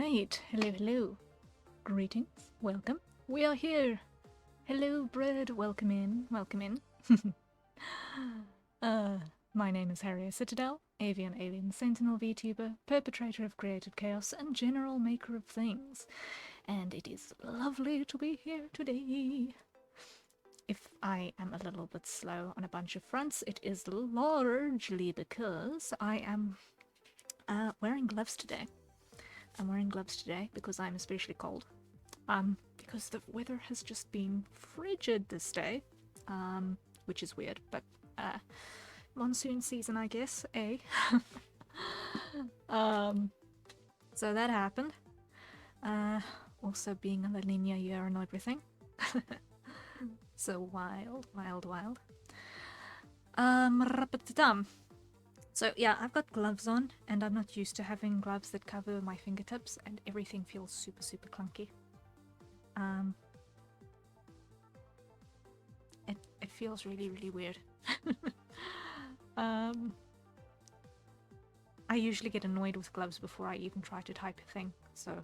Right, hello, hello. Greetings, welcome. We are here. Hello, Bread, welcome in, welcome in. My name is Harrier Citadel, avian alien sentinel VTuber, perpetrator of creative chaos, and general maker of things. And it is lovely to be here today. If I am a little bit slow on a bunch of fronts, it is largely because I am wearing gloves today. I'm wearing gloves today because I'm especially cold. Because the weather has just been frigid this day, which is weird, but monsoon season, I guess, eh? So that happened. Also being a La Nina year and everything. So wild. So yeah, I've got gloves on, and I'm not used to having gloves that cover my fingertips, and everything feels super clunky. It feels really weird. I usually get annoyed with gloves before I even try to type a thing, so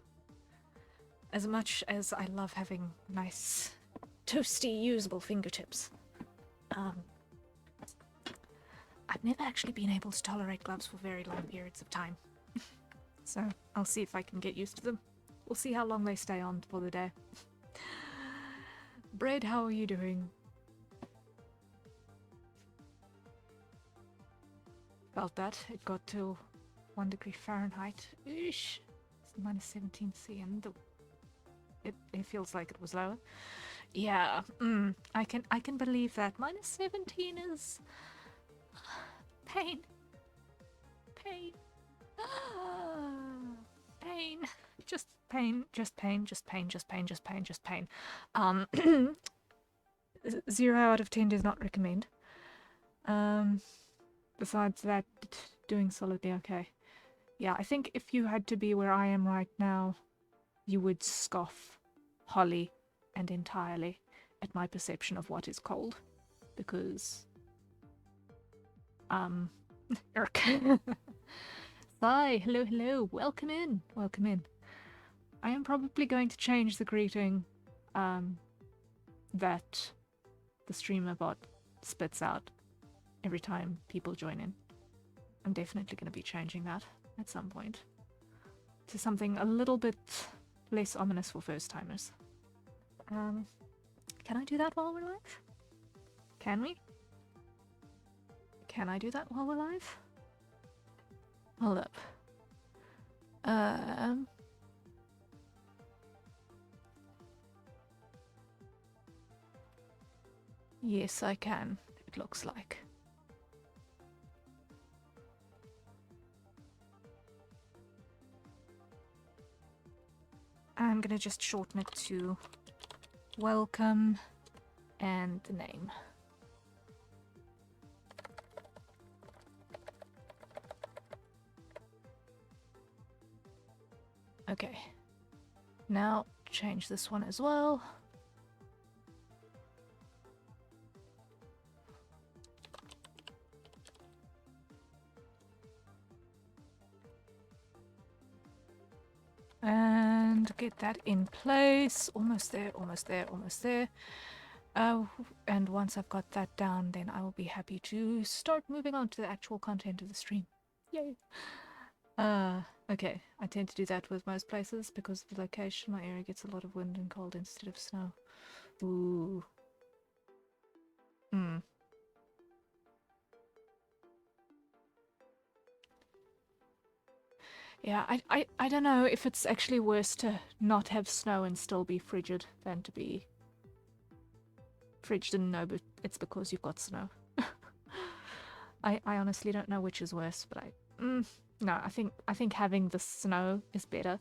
as much as I love having nice, toasty, usable fingertips, I've never actually been able to tolerate gloves for very long periods of time. So I'll see if I can get used to them. We'll see how long they stay on for the day. Bread, how are you doing? Felt that. It got to 1 degree Fahrenheit. Eesh. It's minus 17 C, and it feels like it was lower. Yeah, I can believe that. Minus 17 is pain. Pain. Pain. Just pain. 0 out of 10 does not recommend. Besides that, doing solidly okay. Yeah, I think if you had to be where I am right now, you would scoff wholly and entirely at my perception of what is cold. Because, Irk. Hi, hello, welcome in. I am probably going to change the greeting, that the streamer bot spits out every time people join in. I'm definitely going to be changing that at some point to something a little bit less ominous for first-timers. Can I do that while we're live? Can we? Can I do that while we're live? Hold up. Yes, I can, it looks like. I'm gonna just shorten it to welcome and the name. Okay. Now change this one as well. And get that in place. Almost there. And once I've got that down, then I will be happy to start moving on to the actual content of the stream. Yay! Okay. I tend to do that with most places because of the location. My area gets a lot of wind and cold instead of snow. Ooh. Yeah, I don't know if it's actually worse to not have snow and still be frigid than to be frigid and know but it's because you've got snow. I honestly don't know which is worse, but no, I think having the snow is better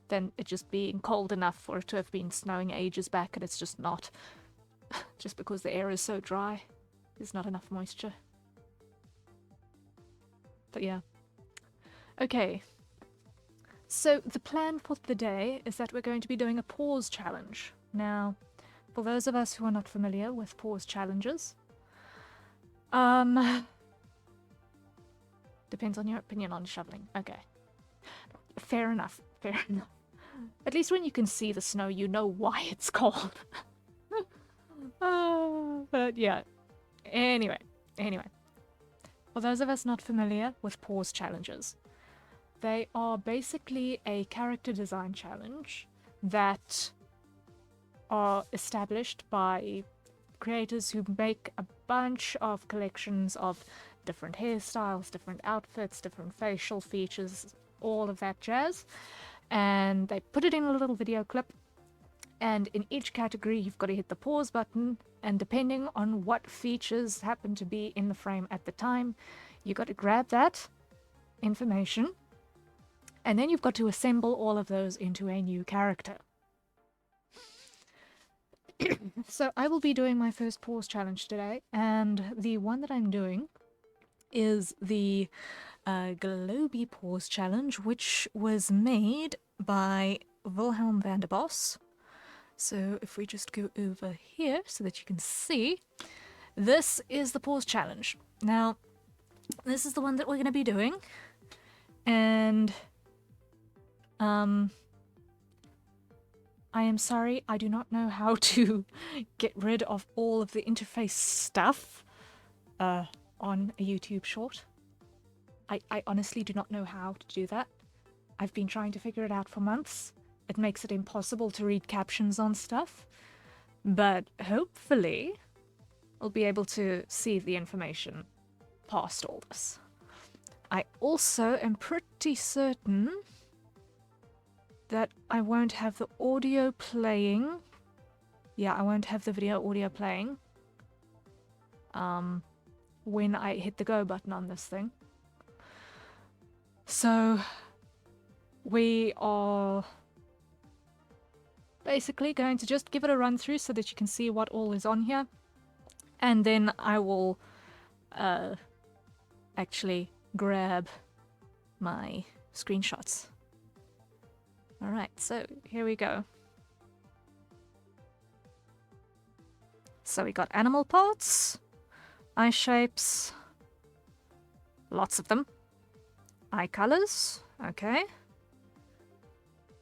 than it just being cold enough for it to have been snowing ages back and it's just not. Just because the air is so dry, there's not enough moisture. But yeah. Okay. So the plan for the day is that we're going to be doing a pause challenge. Now, for those of us who are not familiar with pause challenges, depends on your opinion on shoveling. Okay. Fair enough. At least when you can see the snow, you know why it's cold. But yeah. Anyway. For those of us not familiar with pause challenges, they are basically a character design challenge that are established by creators who make a bunch of collections of different hairstyles, different outfits, different facial features, all of that jazz. And they put it in a little video clip. And in each category, you've got to hit the pause button. And depending on what features happen to be in the frame at the time, you've got to grab that information. And then you've got to assemble all of those into a new character. So I will be doing my first pause challenge today, and the one that I'm doing is the Globy pause challenge, which was made by Wilhelm van der Bos. So if we just go over here so that you can see, this is the pause challenge. Now, this is the one that we're going to be doing, and I am sorry, I do not know how to get rid of all of the interface stuff on a YouTube short. I honestly do not know how to do that. I've been trying to figure it out for months. It makes it impossible to read captions on stuff. But hopefully, I'll be able to see the information past all this. I also am pretty certain that I won't have the audio playing. Yeah, I won't have the video audio playing when I hit the go button on this thing. So we are basically going to just give it a run through so that you can see what all is on here, and then I will actually grab my screenshots. Alright, so here we go. So we got animal parts, eye shapes, lots of them, eye colors, okay,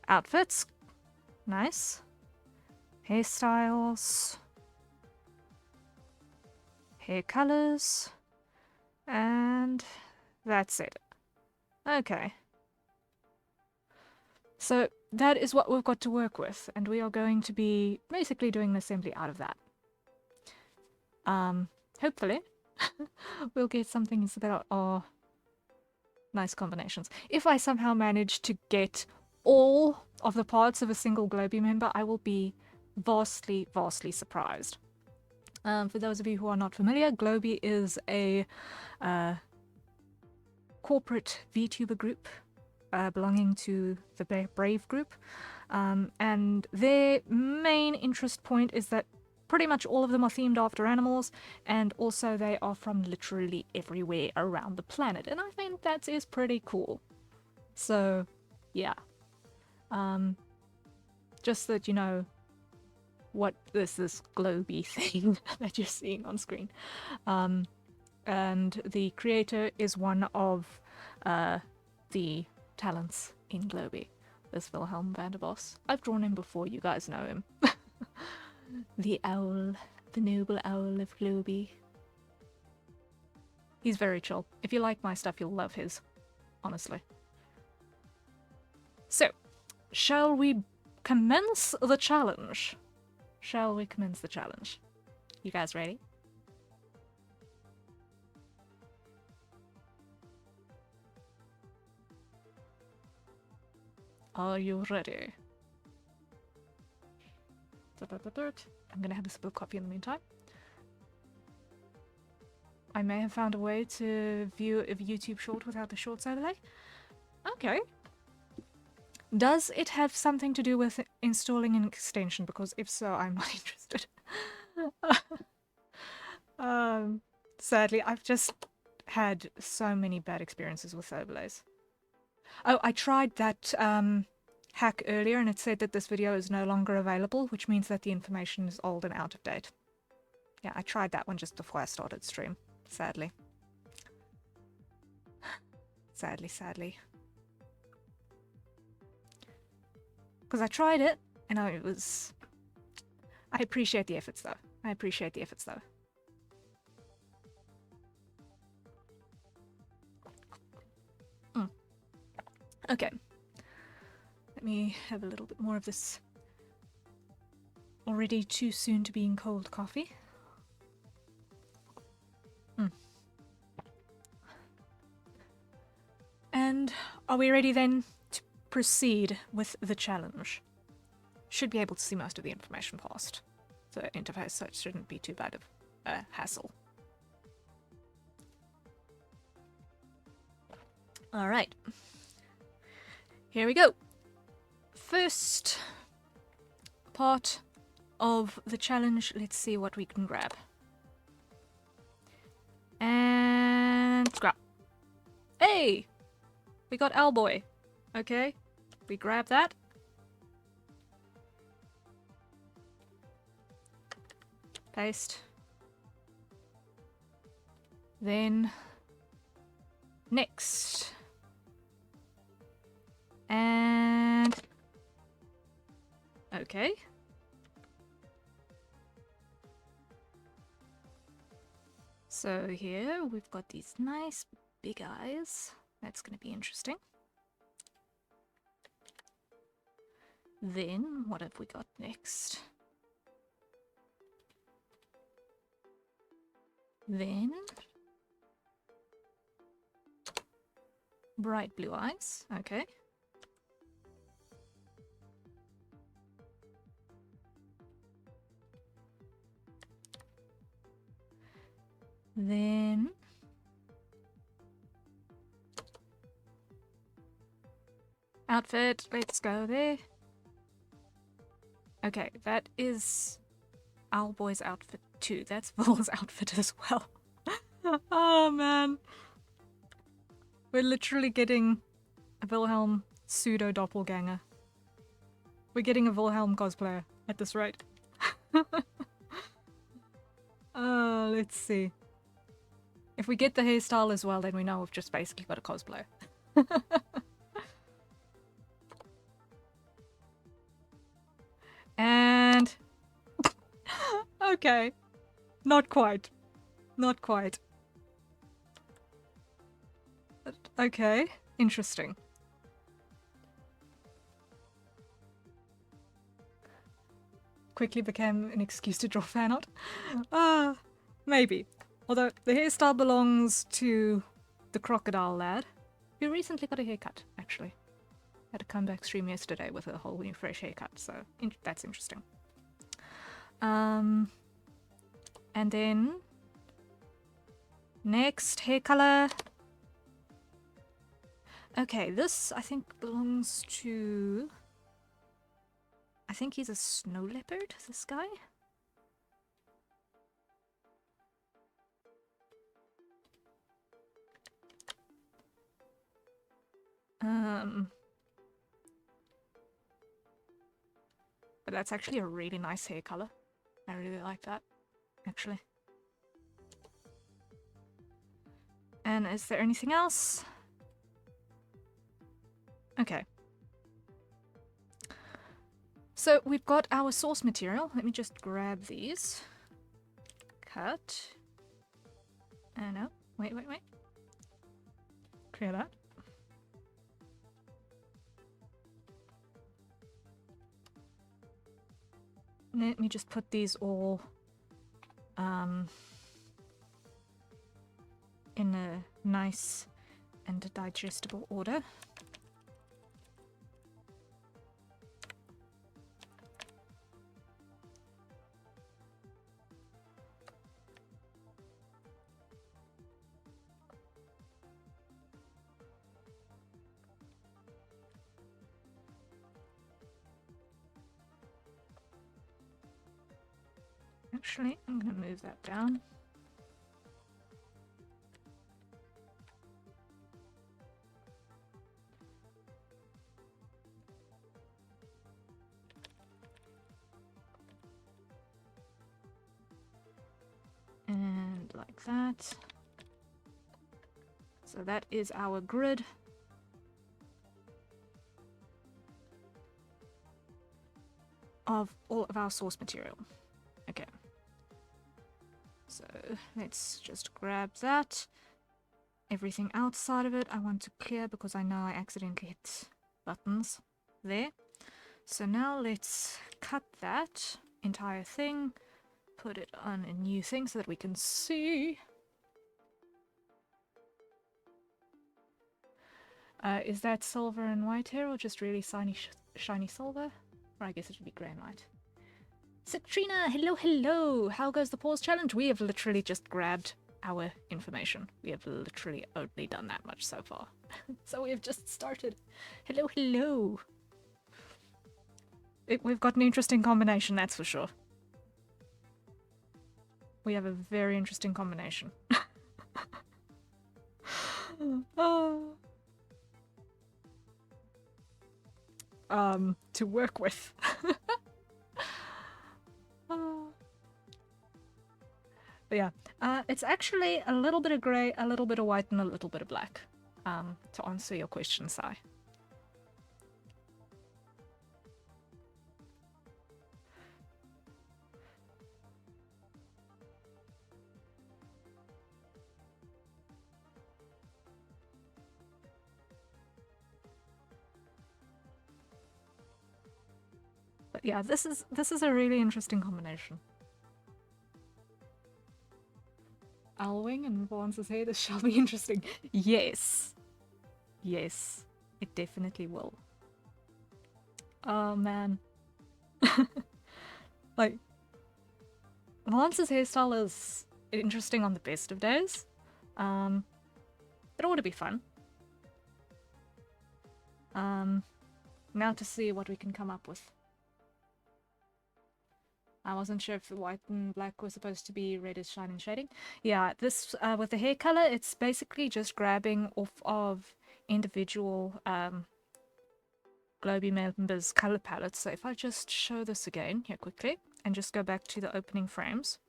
outfits, nice, hairstyles, hair colors, and that's it. Okay. So that is what we've got to work with, and we are going to be basically doing an assembly out of that. Hopefully, we'll get something that are nice combinations. If I somehow manage to get all of the parts of a single Globy member, I will be vastly, vastly surprised. For those of you who are not familiar, Globy is a corporate VTuber group belonging to the Brave group, and their main interest point is that pretty much all of them are themed after animals, and also they are from literally everywhere around the planet, and I think that is pretty cool. So, yeah. Just that you know what this Globy thing that you're seeing on screen. And the creator is one of the talents in Globy, this Wilhelm van der Bos. I've drawn him before, you guys know him. The owl, the noble owl of Globy. He's very chill. If you like my stuff, you'll love his, honestly. So, shall we commence the challenge? Shall we commence the challenge? You guys ready? Are you ready? I'm gonna have a sip of coffee in the meantime. I may have found a way to view a YouTube short without the shorts overlay. Okay. Does it have something to do with installing an extension? Because if so, I'm not interested. Sadly, I've just had so many bad experiences with overlays. Oh, I tried that hack earlier and it said that this video is no longer available, which means that the information is old and out of date. Yeah, I tried that one just before I started stream, sadly. Sadly. because I tried it, and I appreciate the efforts, though. I appreciate the efforts, though. Okay. Let me have a little bit more of this already too soon to being cold coffee. And are we ready then to proceed with the challenge? Should be able to see most of the information past the interface, so it shouldn't be too bad of a hassle. Alright. Here we go. First part of the challenge. Let's see what we can grab. And grab. Hey! We got Owlboy. Okay. We grab that. Paste. Then next. And okay. So here we've got these nice big eyes. That's going to be interesting. Then what have we got next? Then bright blue eyes. Okay. Then outfit, let's go there. Okay, that is Owlboy's outfit too. That's Vol's outfit as well. Oh man. We're literally getting a Wilhelm pseudo doppelganger. We're getting a Wilhelm cosplayer at this rate. Let's see. If we get the hairstyle as well, then we know we've just basically got a cosplayer. And okay. Not quite. Not quite. But, okay. Interesting. Quickly became an excuse to draw fan art. Maybe. Although the hairstyle belongs to the crocodile lad, who recently got a haircut, actually. Had a comeback stream yesterday with a whole new fresh haircut, so that's interesting. And then next hair color. Okay, this I think belongs to. I think he's a snow leopard. This guy. But that's actually a really nice hair color. I really like that, actually. And is there anything else? Okay. So we've got our source material. Let me just grab these. Cut. No. Wait. Clear that. Let me just put these all in a nice and digestible order. Actually, I'm going to move that down. And like that. So that is our grid. of all of our source material. Okay. So let's just grab that. Everything outside of it I want to clear because I know I accidentally hit buttons there. So now let's cut that entire thing, put it on a new thing so that we can see. Is that silver and white here, or just really shiny silver? Or I guess it would be grey and white. Citrina, hello, hello! How goes the pause challenge? We have literally just grabbed our information. We have literally only done that much so far. So we have just started. Hello, hello! We've got an interesting combination, that's for sure. We have a very interesting combination. Oh. To work with. But yeah, it's actually a little bit of grey, a little bit of white, and a little bit of black, to answer your question, Sai. But yeah, this is a really interesting combination. Alwing and Vaughn's hair, this shall be interesting. Yes. Yes, it definitely will. Oh man. Like, Vaughn's hairstyle is interesting on the best of days. It ought to be fun. Now to see what we can come up with. I wasn't sure if the white and black was supposed to be reddish shining shading. Yeah, this, with the hair color, it's basically just grabbing off of individual Globy members' color palettes. So if I just show this again here quickly, and just go back to the opening frames.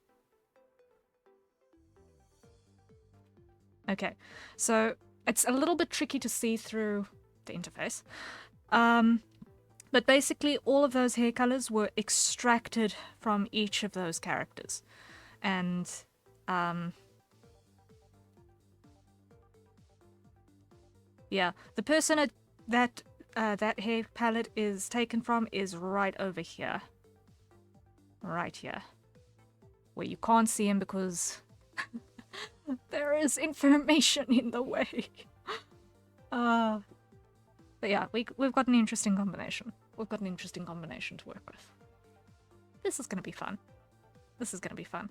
Okay, so it's a little bit tricky to see through the interface. But basically all of those hair colors were extracted from each of those characters. And yeah, the person that that hair palette is taken from is right over here. Right here. Where you can't see him because there is information in the way. But yeah, we've got an interesting combination. We've got an interesting combination to work with. This is going to be fun. This is going to be fun.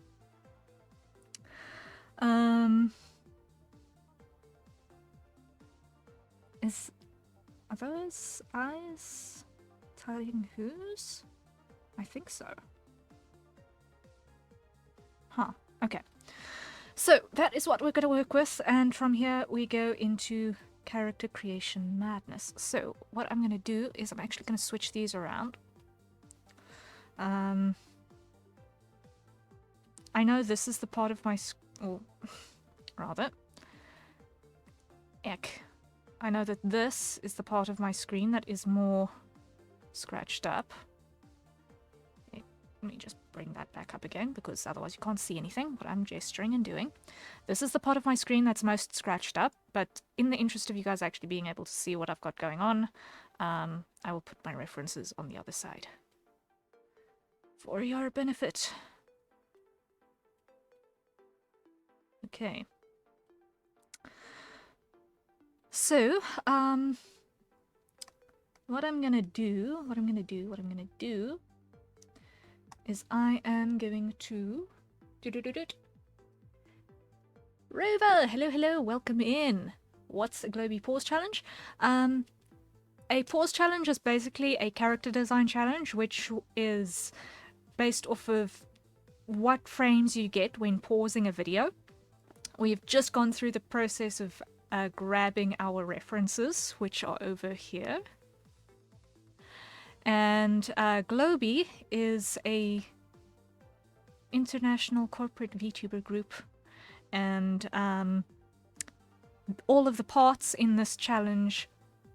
Are those eyes telling whose? I think so. Huh, okay. So that is what we're going to work with, and from here we go into character creation madness. So what I'm going to do is I'm actually going to switch these around. I know this is the part of my or rather, I know that this is the part of my screen that is more scratched up. Let me just bring that back up again, because otherwise you can't see anything, what I'm gesturing and doing. This is the part of my screen that's most scratched up, but in the interest of you guys actually being able to see what I've got going on, I will put my references on the other side. For your benefit. Okay. So, what I'm gonna do is I am going to Rover, hello, welcome in. What's a Globy Pause Challenge? A pause challenge is basically a character design challenge, which is based off of what frames you get when pausing a video. We've just gone through the process of grabbing our references, which are over here. And Globy is a international corporate VTuber group, and all of the parts in this challenge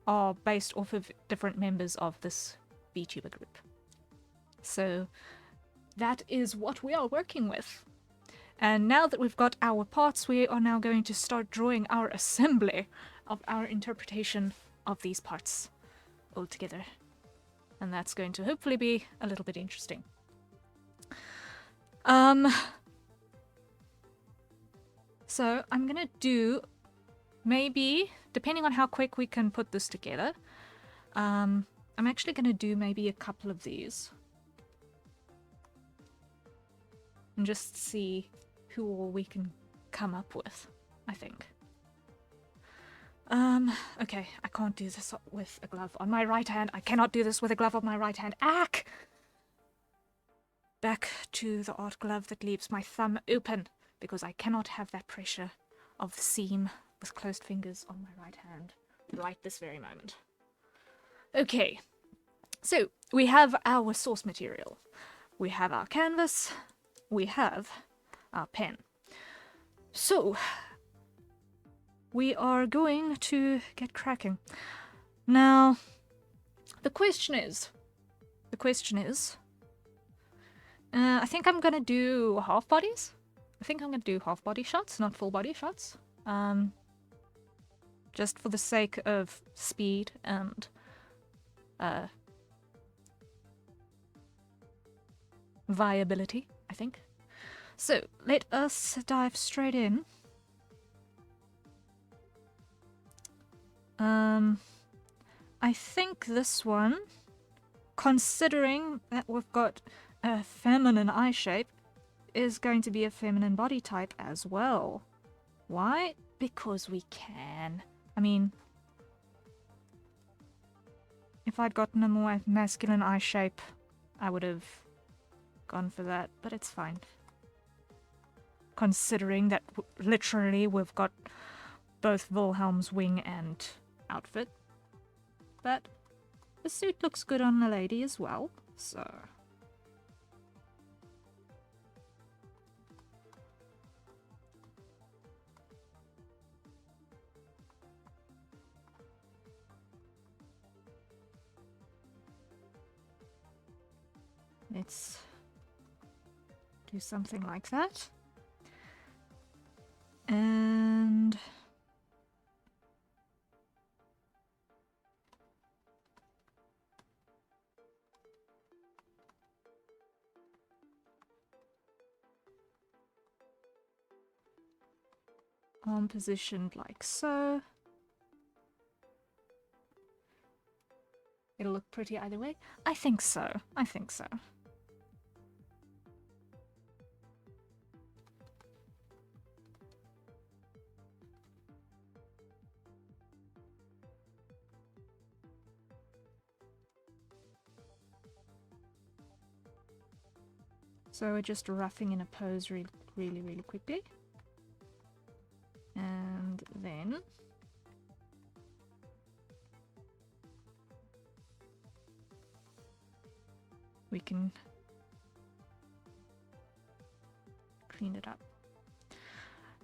are based off of different members of this VTuber group. So that is what we are working with. And now that we've got our parts, we are now going to start drawing our assembly of our interpretation of these parts all together. And that's going to hopefully be a little bit interesting. So I'm gonna do, maybe, depending on how quick we can put this together, I'm actually gonna do maybe a couple of these. And just see who all we can come up with, I think. Okay, I can't do this with a glove on my right hand. I cannot do this with a glove on my right hand. Ack! Back to the art glove that leaves my thumb open, because I cannot have that pressure of the seam with closed fingers on my right hand right this very moment. Okay, so we have our source material. We have our canvas. We have our pen. So we are going to get cracking. Now, the question is, I think I'm gonna do half bodies. I think I'm gonna do half body shots, not full body shots. Just for the sake of speed and viability, I think. So let us dive straight in. I think this one, considering that we've got a feminine eye shape, is going to be a feminine body type as well. Why? Because we can. I mean, if I'd gotten a more masculine eye shape, I would have gone for that, but it's fine. Considering that literally we've got both Wilhelm's wing and outfit. But the suit looks good on the lady as well, so... Let's do something like that. And... arm positioned like so. It'll look pretty either way. I think so. I think so. So we're just roughing in a pose really quickly. And then we can clean it up.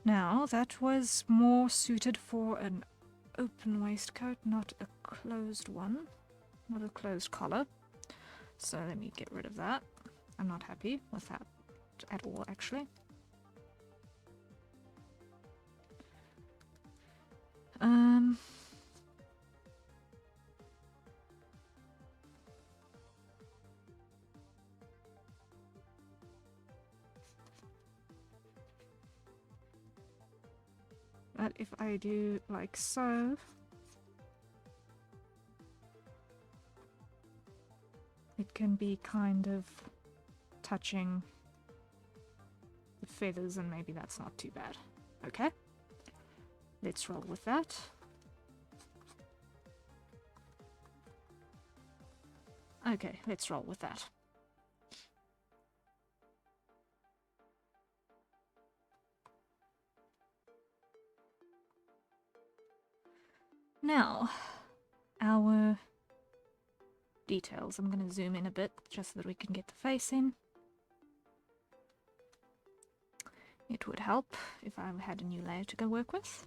Now, that was more suited for an open waistcoat, not a closed one, not a closed collar. So let me get rid of that. I'm not happy with that at all, actually. But if I do like so, it can be kind of touching the feathers, and maybe that's not too bad. Okay, let's roll with that. Okay, let's roll with that. Now, our details. I'm going to zoom in a bit just so that we can get the face in. It would help if I had a new layer to go work with.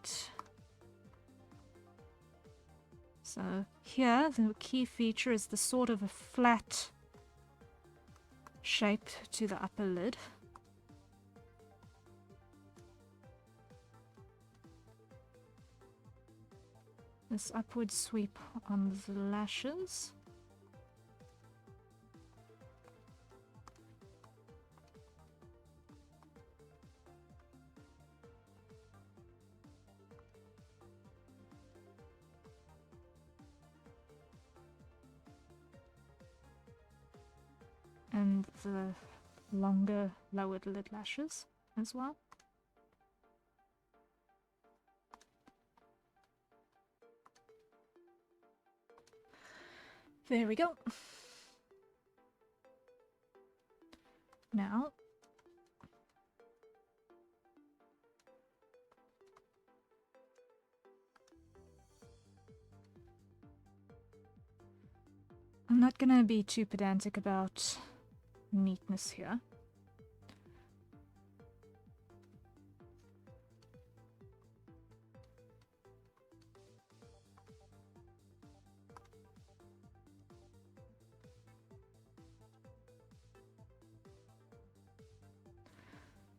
Right. So here, the key feature is the sort of a flat shape to the upper lid. This upward sweep on the lashes. And the longer lowered lid lashes as well. There we go. Now, I'm not going to be too pedantic about neatness here.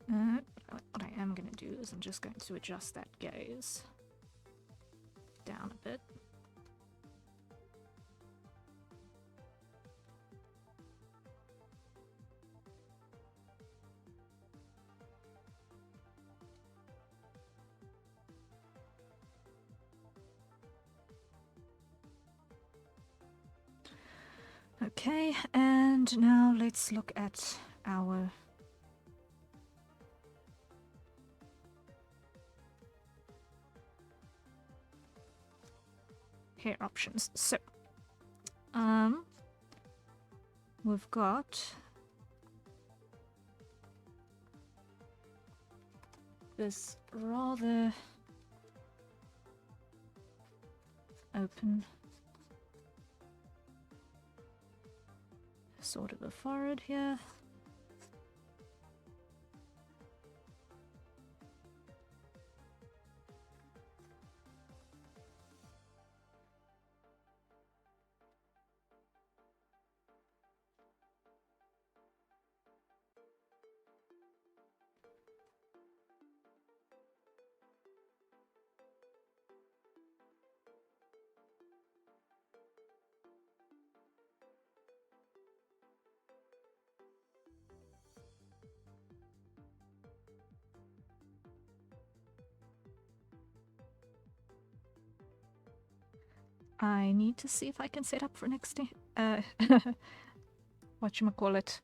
What I am going to do is I'm just going to adjust that gaze down a bit. Okay, and now let's look at our hair options. So, we've got this rather open sort of a forehead here. I need to see if I can set up for next day. Whatchamacallit.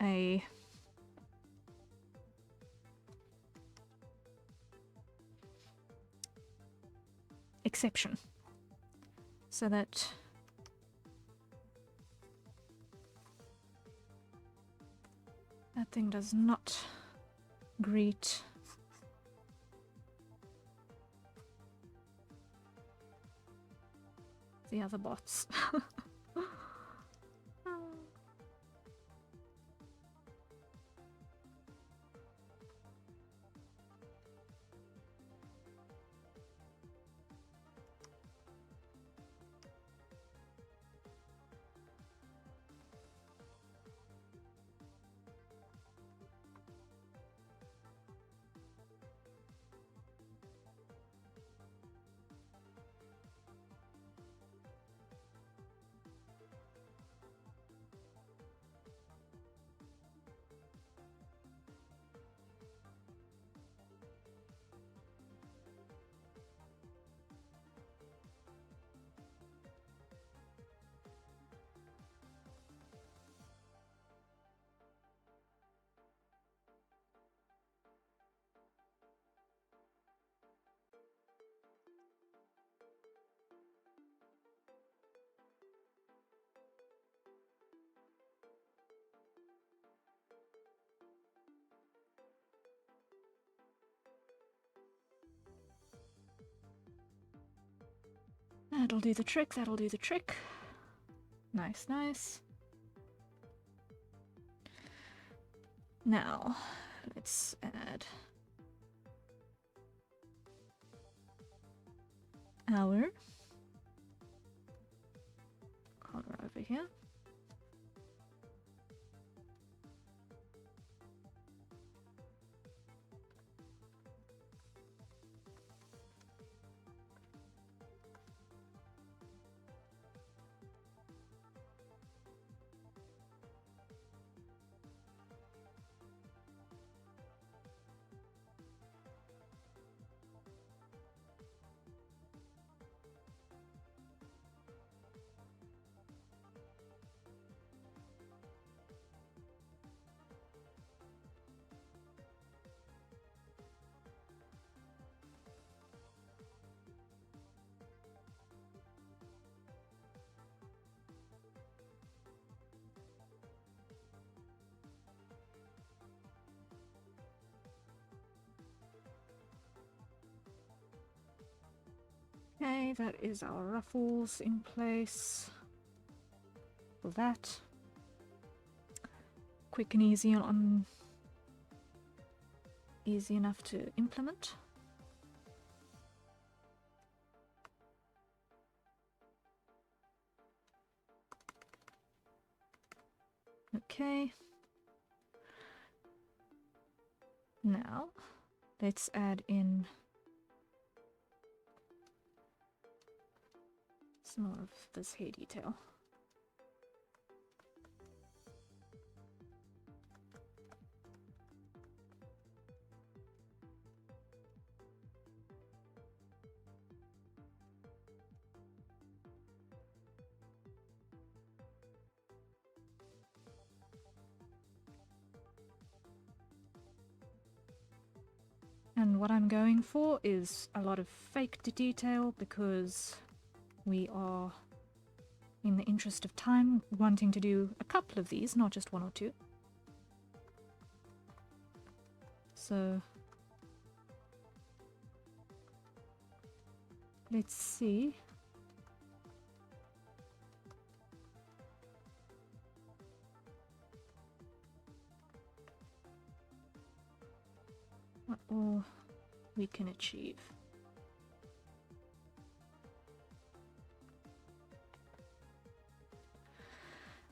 A exception. So that that thing does not greet the other bots. That'll do the trick, that'll do the trick. Nice, nice. Now, let's add our color over here. Okay, that is our ruffles in place for that. Quick and easy easy enough to implement. Okay. Now, let's add in some more of this hair detail. And what I'm going for is a lot of faked detail because we are, in the interest of time, wanting to do a couple of these, not just one or two. So let's see. What all we can achieve.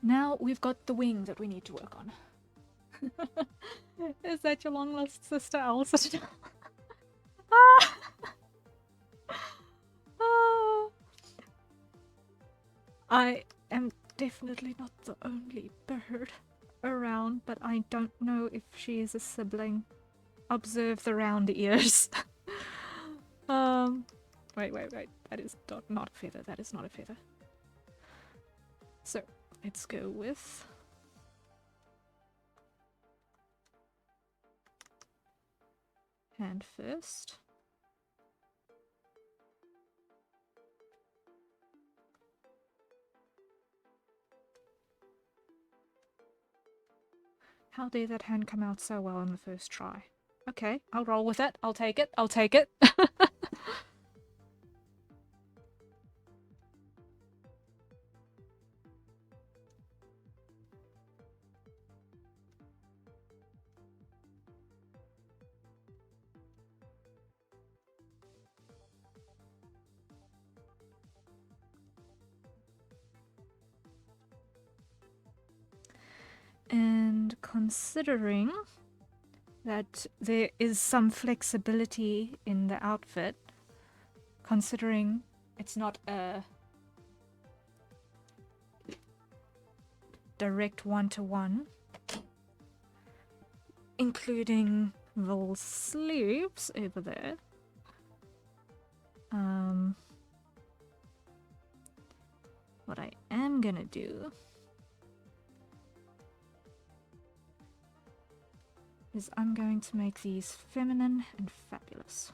Now we've got the wing that we need to work on. Is that your long lost sister Elsa? Ah! Ah! I am definitely not the only bird around, but I don't know if she is a sibling. Observe the round ears. Wait. That is not a feather. That is not a feather. So, let's go with hand first. How dare that hand come out so well on the first try? Okay, I'll roll with it. I'll take it. I'll take it. And considering that there is some flexibility in the outfit, considering it's not a direct one-to-one, including the sleeves over there. What I am gonna do is I'm going to make these feminine and fabulous.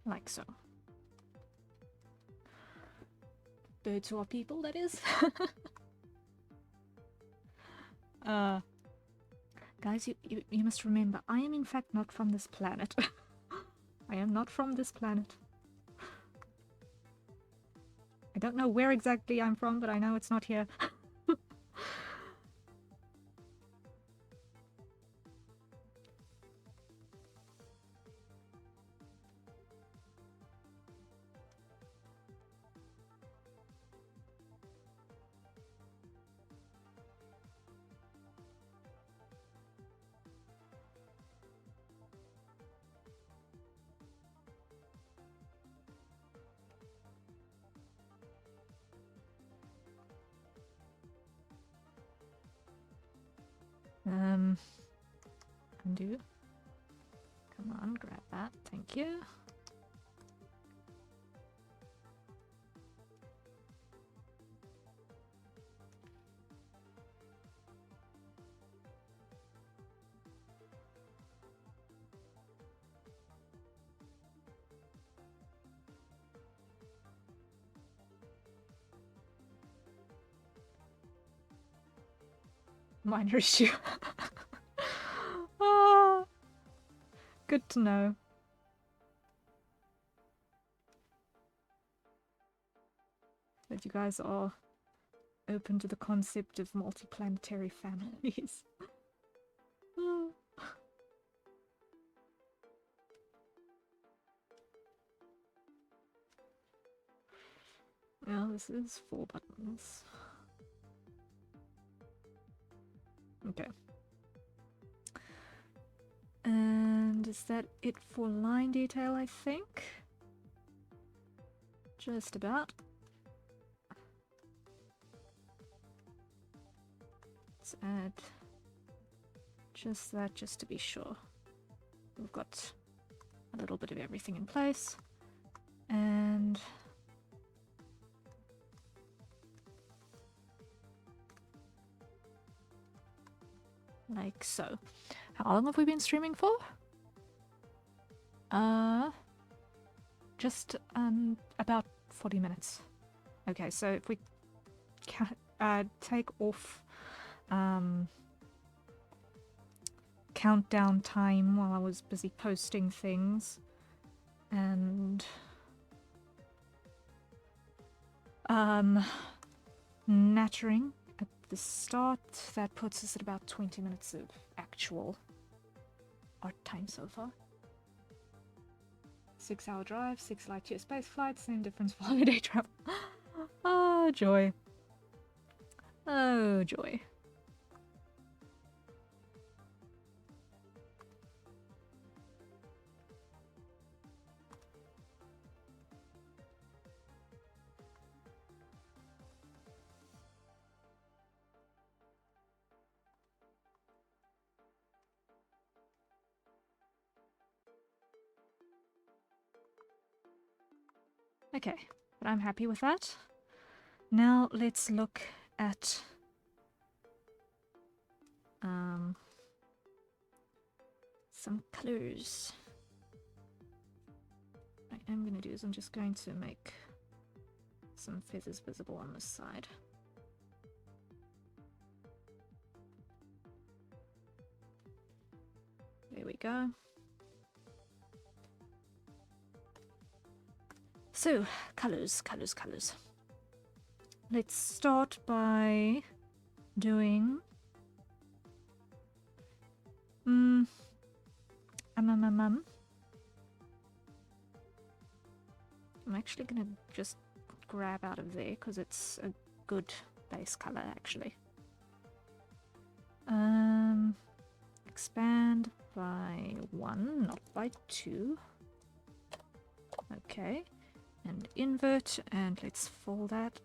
Like so. Birds who are people, that is. Guys, you must remember, I am in fact not from this planet. I am not from this planet. I don't know where exactly I'm from, but I know it's not here. Undo. Come on, grab that. Thank you. Minor issue. Oh, good to know. That you guys are open to the concept of multiplanetary families. Oh. Well, this is 4 buttons. Okay. And is that it for line detail, I think? Just about. Let's add just that, just to be sure. We've got a little bit of everything in place. And like so. How long have we been streaming for? Just about 40 minutes. Okay, so if we take off countdown time while I was busy posting things, and nattering at the start, that puts us at about 20 minutes of actual art time so far. 6-hour drive, 6 light year space flight, same difference for holiday travel. Oh, joy. Oh, joy. Okay, but I'm happy with that. Now let's look at some colors. What I am going to do is I'm just going to make some feathers visible on this side. There we go. So, colors, colors, colors. Let's start by doing I'm actually gonna just grab out of there because it's a good base color actually. Expand by 1, not by 2. Okay, and invert, and let's fold that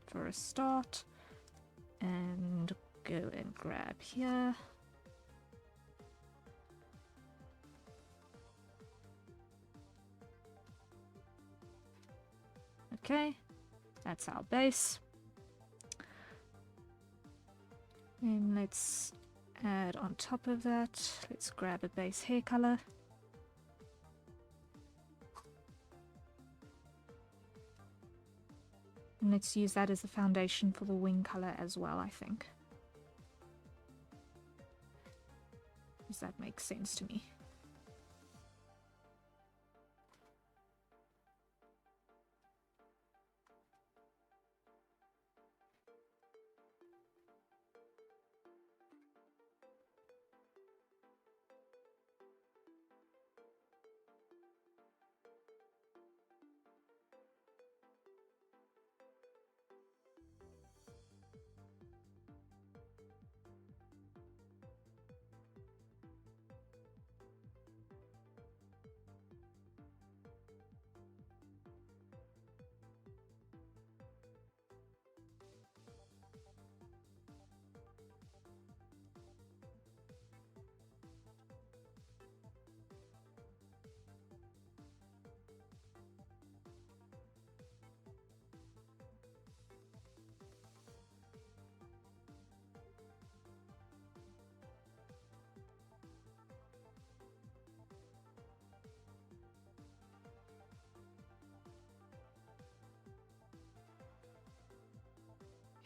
for a start, and go and grab here. Okay, that's our base. And let's add on top of that, let's grab a base hair color. And let's use that as the foundation for the wing color as well, I think. Does that make sense to me?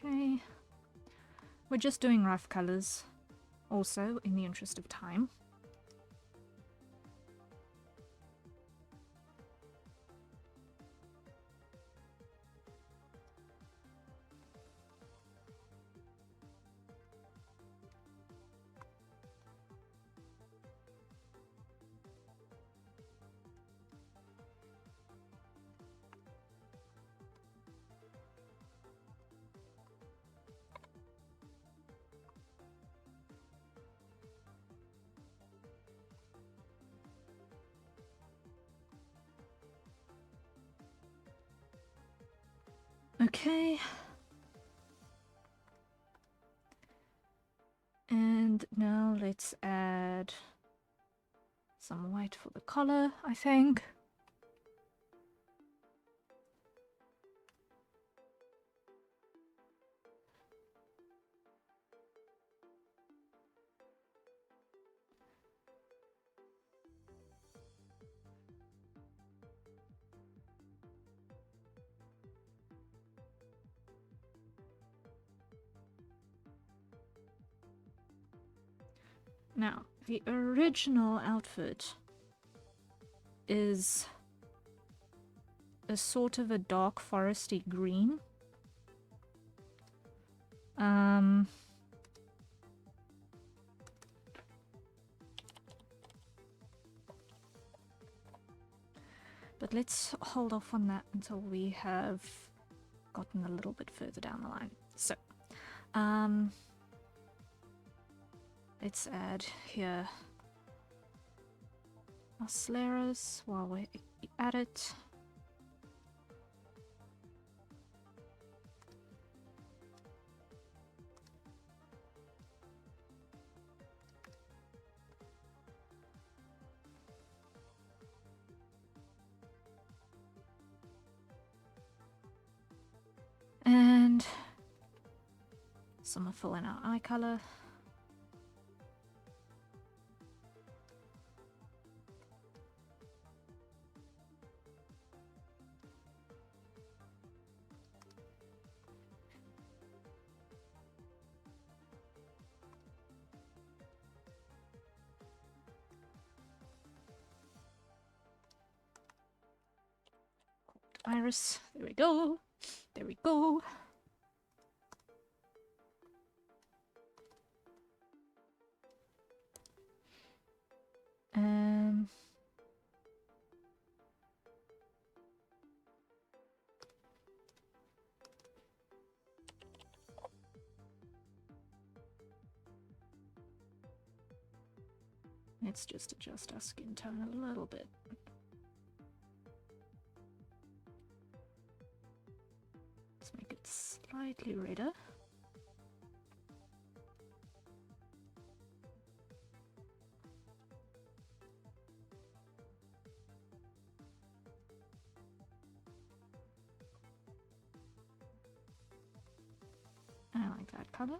Okay. We're just doing rough colors, also, in the interest of time. Okay. And now let's add some white for the collar, I think. Now, the original outfit is a sort of a dark foresty green. But let's hold off on that until we have gotten a little bit further down the line. So, let's add here our slaras while we're at it. And some will fill in our eye color. Iris, there we go. There we go. Let's just adjust our skin tone a little bit. Let's make it slightly redder. I like that color.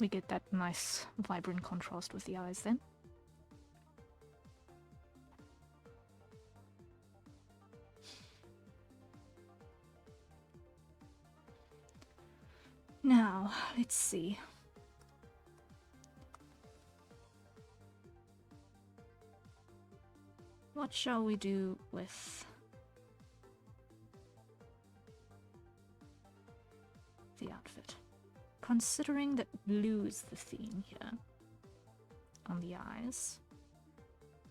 We get that nice vibrant contrast with the eyes then. Now, let's see. What shall we do with the outfit? Considering that blue is the theme here on the eyes,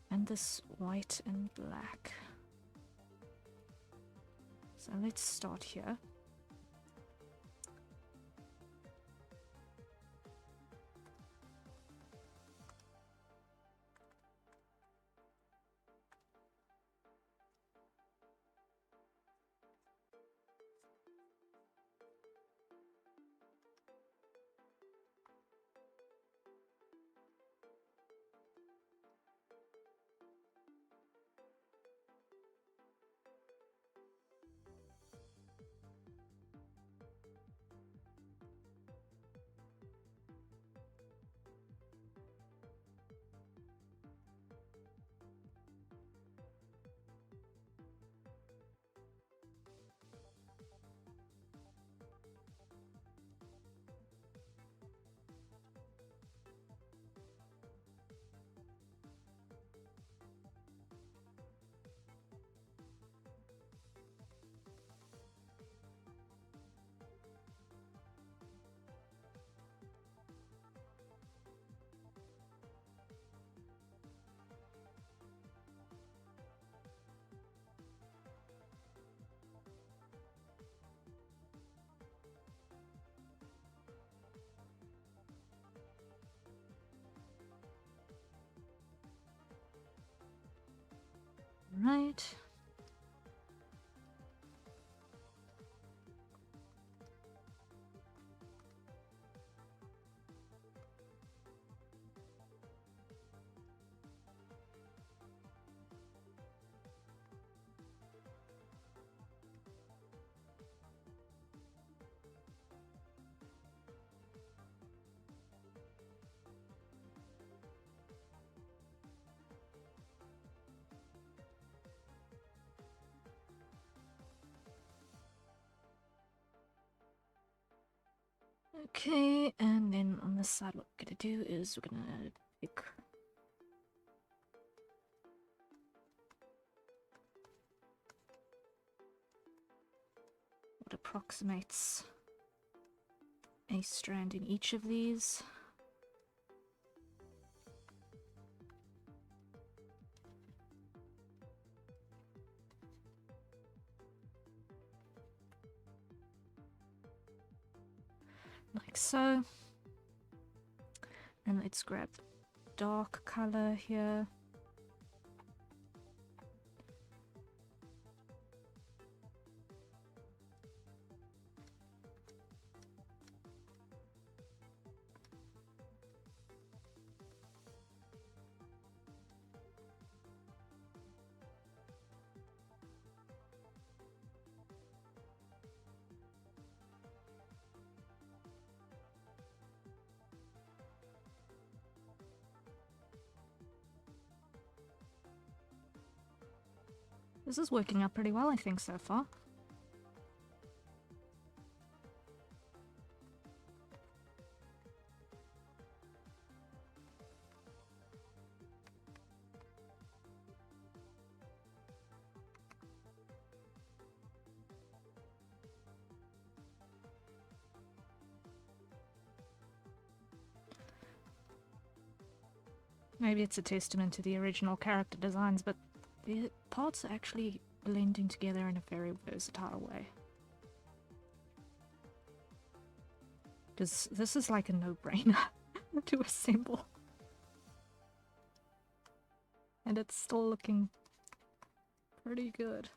and this white and black. So let's start here. Right. Okay, and then on this side, what we're gonna do is we're gonna pick what approximates a strand in each of these. Like so. And let's grab the dark color here. This is working out pretty well, I think, so far. Maybe it's a testament to the original character designs, but the parts are actually blending together in a very versatile way. Because this is like a no-brainer to assemble. And it's still looking pretty good.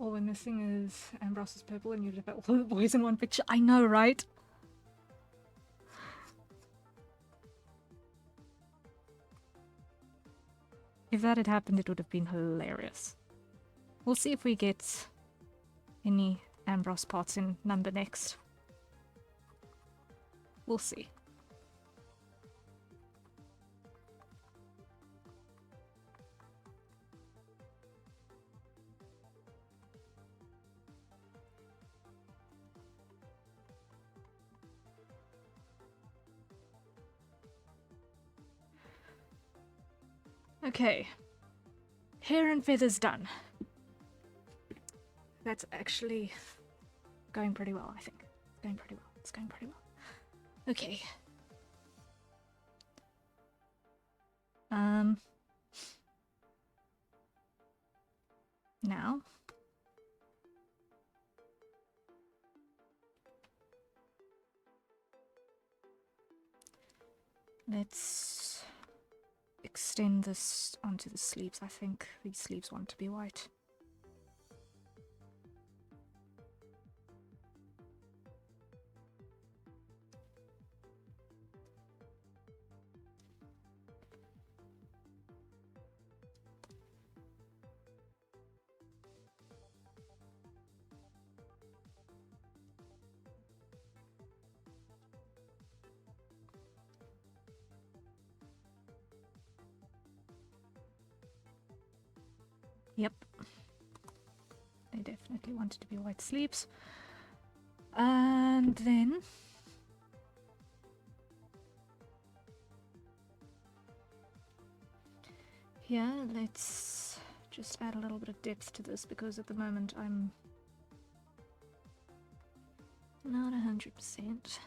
all we're missing is Ambrose's purple and you'd have all the boys in one picture. I know, right? If that had happened, it would have been hilarious. We'll see if we get any Ambrose parts in number next. We'll see. Okay. Hair and feathers done. That's actually going pretty well, I think. It's going pretty well. It's going pretty well. Okay. Now. Let's extend this onto the sleeves, I think. These sleeves want to be white. Yep. They definitely wanted to be white sleeves. And then here, let's just add a little bit of depth to this because at the moment I'm not 100%.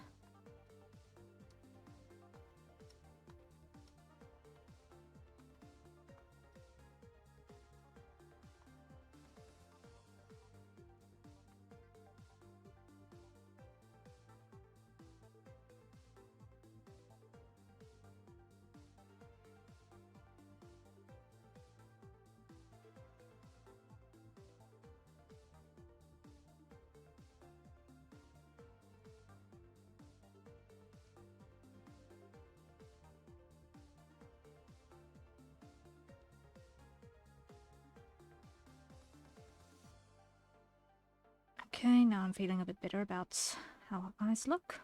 Okay, now I'm feeling a bit better about how our eyes look.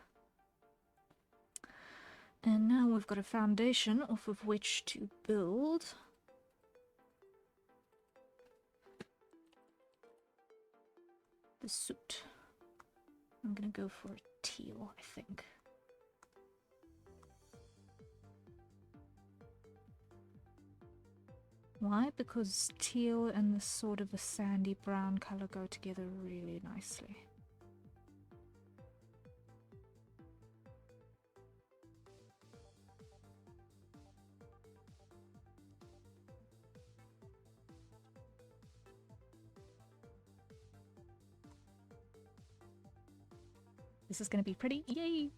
And now we've got a foundation off of which to build. The suit. I'm gonna go for teal, I think. Why? Because teal and this sort of a sandy brown color go together really nicely. This is going to be pretty. Yay!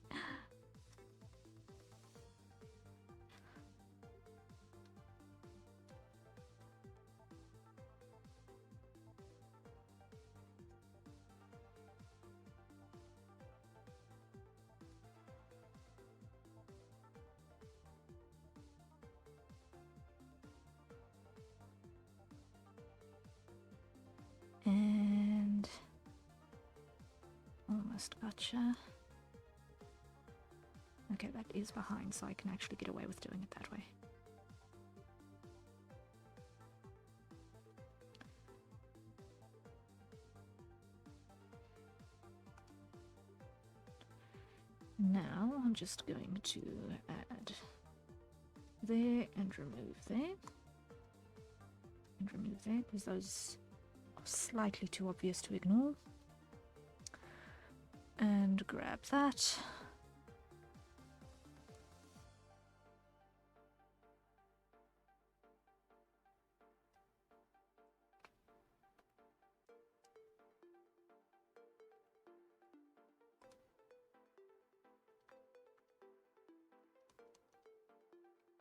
And almost gotcha. Okay, that is behind, so I can actually get away with doing it that way. Now I'm just going to add there and remove there. And remove there, because those are slightly too obvious to ignore. And grab that.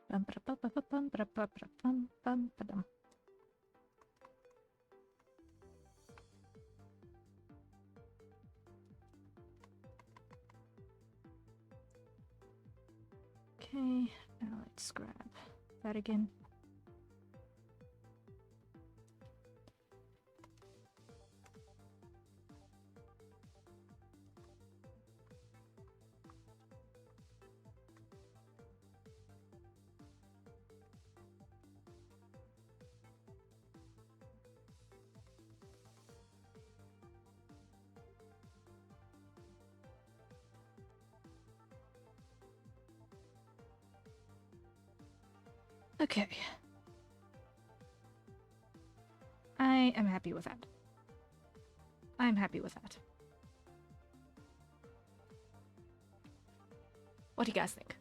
And Okay, now let's grab that again. Okay. I am happy with that. I'm happy with that. What do you guys think?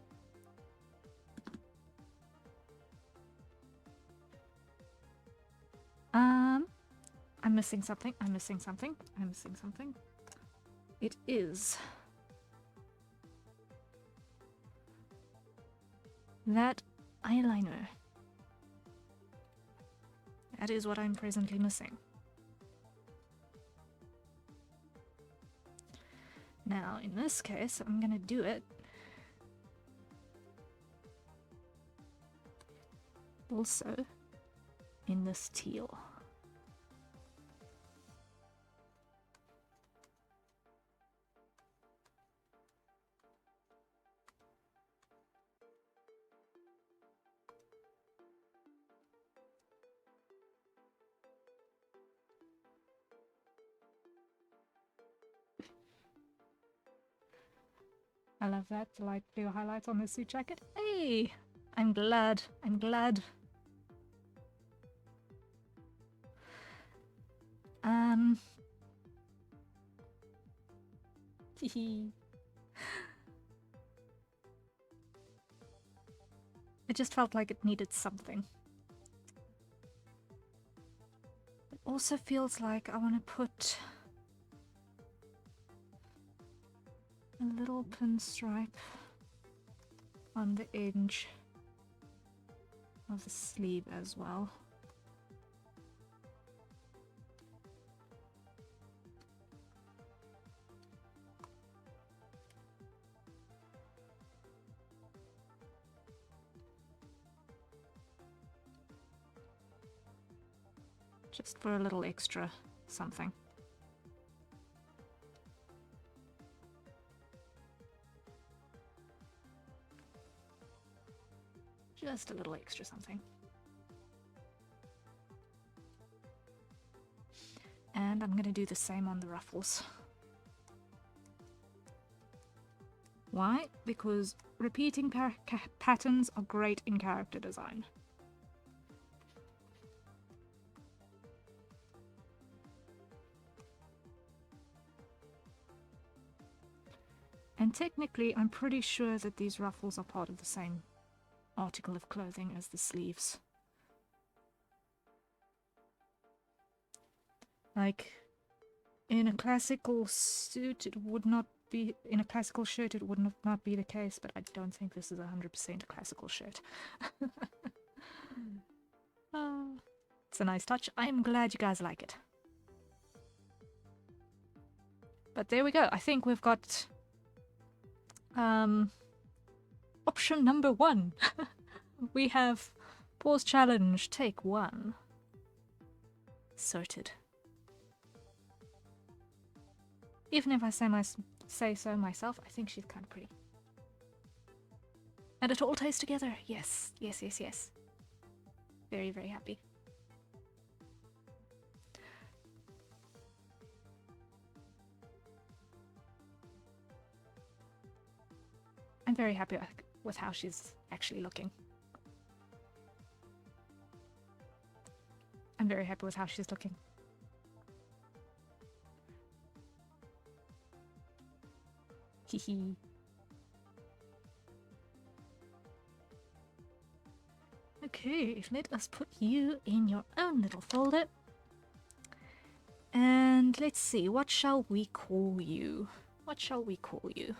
I'm missing something. I'm missing something. I'm missing something. It is that eyeliner. That is what I'm presently missing. Now, in this case, I'm gonna do it also in this teal. I love that, the light blue highlights on the suit jacket. Hey! I'm glad. I'm glad. Hehe. It just felt like it needed something. It also feels like I want to put a little pinstripe on the edge of the sleeve as well. Just for a little extra something. Just a little extra something. And I'm going to do the same on the ruffles. Why? Because repeating patterns are great in character design. And technically, I'm pretty sure that these ruffles are part of the same article of clothing as the sleeves. Like, in a classical suit, it would not be... In a classical shirt, it would not be the case, but I don't think this is 100% a classical shirt. It's a nice touch. I'm glad you guys like it. But there we go. I think we've got... option number 1. We have pause challenge take 1 sorted. Even if I say so myself, I think she's kind of pretty. And it all ties together. Yes, yes, yes, yes. Very, very happy. I'm very happy with how she's actually looking. I'm very happy with how she's looking. Hehe. Okay, let us put you in your own little folder. And let's see, what shall we call you? What shall we call you?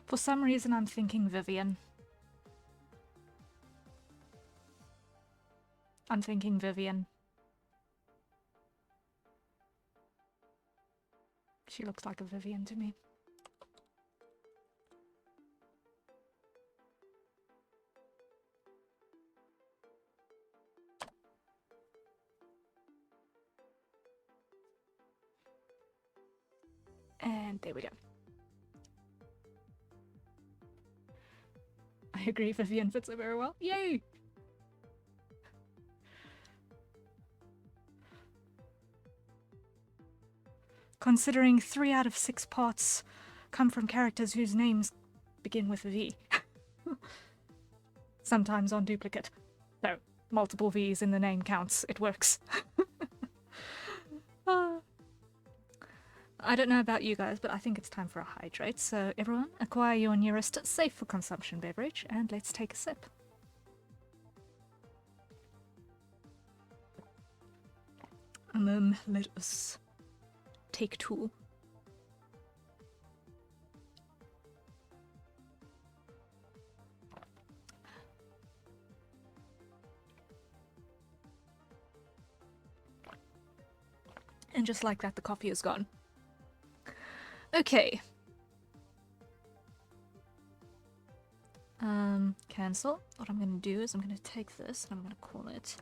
For some reason, I'm thinking Vivian. I'm thinking Vivian. She looks like a Vivian to me. And there we go. I agree, Vivian fits it very well. Yay! Considering 3 out of 6 parts come from characters whose names begin with V. Sometimes on duplicate. So, multiple V's in the name counts. It works. I don't know about you guys, but I think it's time for a hydrate. So everyone, acquire your nearest safe for consumption beverage and let's take a sip. Let us take 2. And just like that, the coffee is gone. Okay. Cancel. What I'm going to do is I'm going to take this and I'm going to call it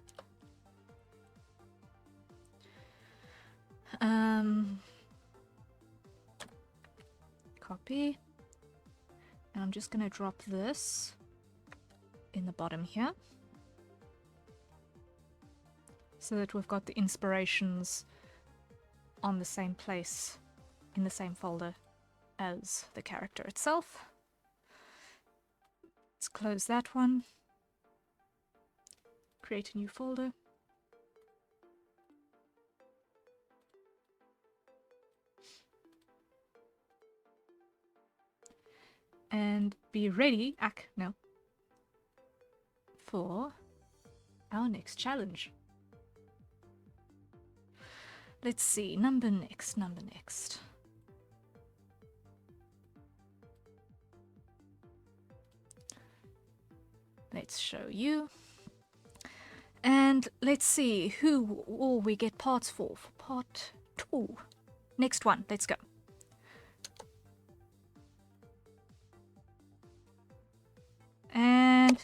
copy. And I'm just going to drop this in the bottom here so that we've got the inspirations on the same place in the same folder as the character itself. Let's close that one. Create a new folder. And be ready, for our next challenge. Let's see, number next. Let's show you. And let's see who will we get parts for part 2. Next one, let's go. And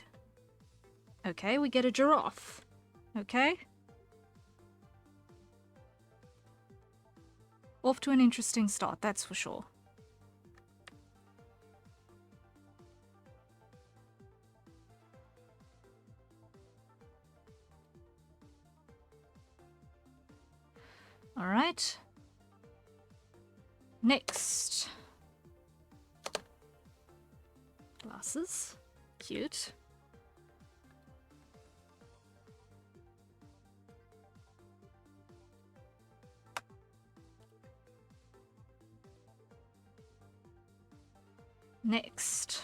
okay, we get a giraffe. Okay. Off to an interesting start, that's for sure. All right. Next. Glasses. Cute. Next.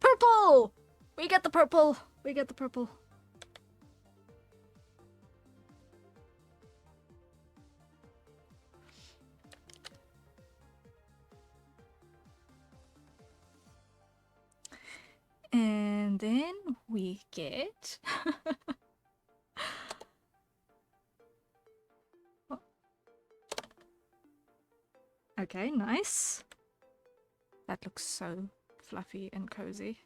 Purple! We get the purple! We get the purple. And then we get... Okay, nice. That looks so fluffy and cozy.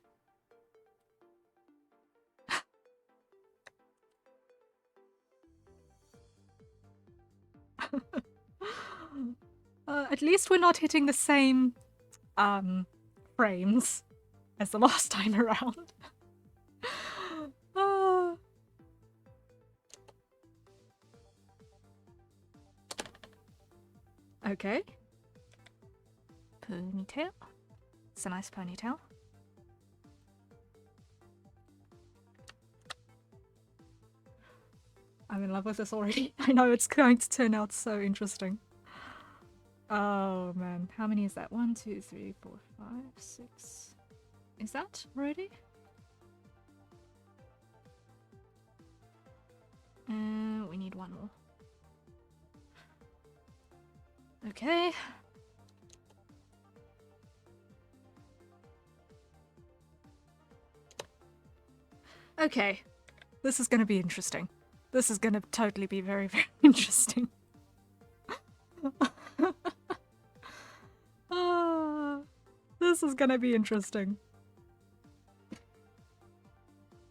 At least we're not hitting the same frames as the last time around. Okay. Ponytail. It's a nice ponytail. I'm in love with this already. I know it's going to turn out so interesting. Oh man, how many is that? 1, 2, 3, 4, 5, 6. Is that already? We need one more. Okay. Okay. This is going to be interesting. This is going to totally be very, very interesting. This is going to be interesting.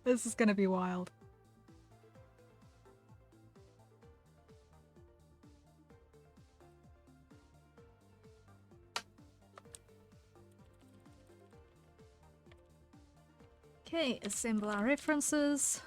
This is going to be wild. Okay, assemble our references.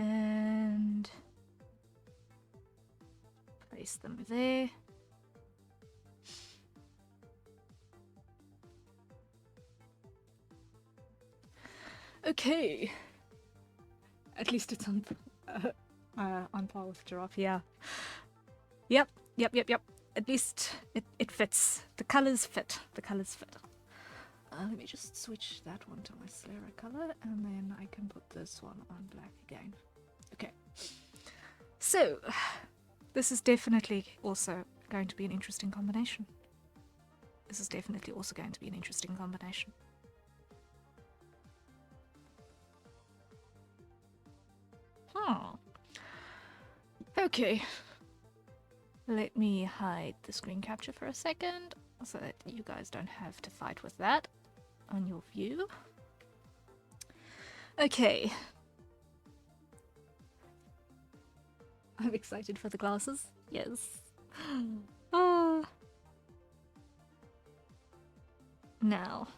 And place them there. Okay. At least it's on par with giraffe, yeah. Yep. At least it fits. The colors fit. Let me just switch that one to my Slera color, and then I can put this one on black again. Okay. So, this is definitely also going to be an interesting combination. Okay. Let me hide the screen capture for a second so that you guys don't have to fight with that on your view. Okay. I'm excited for the glasses. Yes. Now.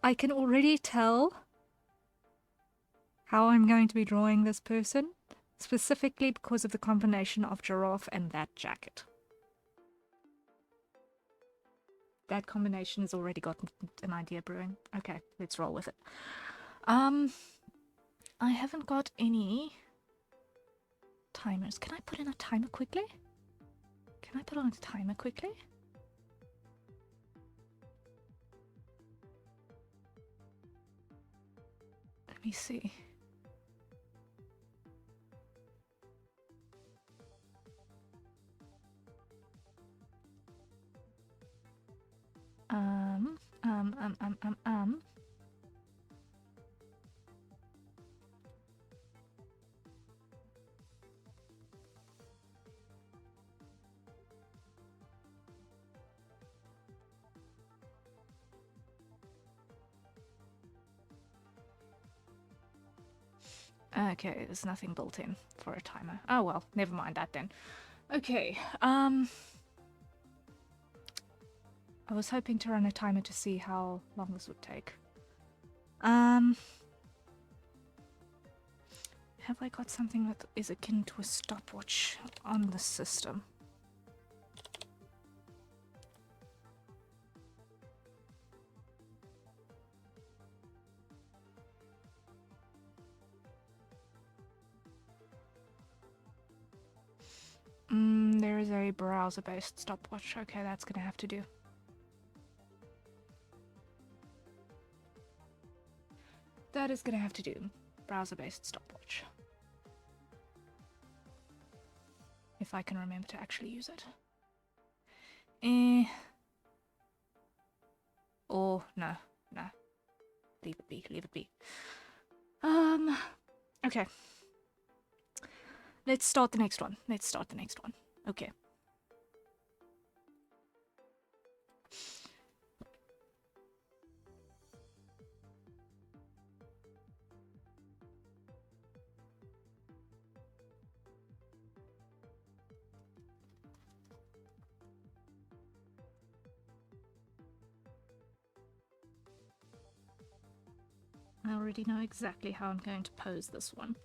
I can already tell how I'm going to be drawing this person, specifically because of the combination of giraffe and that jacket. That combination has already got an idea brewing. Okay, let's roll with it. I haven't got any timers. Can I put in a timer quickly? Let me see. Okay, there's nothing built in for a timer. Oh well, never mind that then. Okay, I was hoping to run a timer to see how long this would take. Have I got something that is akin to a stopwatch on the system? There is a browser-based stopwatch. Okay, that's gonna have to do. That is gonna have to do. Browser-based stopwatch. If I can remember to actually use it. Or no. Leave it be. Okay. Let's start the next one. Okay. I already know exactly how I'm going to pose this one.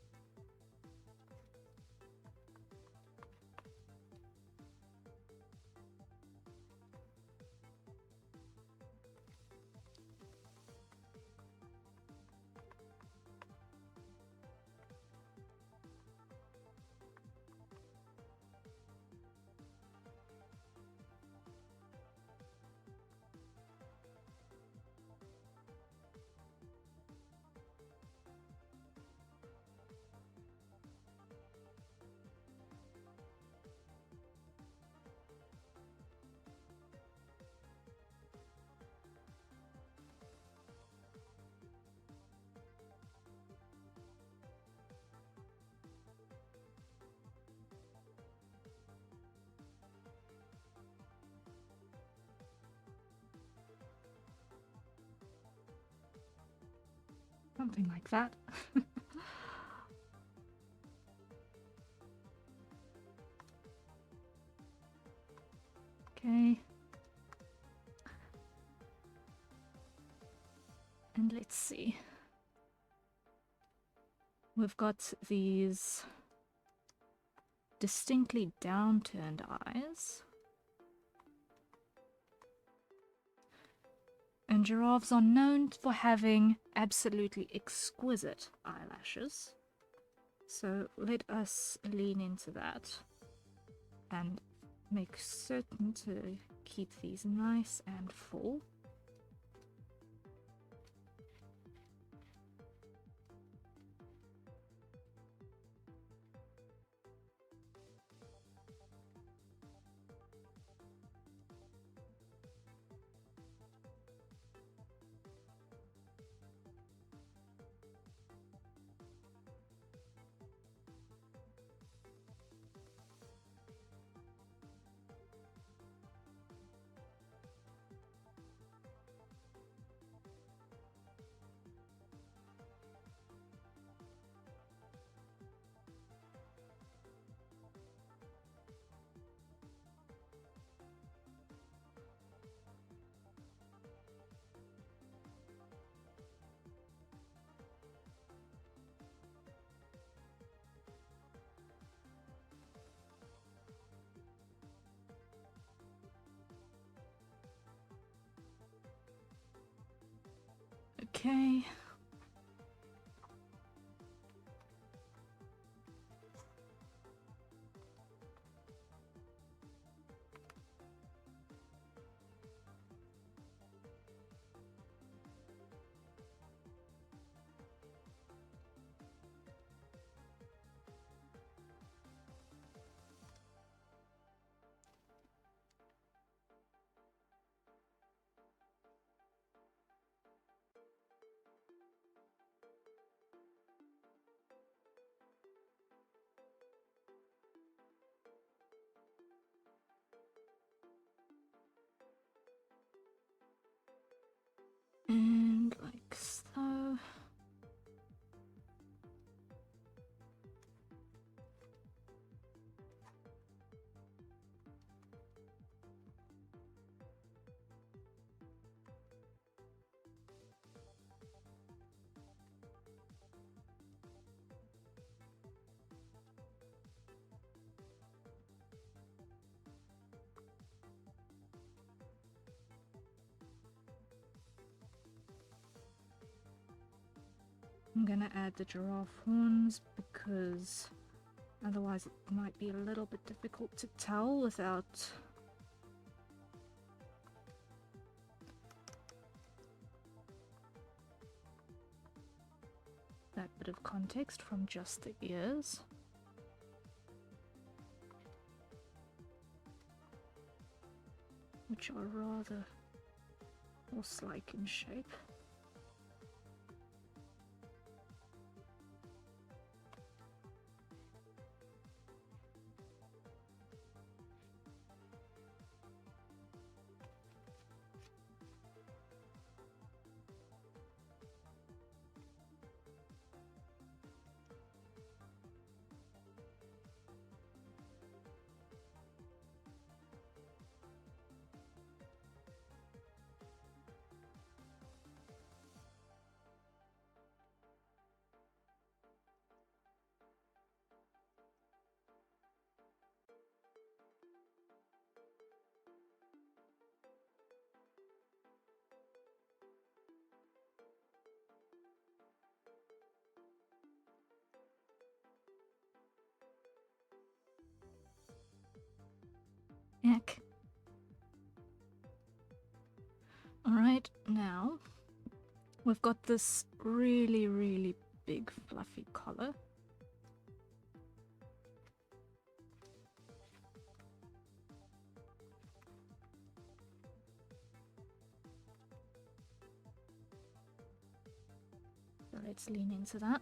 Something like that. Okay. And let's see. We've got these distinctly downturned eyes. And giraffes are known for having absolutely exquisite eyelashes. So let us lean into that and make certain to keep these nice and full. Okay. And like so. I'm gonna add the giraffe horns because otherwise it might be a little bit difficult to tell without that bit of context from just the ears. Which are rather horse-like in shape. Eck. Alright, now we've got this really, really big fluffy collar. So let's lean into that.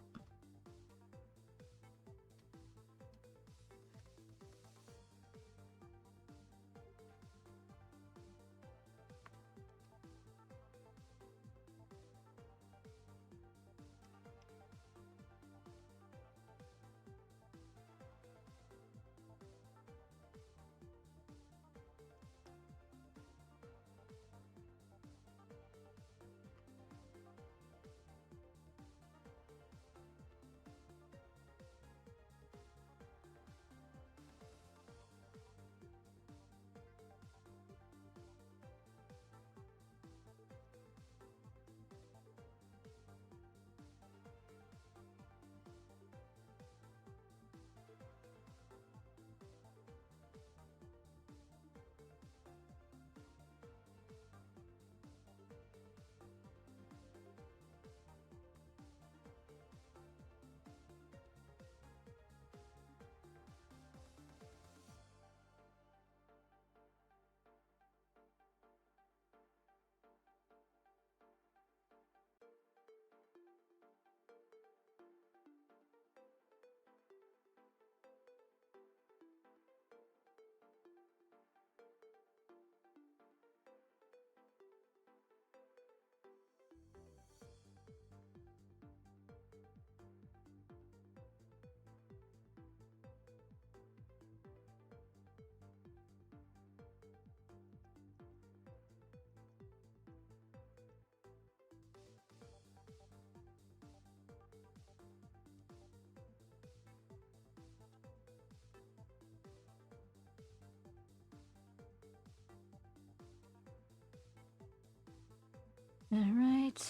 Alright,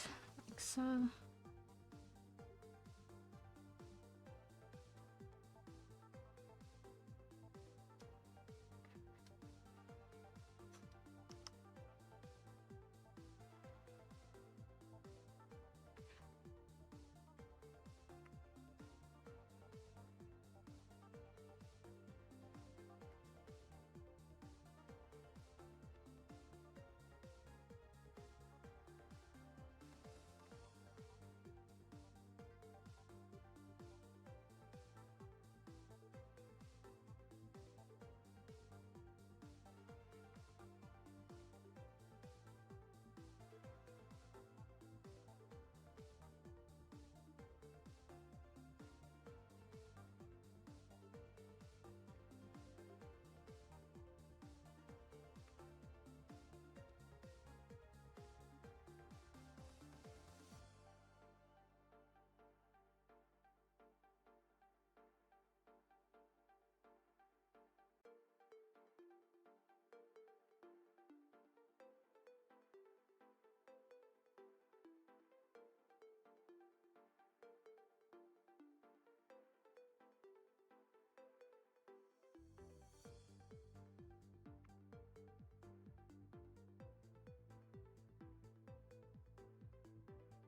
like so.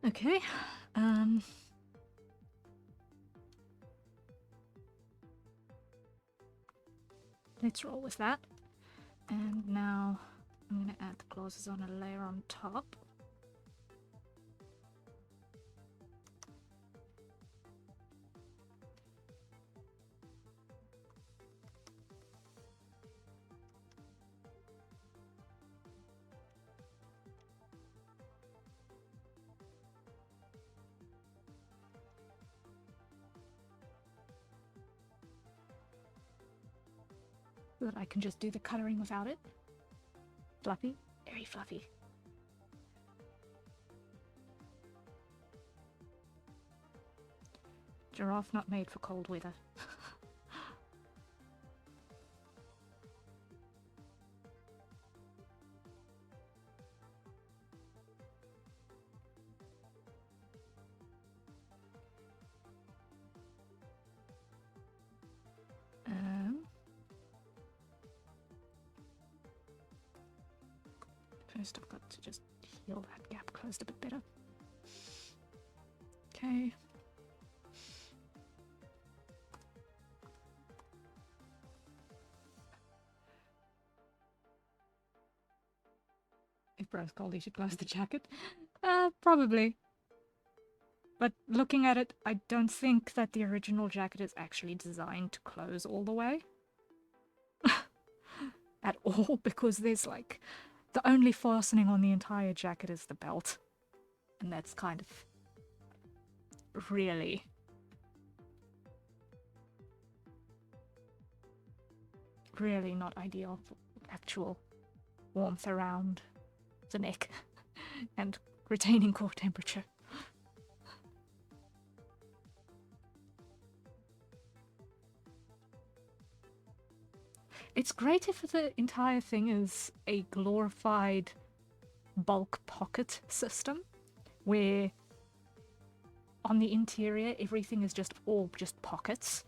Okay, let's roll with that. And now I'm going to add the clauses on a layer on top. So that I can just do the colouring without it. Fluffy, very fluffy. Giraffe not made for cold weather. First I've got to just heal that gap closed a bit better. Okay. If bro's cold, he should close the jacket. Probably. But looking at it, I don't think that the original jacket is actually designed to close all the way. At all, because there's like... the only fastening on the entire jacket is the belt. And that's kind of... really... really not ideal for actual warmth around the neck and retaining core temperature. It's great if the entire thing is a glorified bulk pocket system, where on the interior everything is just all just pockets.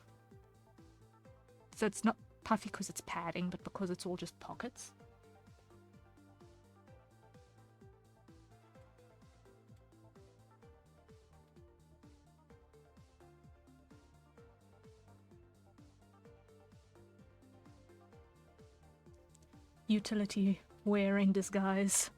So it's not puffy because it's padding, but because it's all just pockets. Utility wear in disguise.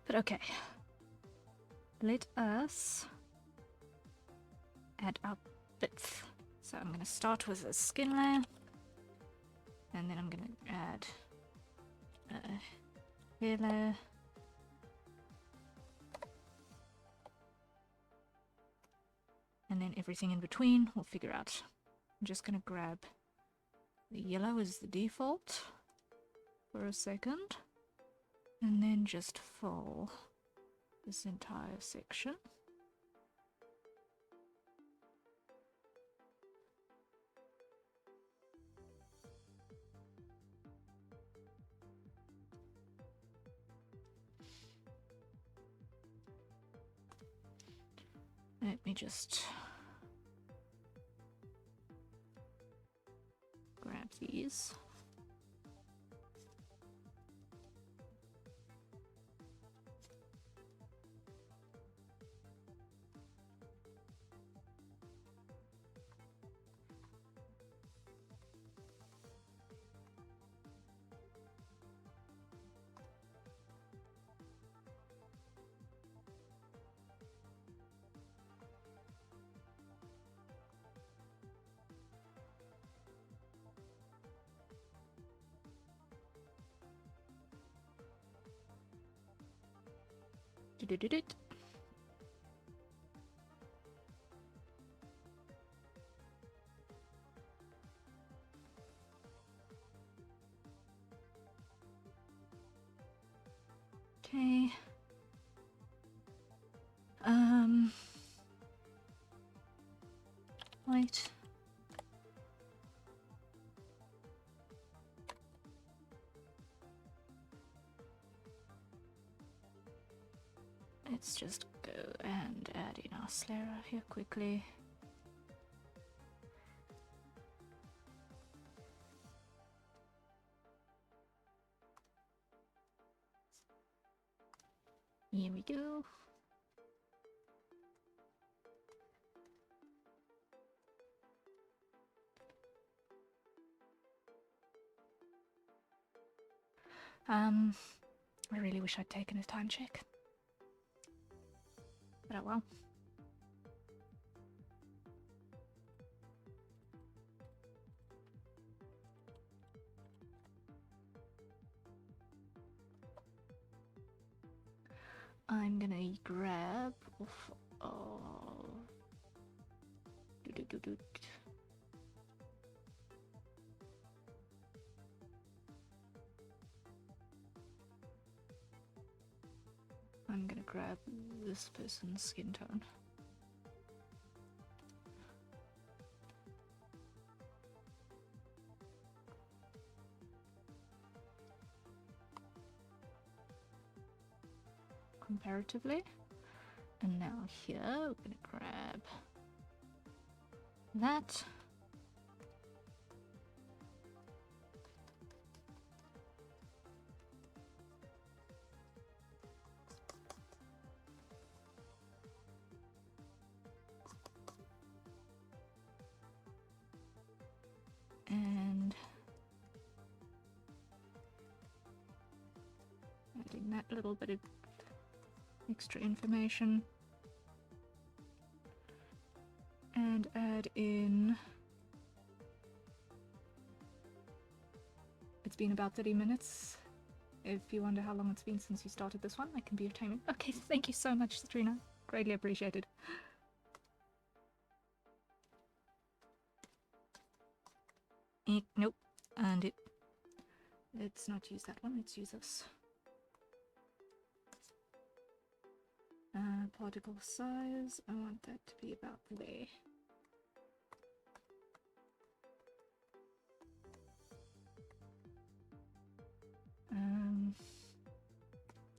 But okay, let us add our bits. So I'm going to start with a skin layer, and then I'm going to add a hair layer, and then everything in between we'll figure out. I'm just going to grab the yellow as the default for a second, and then just fill this entire section. Let me just grab these. Do-do-do-do. Okay. Wait. Let's just go and add in our Slayer here quickly. Here we go. I really wish I'd taken a time check. But oh well. I'm gonna grab off I'm gonna grab this person's skin tone. comparatively. And now here, we're going to grab that. And adding that little bit of extra information. And add in... It's been about 30 minutes. If you wonder how long it's been since you started this one, I can be your timer. Okay, thank you so much, Satrina. Greatly appreciated. Nope. And it... Let's not use that one, let's use this. Particle size, I want that to be about there.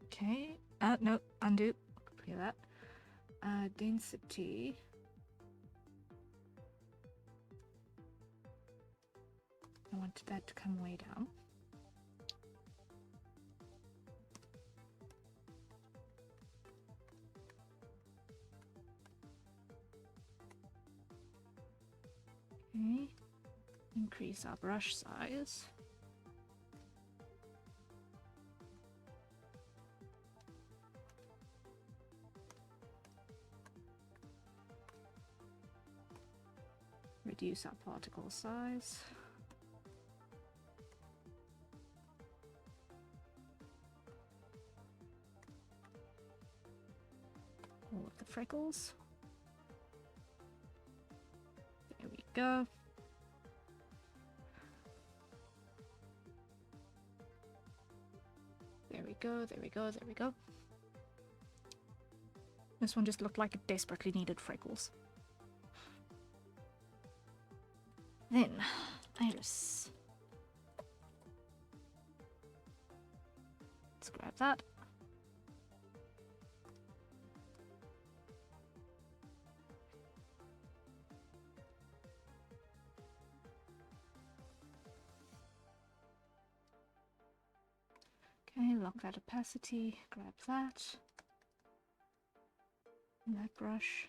Okay, no, undo, clear that. Density. I want that to come way down. Okay, increase our brush size. Reduce our particle size. All of the freckles. There we go. There we go, there we go, there we go. This one just looked like it desperately needed freckles. Then, iris. Let's grab that. Okay, lock that opacity, grab that. And that brush.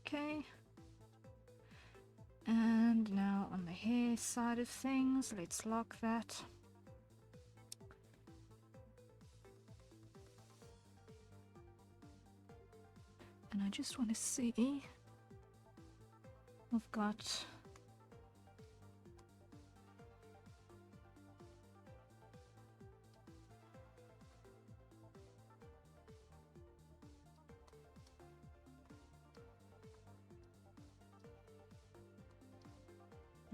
Okay, and now on the hair side of things, let's lock that. And I just want to see, we've got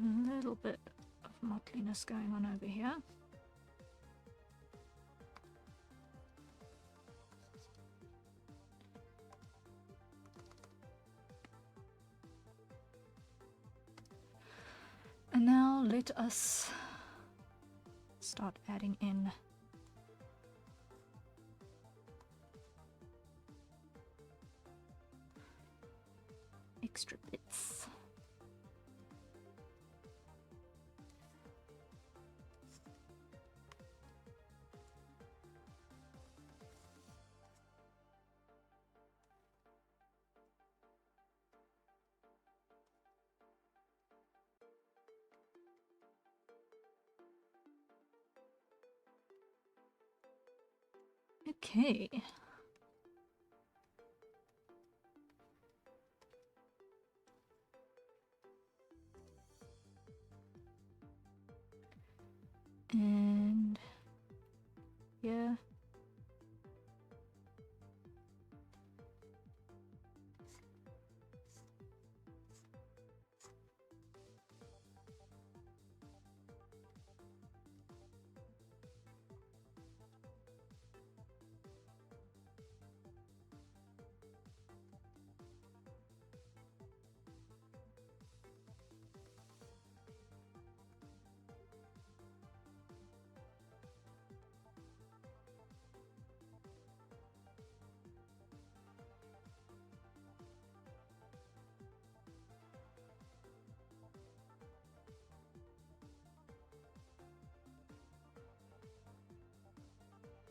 a little bit of mottliness going on over here. And now let us start adding in extra bits. Okay. And here.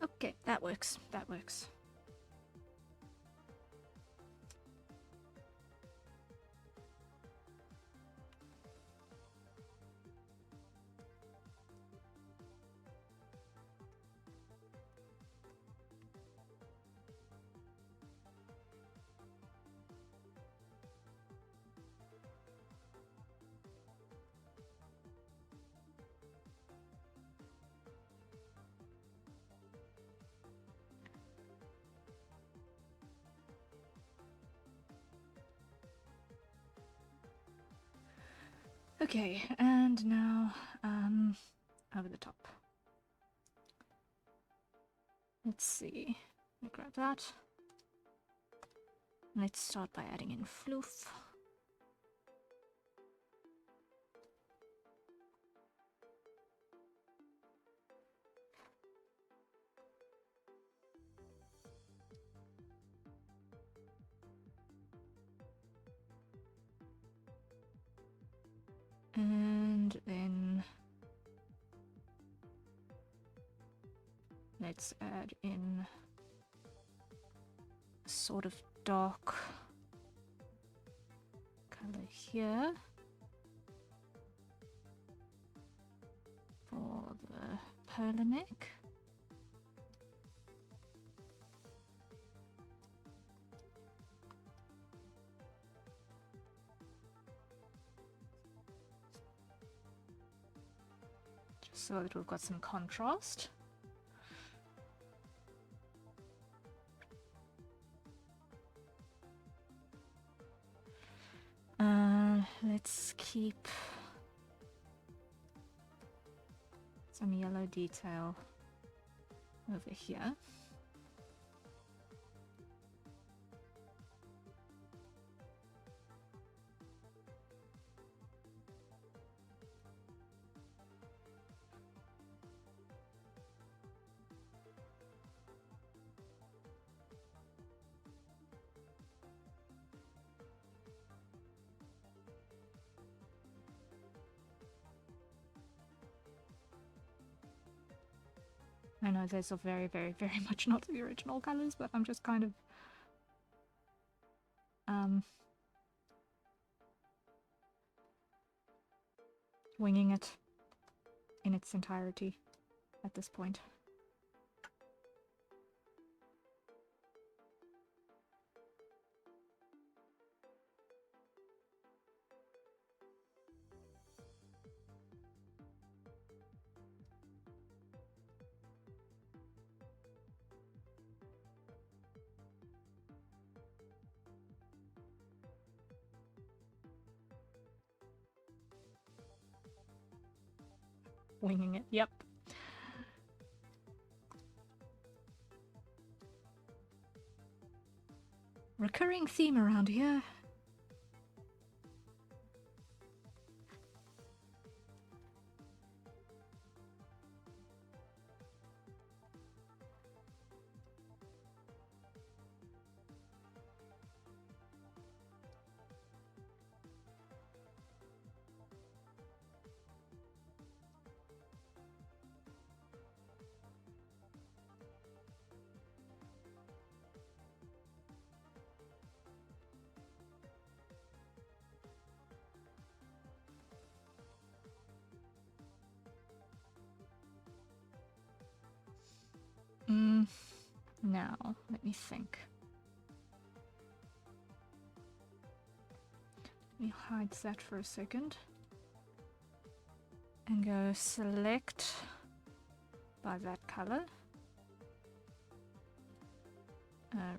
Okay, that works. That works. Okay, and now over the top. Let's see. Let me grab that. Let's start by adding in floof. And then let's add in a sort of dark color here for the polar neck. Just so that we've got some contrast. Let's keep some yellow detail over here. I know those are very, very, very much not the original colors, but I'm just kind of winging it in its entirety at this point. Winging it, yep. Recurring theme around here. Now, let me think. Let me hide that for a second. And go select by that color.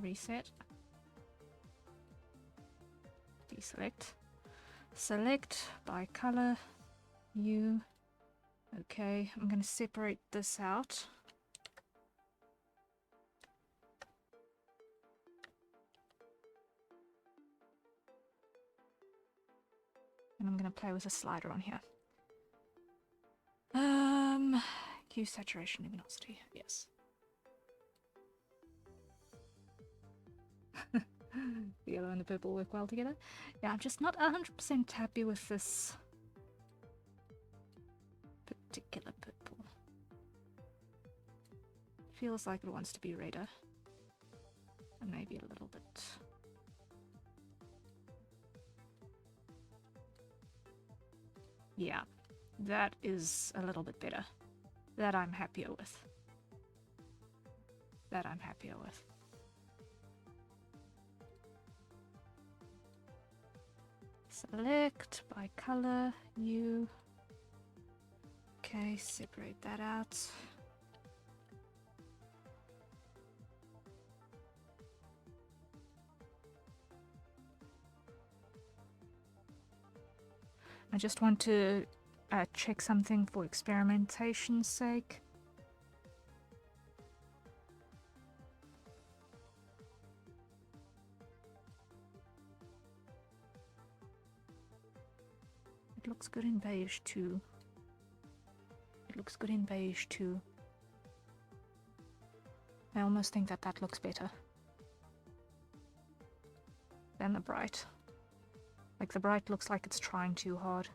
Reset. Deselect. Select by color. You. Okay, I'm going to separate this out. And I'm going to play with a slider on here. Hue, saturation, luminosity. Yes. The yellow and the purple work well together. Yeah, I'm just not 100% happy with this particular purple. Feels like it wants to be redder. And maybe a little bit. Yeah, that is a little bit better. That I'm happier with. That I'm happier with. Select by color, you. Okay, separate that out. I just want to check something for experimentation's sake. It looks good in beige too. It looks good in beige too. I almost think that that looks better than the bright. Like the bright looks like it's trying too hard.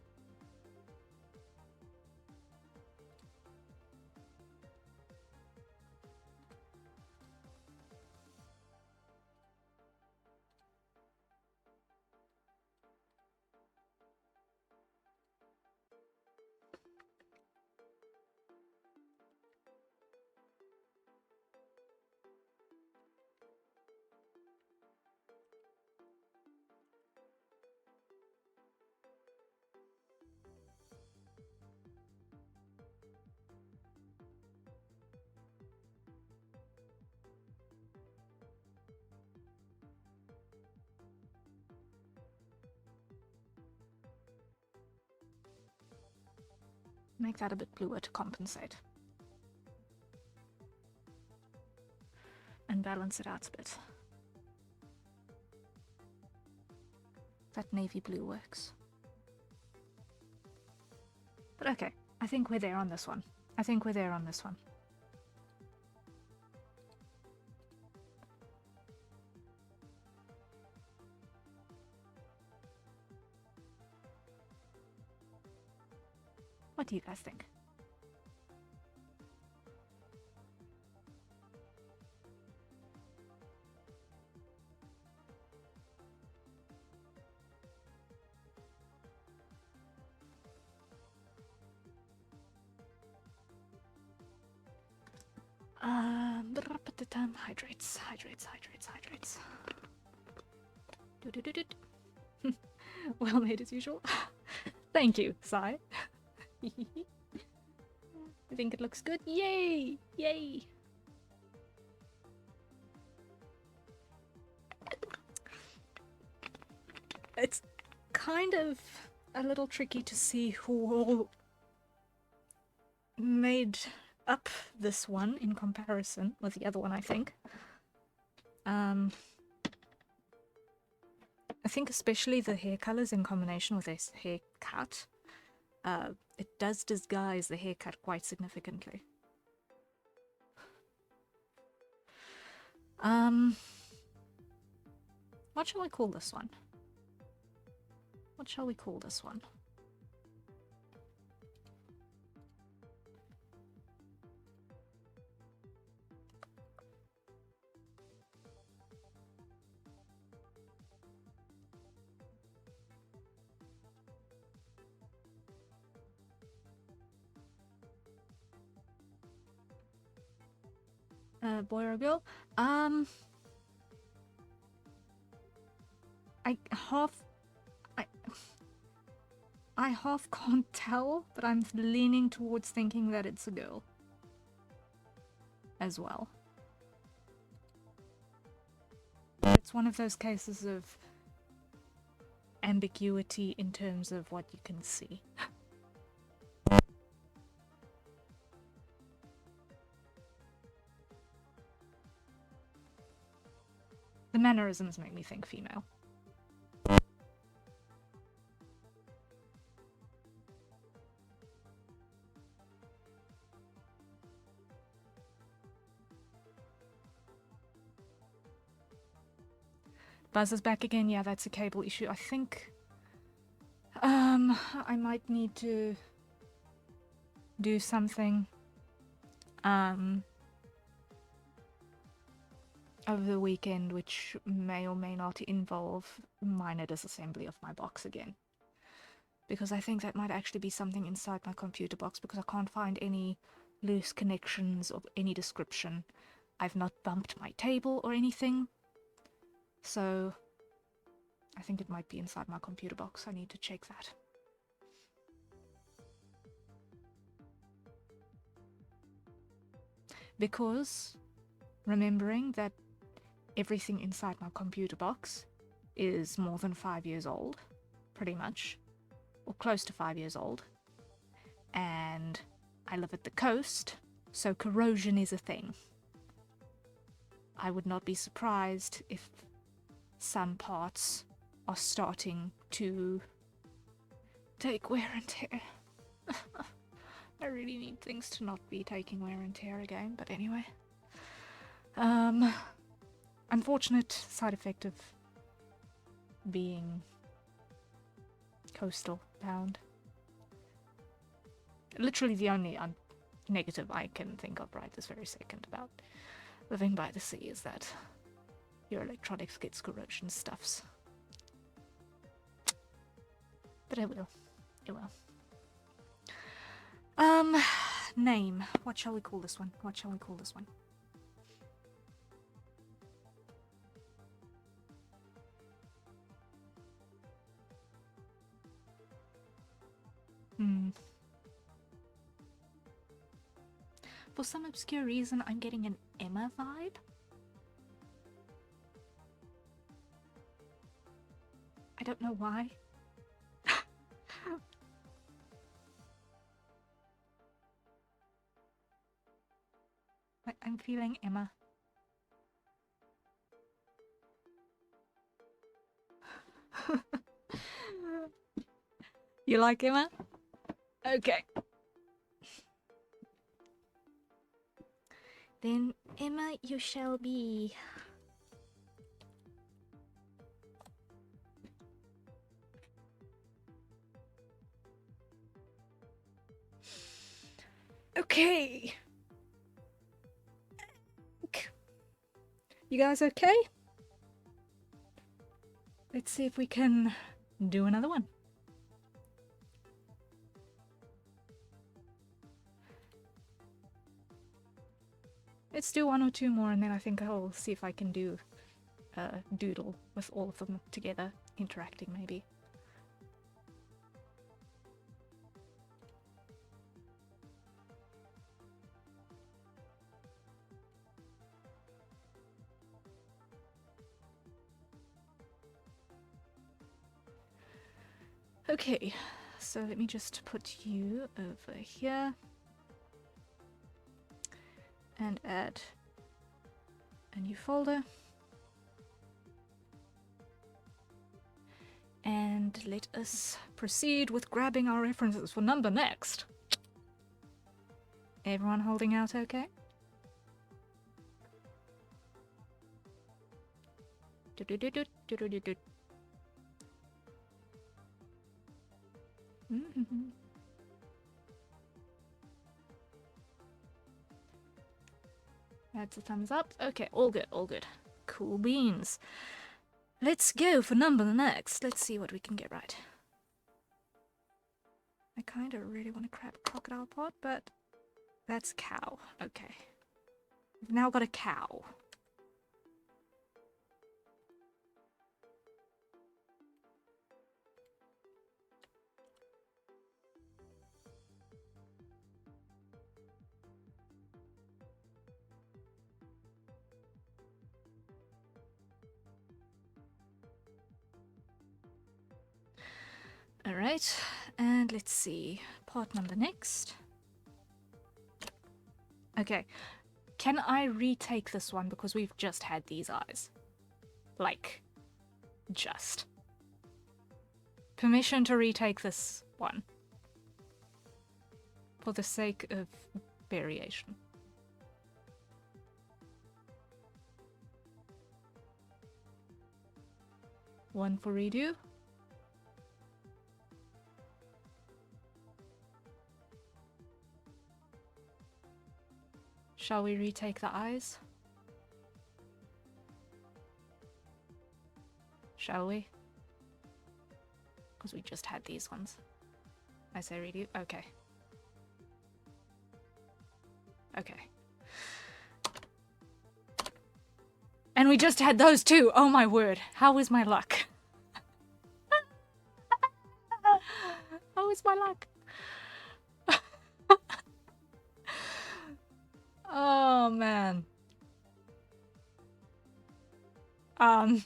Make that a bit bluer to compensate. And balance it out a bit. That navy blue works. But okay, I think we're there on this one. I think we're there on this one. What do you guys think? Hydrates. Well made as usual. Thank you, Sai. I think it looks good. Yay! Yay! It's kind of a little tricky to see who all made up this one in comparison with the other one, I think. I think especially the hair colors in combination with this haircut, it does disguise the haircut quite significantly. What shall we call this one? What shall we call this one? Boy or girl? I half can't tell, but I'm leaning towards thinking that it's a girl as well. It's one of those cases of ambiguity in terms of what you can see. The mannerisms make me think female. Buzz is back again. Yeah, that's a cable issue. I think I might need to do something over the weekend which may or may not involve minor disassembly of my box again. Because I think that might actually be something inside my computer box, because I can't find any loose connections of any description. I've not bumped my table or anything. So I think it might be inside my computer box. I need to check that. Because remembering that everything inside my computer box is more than 5 years old, pretty much, or close to 5 years old, and I live at the coast, so corrosion is a thing. I would not be surprised if some parts are starting to take wear and tear. I really need things to not be taking wear and tear again, but anyway. Unfortunate side effect of being coastal bound. Literally the only negative I can think of right this very second about living by the sea is that your electronics gets corrosion stuffs. But it will. It will. Name. What shall we call this one? What shall we call this one? For some obscure reason, I'm getting an Emma vibe. I don't know why. I'm feeling Emma. You like Emma? Okay. Then Emma you shall be. Okay. You guys okay? Let's see if we can do another one. Let's do one or two more, and then I think I'll see if I can do a doodle with all of them together, interacting maybe. Okay, so let me just put you over here and add a new folder. And let us proceed with grabbing our references for number next. Everyone holding out okay? That's a thumbs up. Okay, all good, all good. Cool beans. Let's go for number next. Let's see what we can get right. I kind of really want to grab a crocodile pot, but that's cow. Okay. We've now got a cow. Alright, and let's see. Part number next. Okay, can I retake this one because we've just had these eyes? Like, just. Permission to retake this one. For the sake of variation. One for redo. Shall we retake the eyes? Shall we? Because we just had these ones. I say redo? Okay. Okay. And we just had those too! Oh my word. How is my luck? How is my luck? Oh man. Um,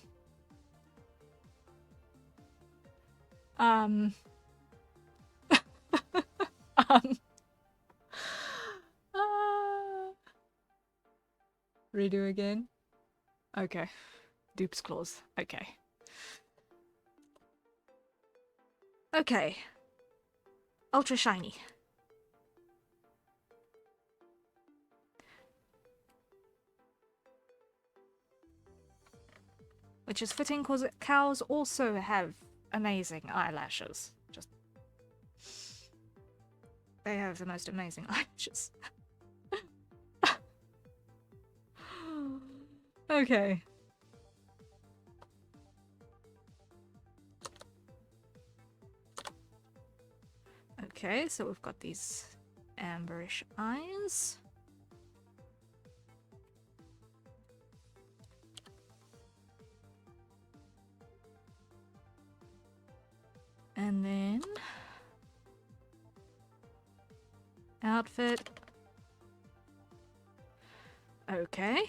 um, redo again? Okay. Dupes clause. Okay. Okay. Ultra shiny. Which is fitting because cows also have amazing eyelashes. Just... they have the most amazing eyelashes. Okay. Okay, so we've got these amberish eyes. And then... outfit. Okay.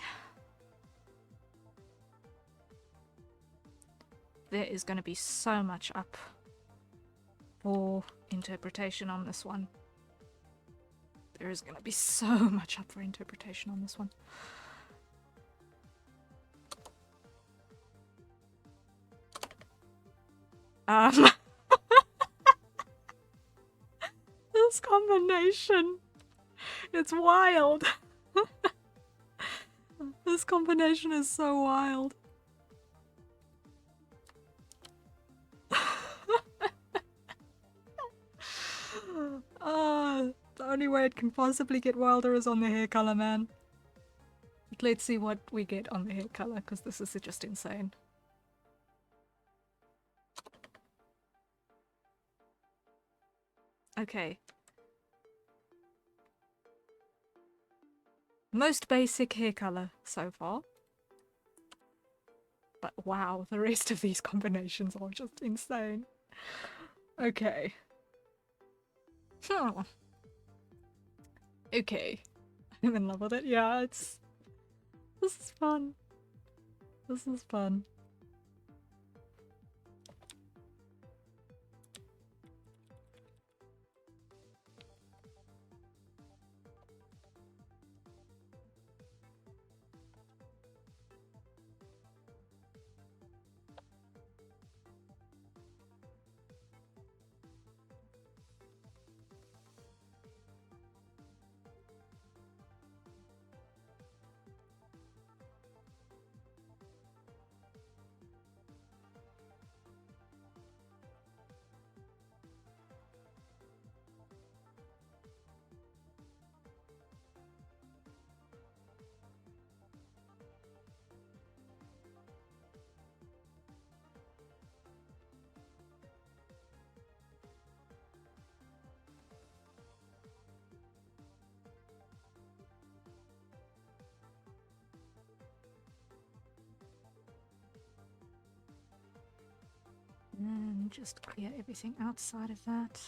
There is going to be so much up for interpretation on this one. There is going to be so much up for interpretation on this one. This combination, it's wild. This combination is so wild. The only way it can possibly get wilder is on the hair color, man. But let's see what we get on the hair color, because this is just insane. Okay. Most basic hair color so far. But wow, the rest of these combinations are just insane. Okay. Okay. I'm in love with it. Yeah, this is fun. This is fun. And just clear everything outside of that.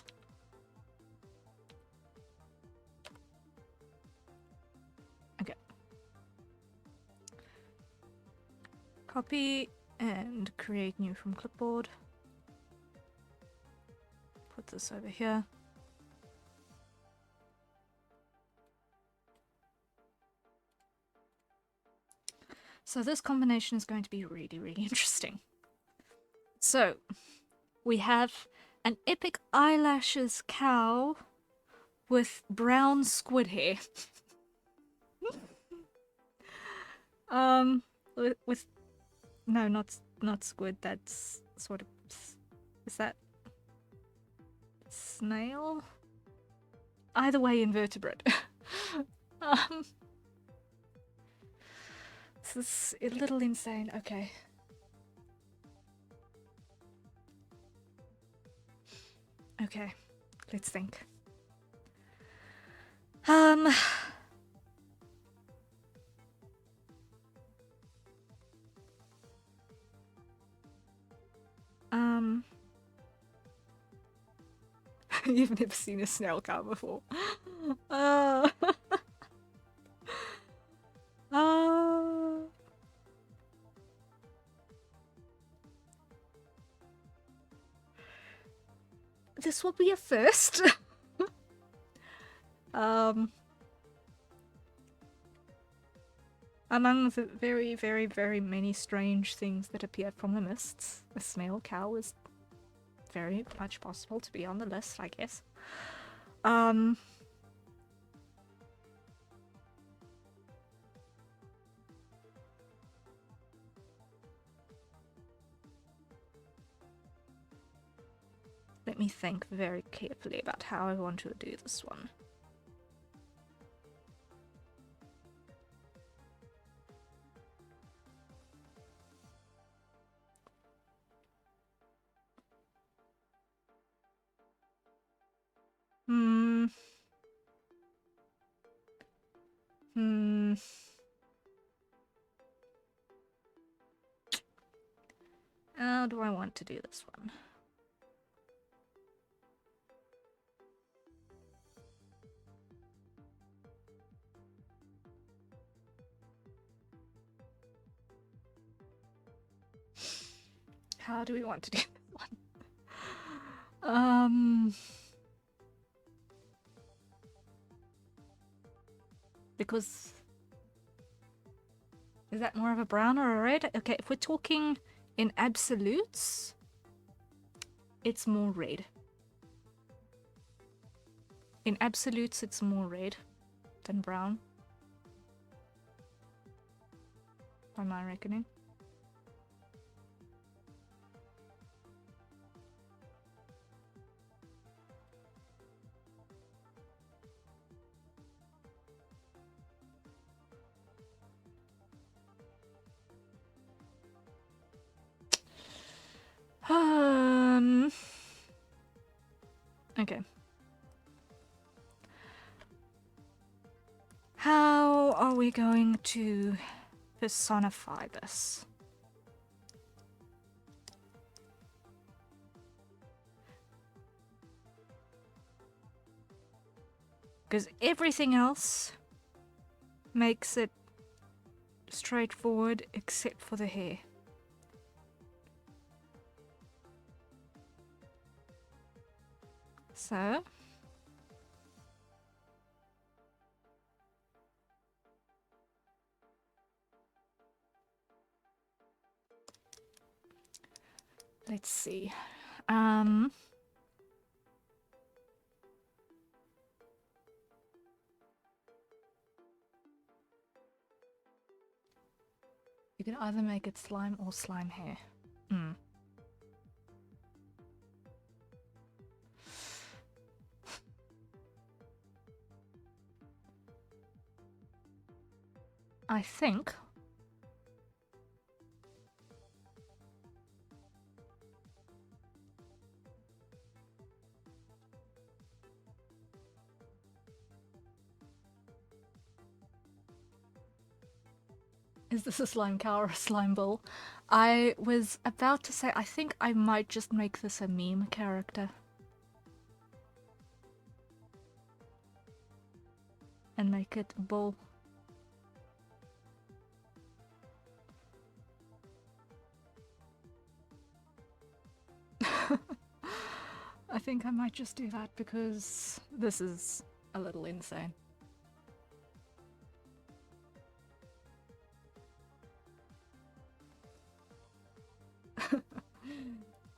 Okay. Copy and create new from clipboard. this over here. So this combination is going to be really, really interesting. So, we have an epic eyelashes cow with brown squid hair. with no, not squid. That's sort of, is that snail? Either way, invertebrate. This is a little insane. Okay. Okay, let's think. You've never seen a snail cow before. uh, this will be a first. Among the very, very, very many strange things that appear from the mists, a snail cow is very much possible to be on the list, I guess. Let me think very carefully about how I want to do this one. How do I want to do this one? How do we want to do this one? Because is that more of a brown or a red? Okay, if we're talking in absolutes, it's more red. In absolutes, it's more red than brown, by my reckoning. Okay. How are we going to personify this? Because everything else makes it straightforward except for the hair. So let's see. You can either make it slime or slime hair. I think is this a slime cow or a slime bull? I was about to say I think I might just make this a meme character. And make it a bull. I think I might just do that because this is a little insane.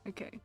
Okay.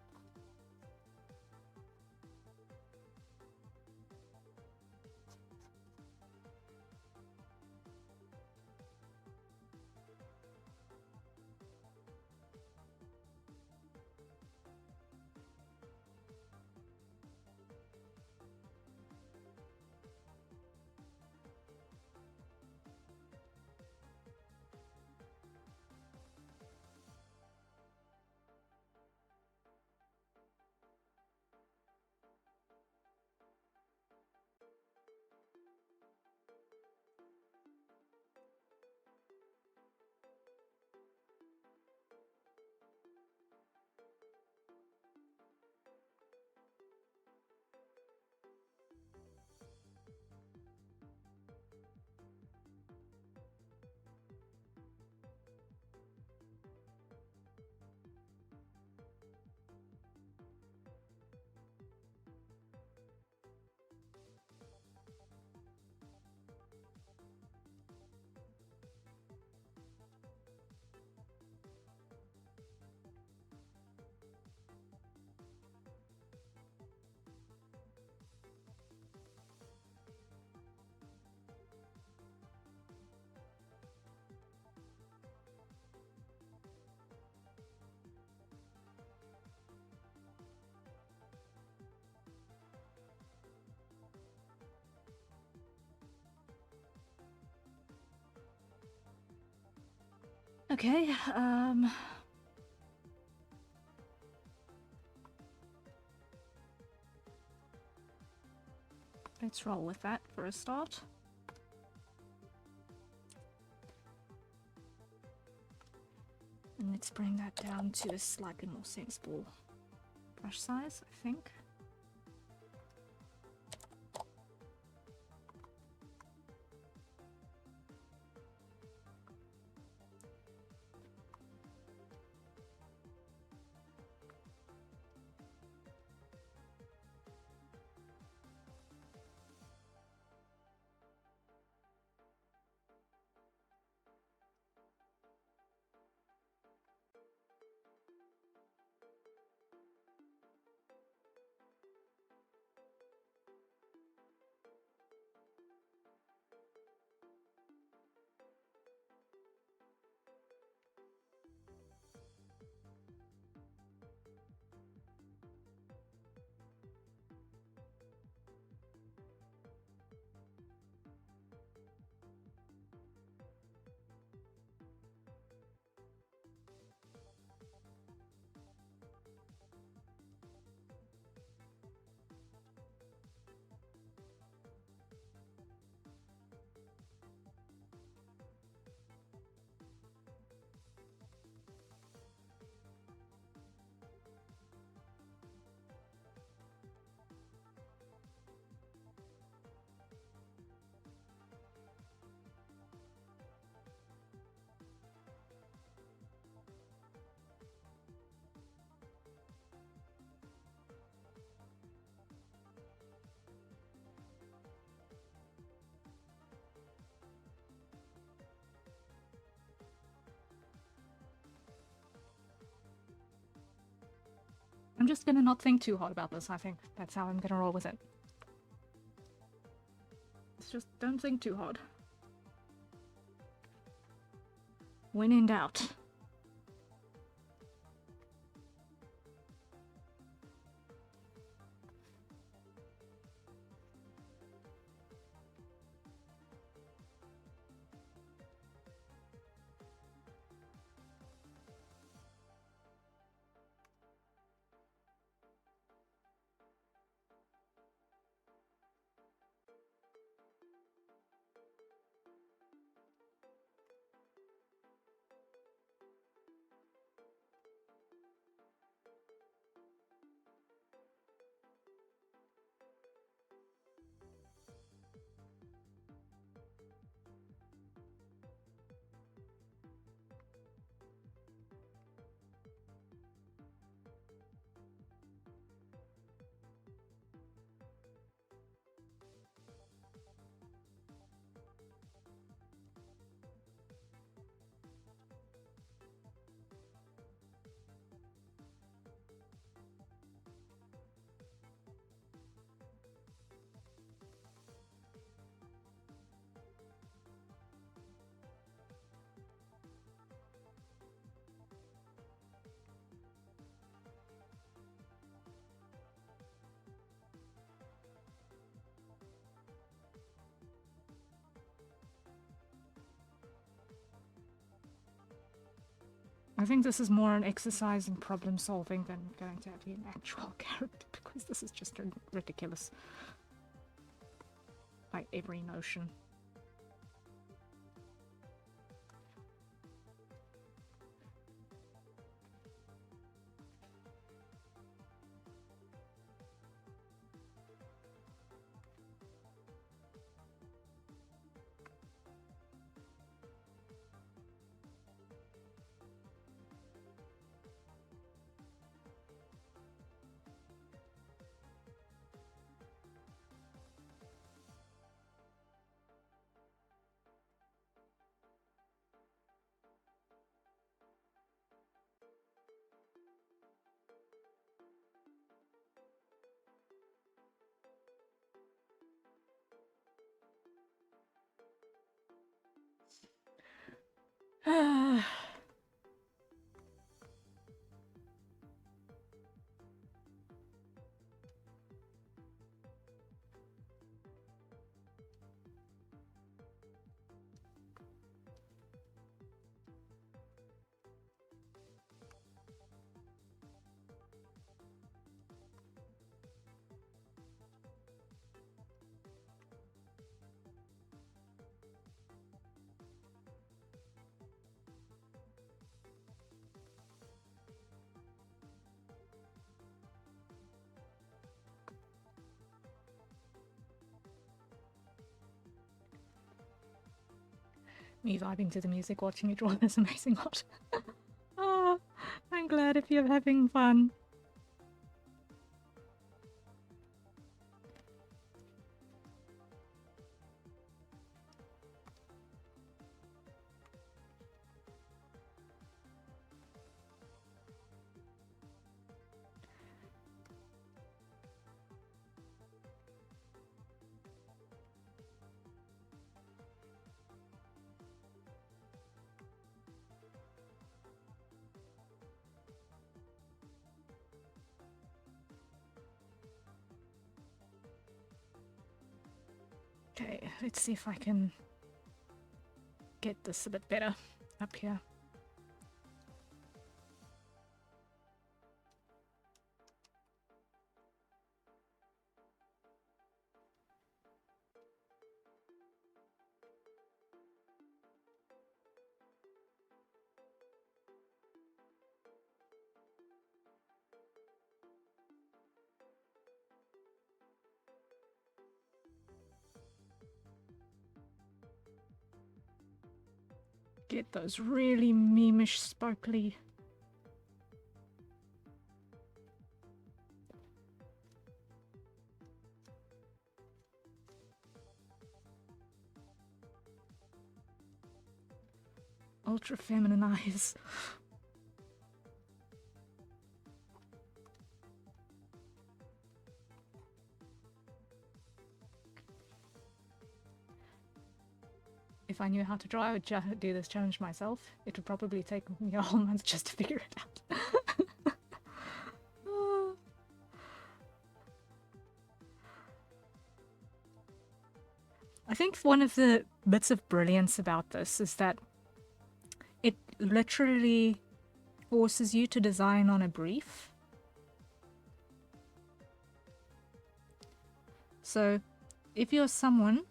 Okay, let's roll with that for a start. And let's bring that down to a slightly more sensible brush size, I think. I'm just gonna not think too hard about this, I think. That's how I'm gonna roll with it. It's just don't think too hard. When in doubt. I think this is more an exercise in problem solving than going to be an actual character, because this is just ridiculous by every notion. Me vibing to the music, watching you draw this amazing art. Oh, I'm glad if you're having fun. Okay, let's see if I can get this a bit better up here. Get those really memeish, sparkly. Ultra feminine eyes. If I knew how to draw, I would do this challenge myself. It would probably take me a whole month just to figure it out. I think one of the bits of brilliance about this is that it literally forces you to design on a brief. So if you're someone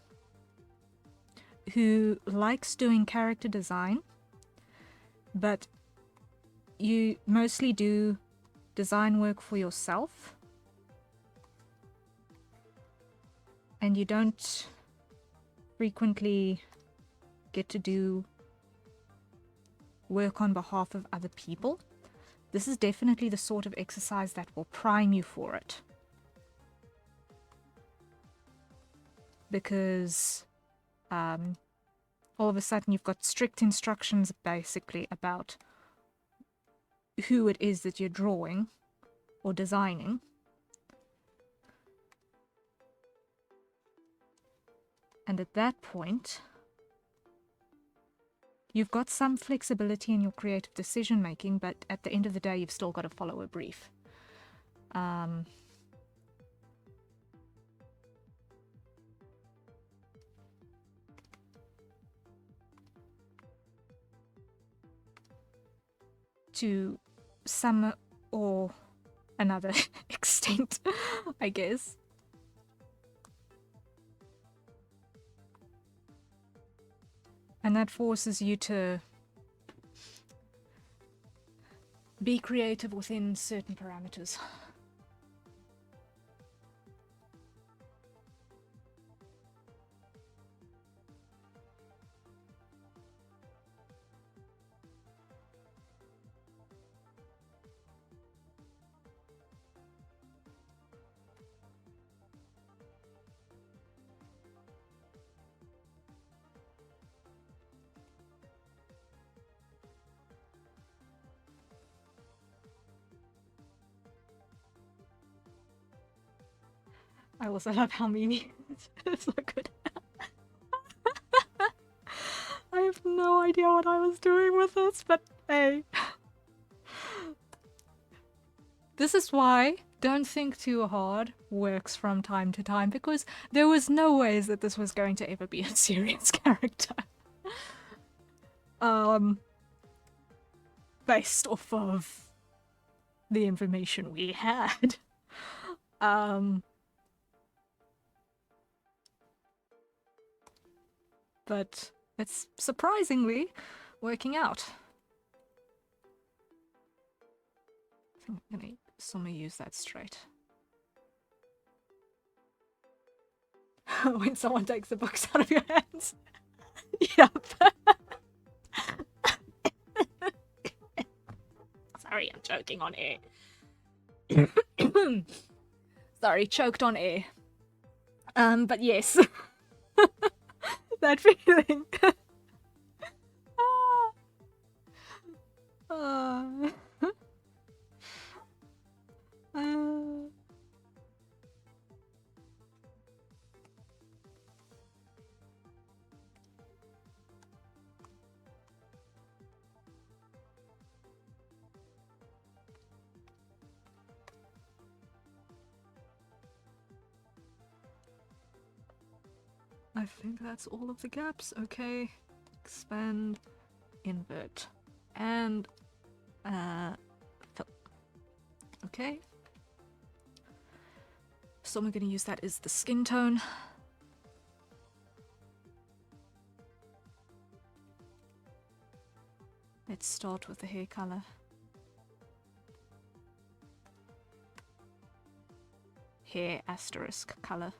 who likes doing character design, but you mostly do design work for yourself, and you don't frequently get to do work on behalf of other people, this is definitely the sort of exercise that will prime you for it. Because all of a sudden you've got strict instructions basically about who it is that you're drawing or designing. And at that point, you've got some flexibility in your creative decision making, but at the end of the day, you've still got to follow a brief. to some or another extent, I guess. And that forces you to be creative within certain parameters. I also love how Mimi it's so good. I have no idea what I was doing with this, but hey. This is why don't think too hard works from time to time, because there was no ways that this was going to ever be a serious character. Based off of the information we had. But it's surprisingly working out. I think I'm gonna somehow use that straight. When someone takes the books out of your hands. Yep. Sorry, I'm choking on air. Sorry, choked on air. But yes. That feeling. I think that's all of the gaps. Okay. Expand, invert, and fill. Okay. So I'm going to use that as the skin tone. Let's start with the hair color. Hair asterisk color.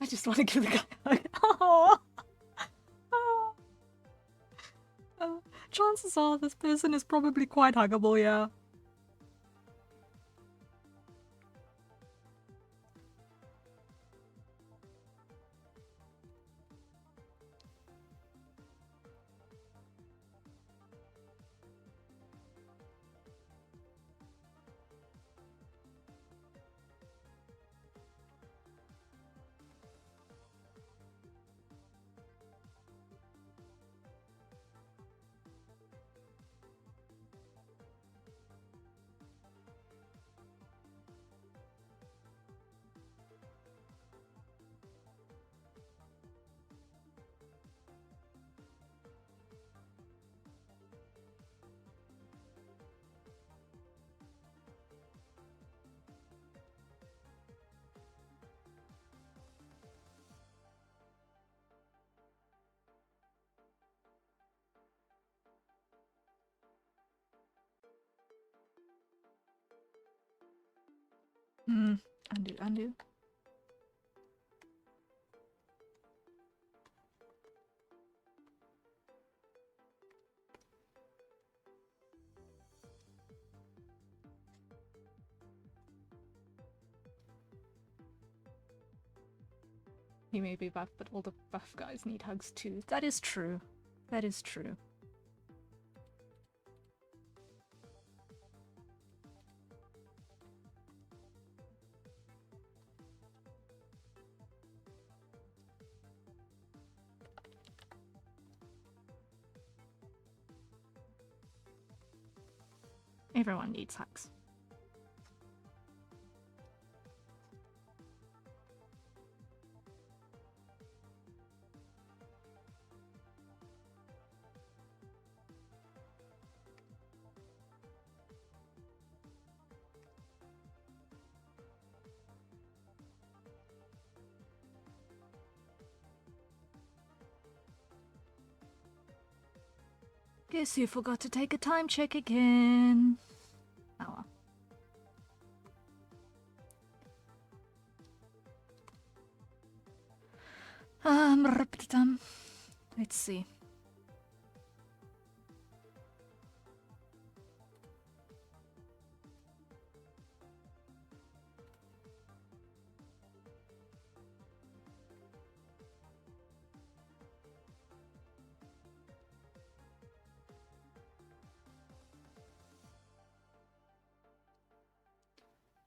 I just want to give the guy a hug. Oh. Chances are this person is probably quite huggable, yeah. Undo, undo. He may be buff, but all the buff guys need hugs too. That is true. That is true. Everyone needs hugs. Guess you forgot to take a time check again. Oh well. Let's see.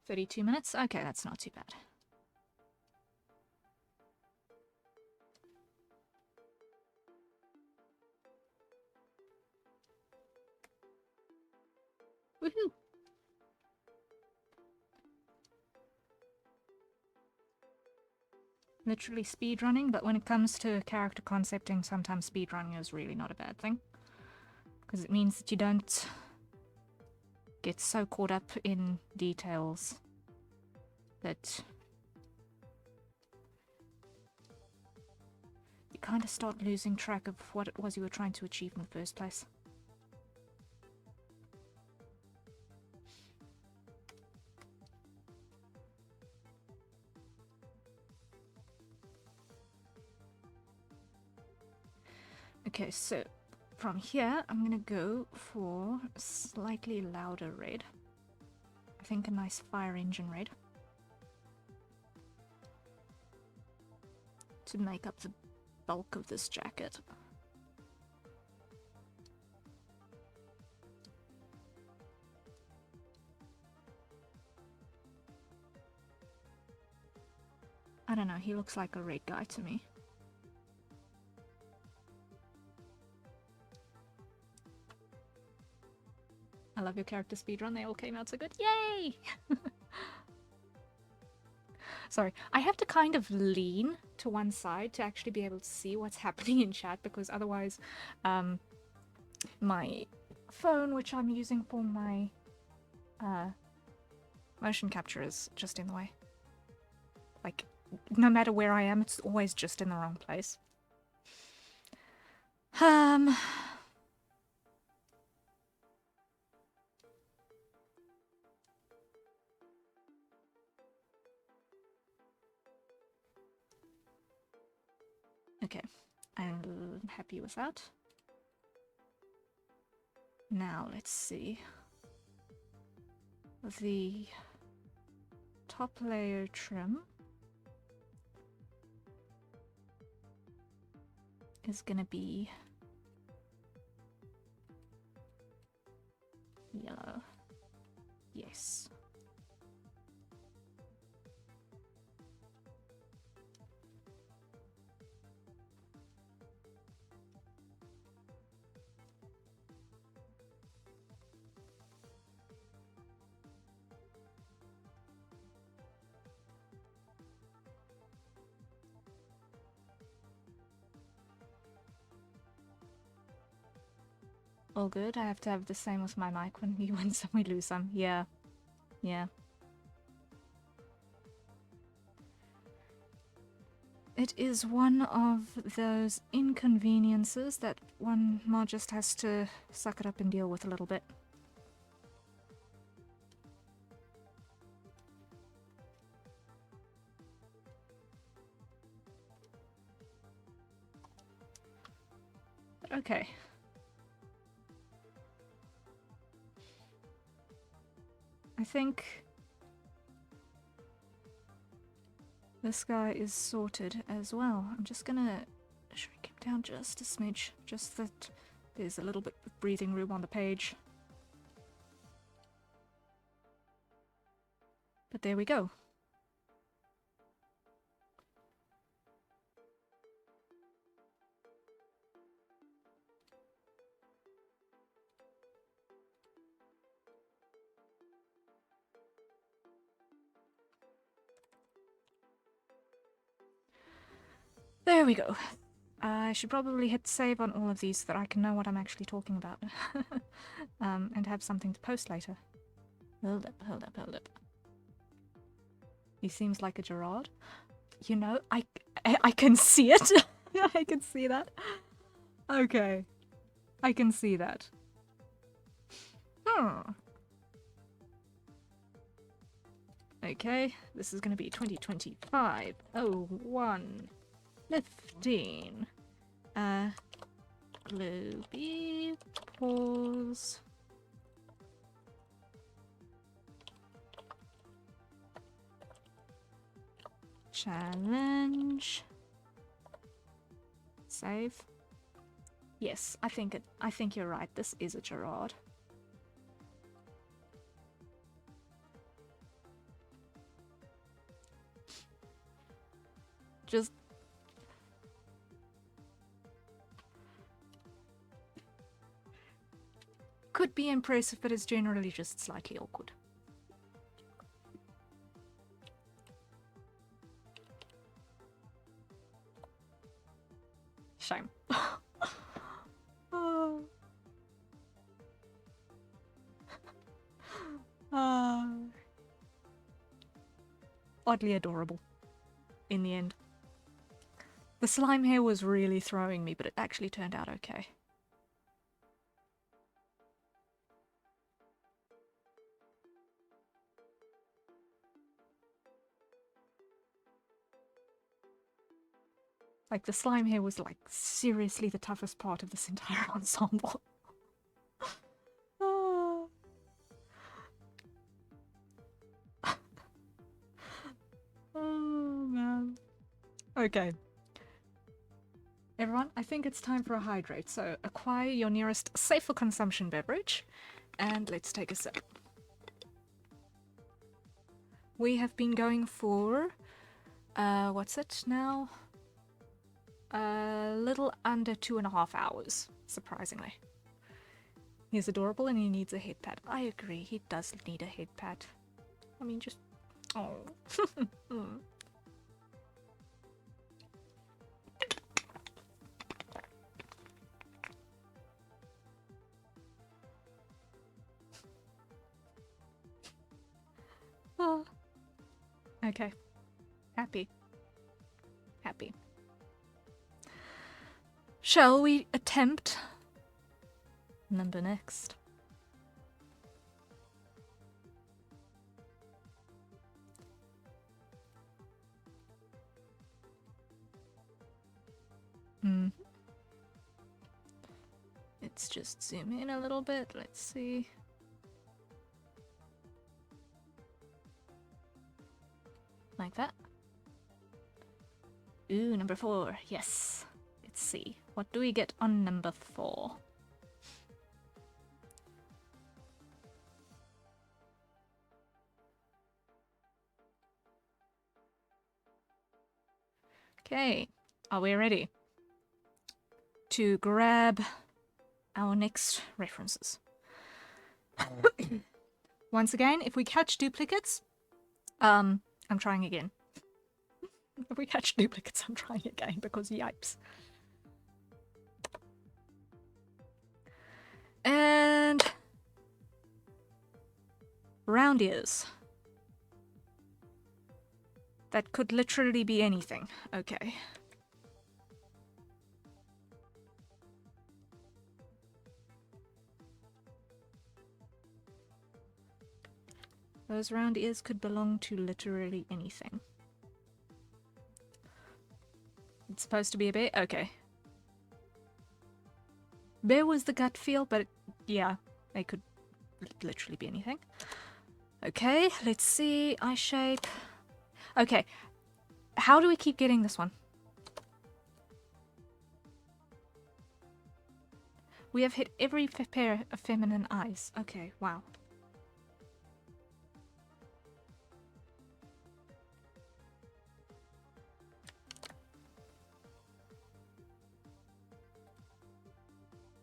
$32 minutes? Okay, that's not too bad. Woohoo! Literally speedrunning, but when it comes to character concepting, sometimes speedrunning is really not a bad thing. Because it means that you don't get so caught up in details that you kind of start losing track of what it was you were trying to achieve in the first place. Okay, so from here, I'm gonna go for a slightly louder red. I think a nice fire engine red. To make up the bulk of this jacket. I don't know, he looks like a red guy to me. I love your character speedrun, they all came out so good. Yay! Sorry, I have to kind of lean to one side to actually be able to see what's happening in chat, because otherwise my phone, which I'm using for my motion capture, is just in the way. Like, no matter where I am, it's always just in the wrong place. Okay, I'm happy with that. Now, let's see. The top layer trim is gonna be yellow. Yes. All good. I have to have the same with my mic. When we win some, we lose some. Yeah. Yeah. It is one of those inconveniences that one mod just has to suck it up and deal with a little bit. Okay. I think this guy is sorted as well. I'm just gonna shrink him down just a smidge, just that there's a little bit of breathing room on the page. But there we go. There we go. I should probably hit save on all of these so that I can know what I'm actually talking about. And have something to post later. Hold up. He seems like a Gerard. You know, I can see it. I can see that. Okay. I can see that. Okay, this is going to be 2025. 01 15. Globy pause. Challenge. Save. Yes, I think you're right. This is a Gerard. Just could be impressive, but it's generally just slightly awkward. Shame. Oddly adorable in the end. The slime hair was really throwing me, but it actually turned out okay. Like, the slime hair was, like, seriously the toughest part of this entire ensemble. Oh, man. Okay. Everyone, I think it's time for a hydrate, so acquire your nearest safe for consumption beverage, and let's take a sip. We have been going for, what's it now? A little under 2.5 hours, surprisingly. He's adorable and he needs a head pat. I agree, he does need a head pat. I mean, just... oh. Oh. Okay. Happy. Happy. Shall we attempt number next? Let's just zoom in a little bit. Let's see. Like that. Ooh, number 4. Yes. Let's see. What do we get on number 4? Okay. Are we ready to grab our next references? Once again, if we catch duplicates, I'm trying again. If we catch duplicates, I'm trying again, because yipes. And... round ears. That could literally be anything. Okay. Those round ears could belong to literally anything. It's supposed to be a bear? Okay. Bear was the gut feel, but yeah, they could literally be anything. Okay, let's see. Eye shape. Okay, how do we keep getting this one? We have hit every pair of feminine eyes. Okay, wow.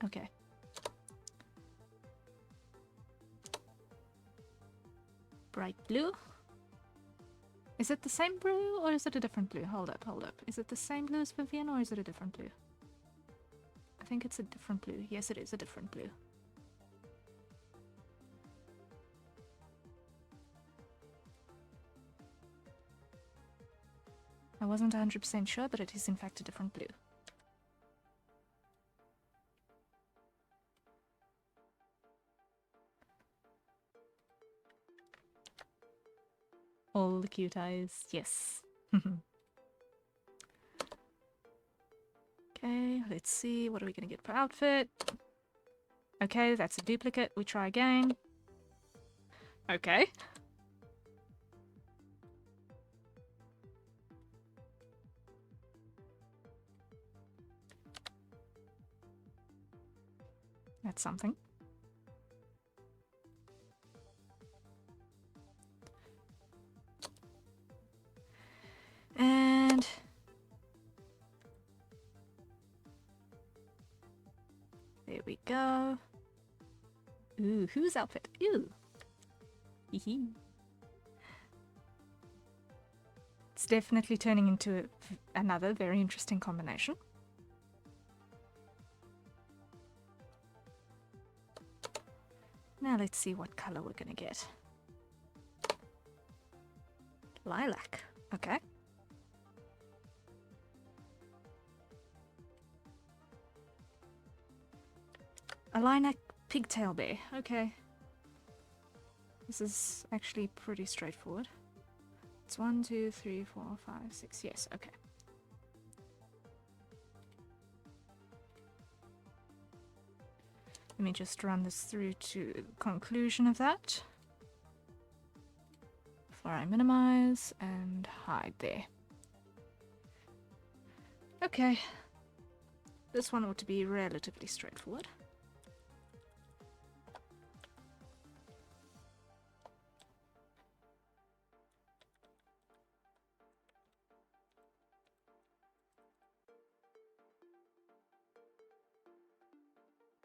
Okay. Bright blue. Is it the same blue or is it a different blue? Hold up, hold up. Is it the same blue as Vivian or is it a different blue? I think it's a different blue. Yes, it is a different blue. I wasn't 100% sure, but it is in fact a different blue. All the cute eyes, yes. Okay, let's see. What are we going to get per outfit? Okay, that's a duplicate. We try again. Okay. That's something. And there we go. Ooh, whose outfit? Ooh. Hee. It's definitely turning into another very interesting combination. Now let's see what color we're gonna get. Lilac. Okay. A lilac pigtail bear. Okay. This is actually pretty straightforward. It's 1, 2, 3, 4, 5, 6. Yes, okay. Let me just run this through to the conclusion of that. Before I minimize and hide there. Okay. This one ought to be relatively straightforward.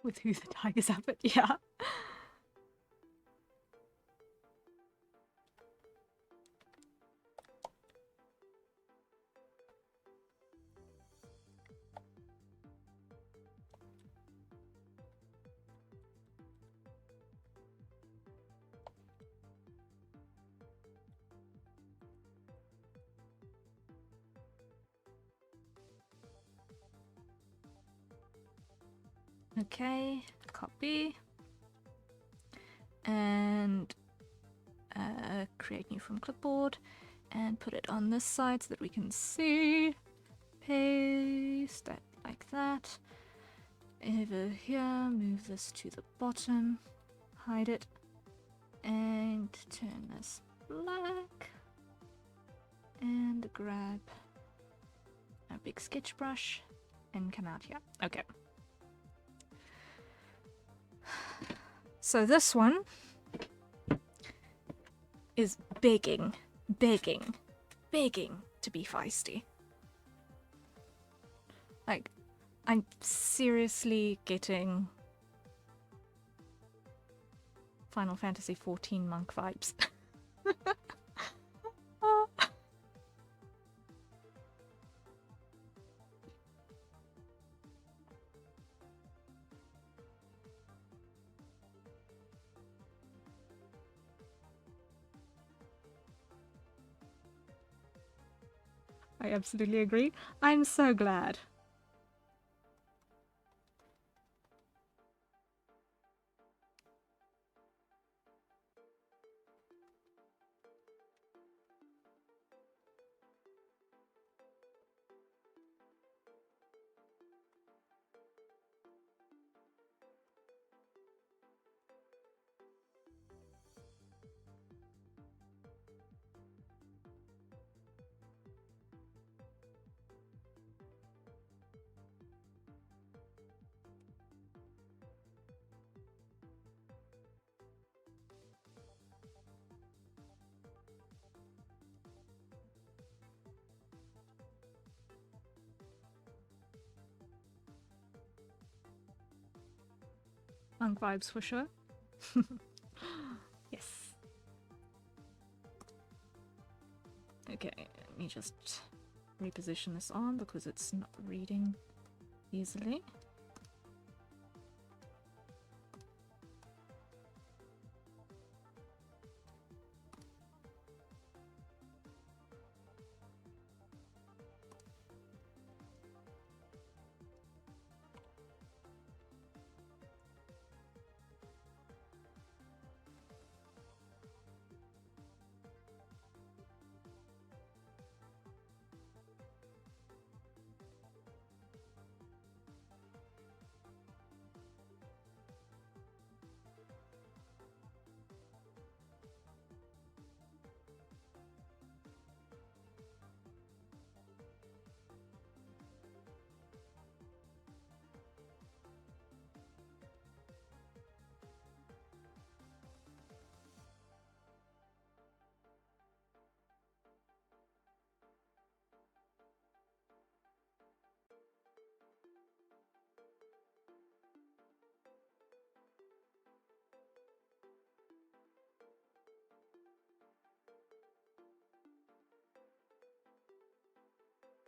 With who the tiger's up at, yeah. Okay, copy. And create new from clipboard. And put it on this side so that we can see. Paste that like that. Over here, move this to the bottom. Hide it. And turn this black. And grab a big sketch brush and come out here. Okay. So this one is begging to be feisty. Like, I'm seriously getting Final Fantasy XIV monk vibes. I absolutely agree. I'm so glad. Monk vibes for sure. Yes. Okay, let me just reposition this on because it's not reading easily.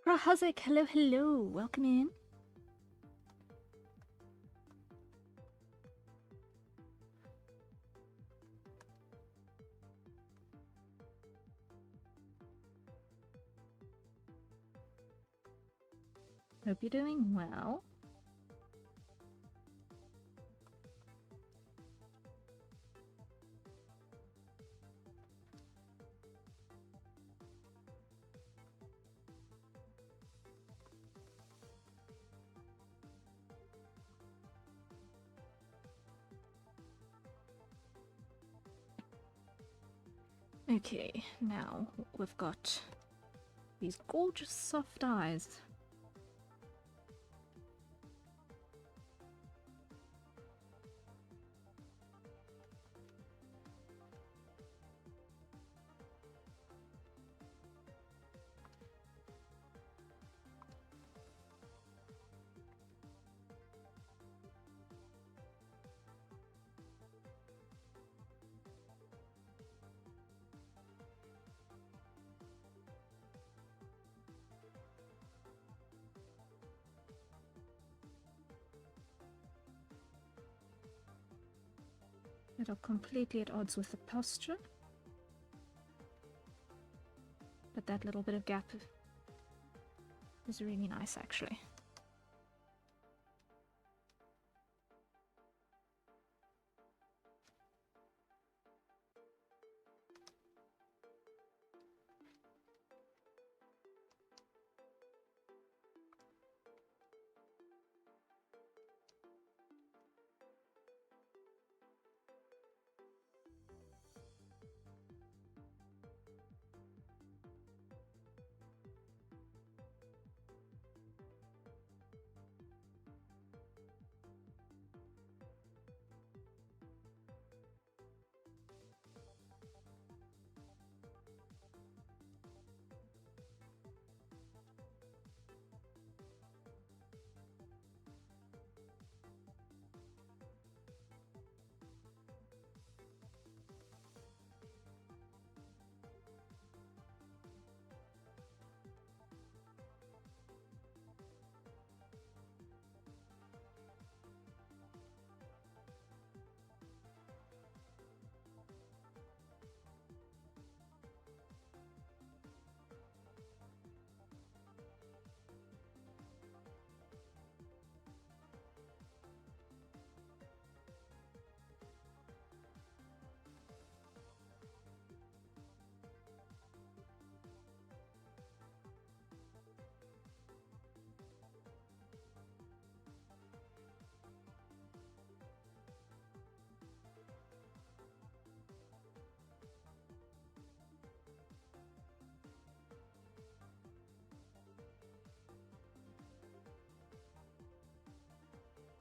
Rahazik, hello, hello, welcome in. Hope you're doing well. Okay, now we've got these gorgeous soft eyes. That are completely at odds with the posture. But that little bit of gap is really nice, actually.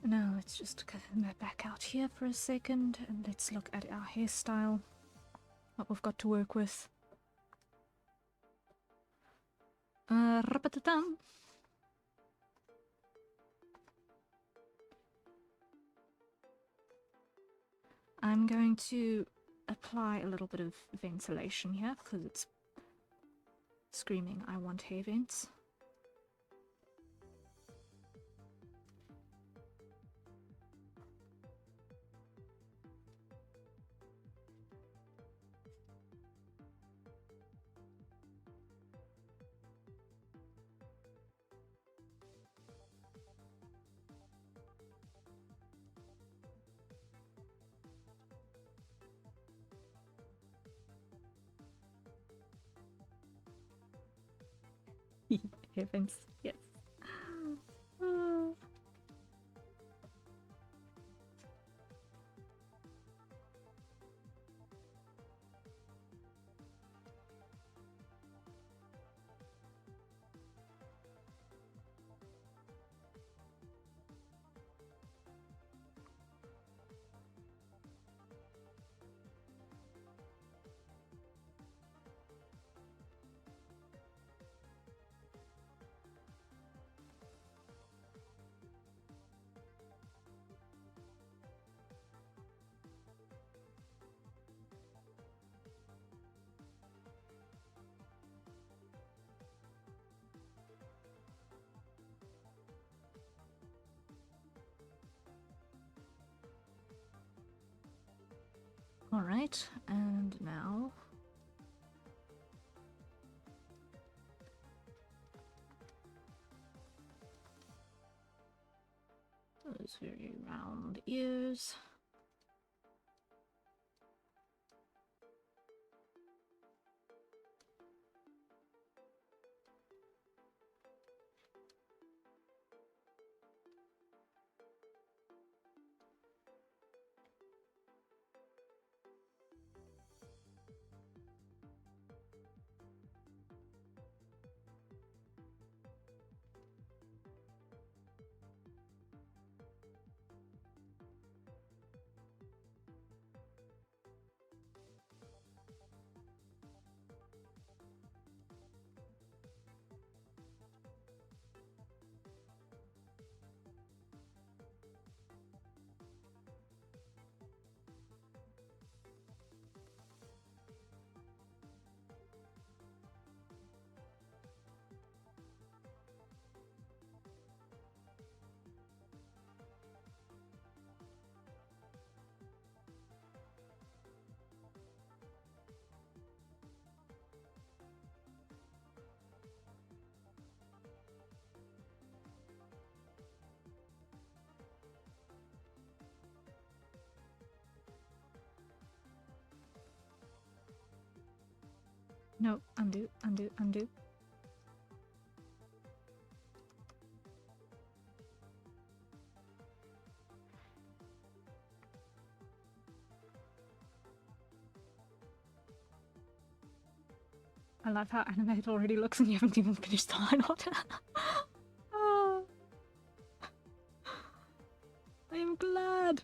Now let's just come back out here for a second and let's look at our hairstyle, what we've got to work with. Rapatatam. I'm going to apply a little bit of ventilation here because it's screaming I want hay vents. Heavens, yes. Alright, and now those very round ears. No, undo, undo, undo. I love how animated it already looks and you haven't even finished the line art. Oh, I am glad.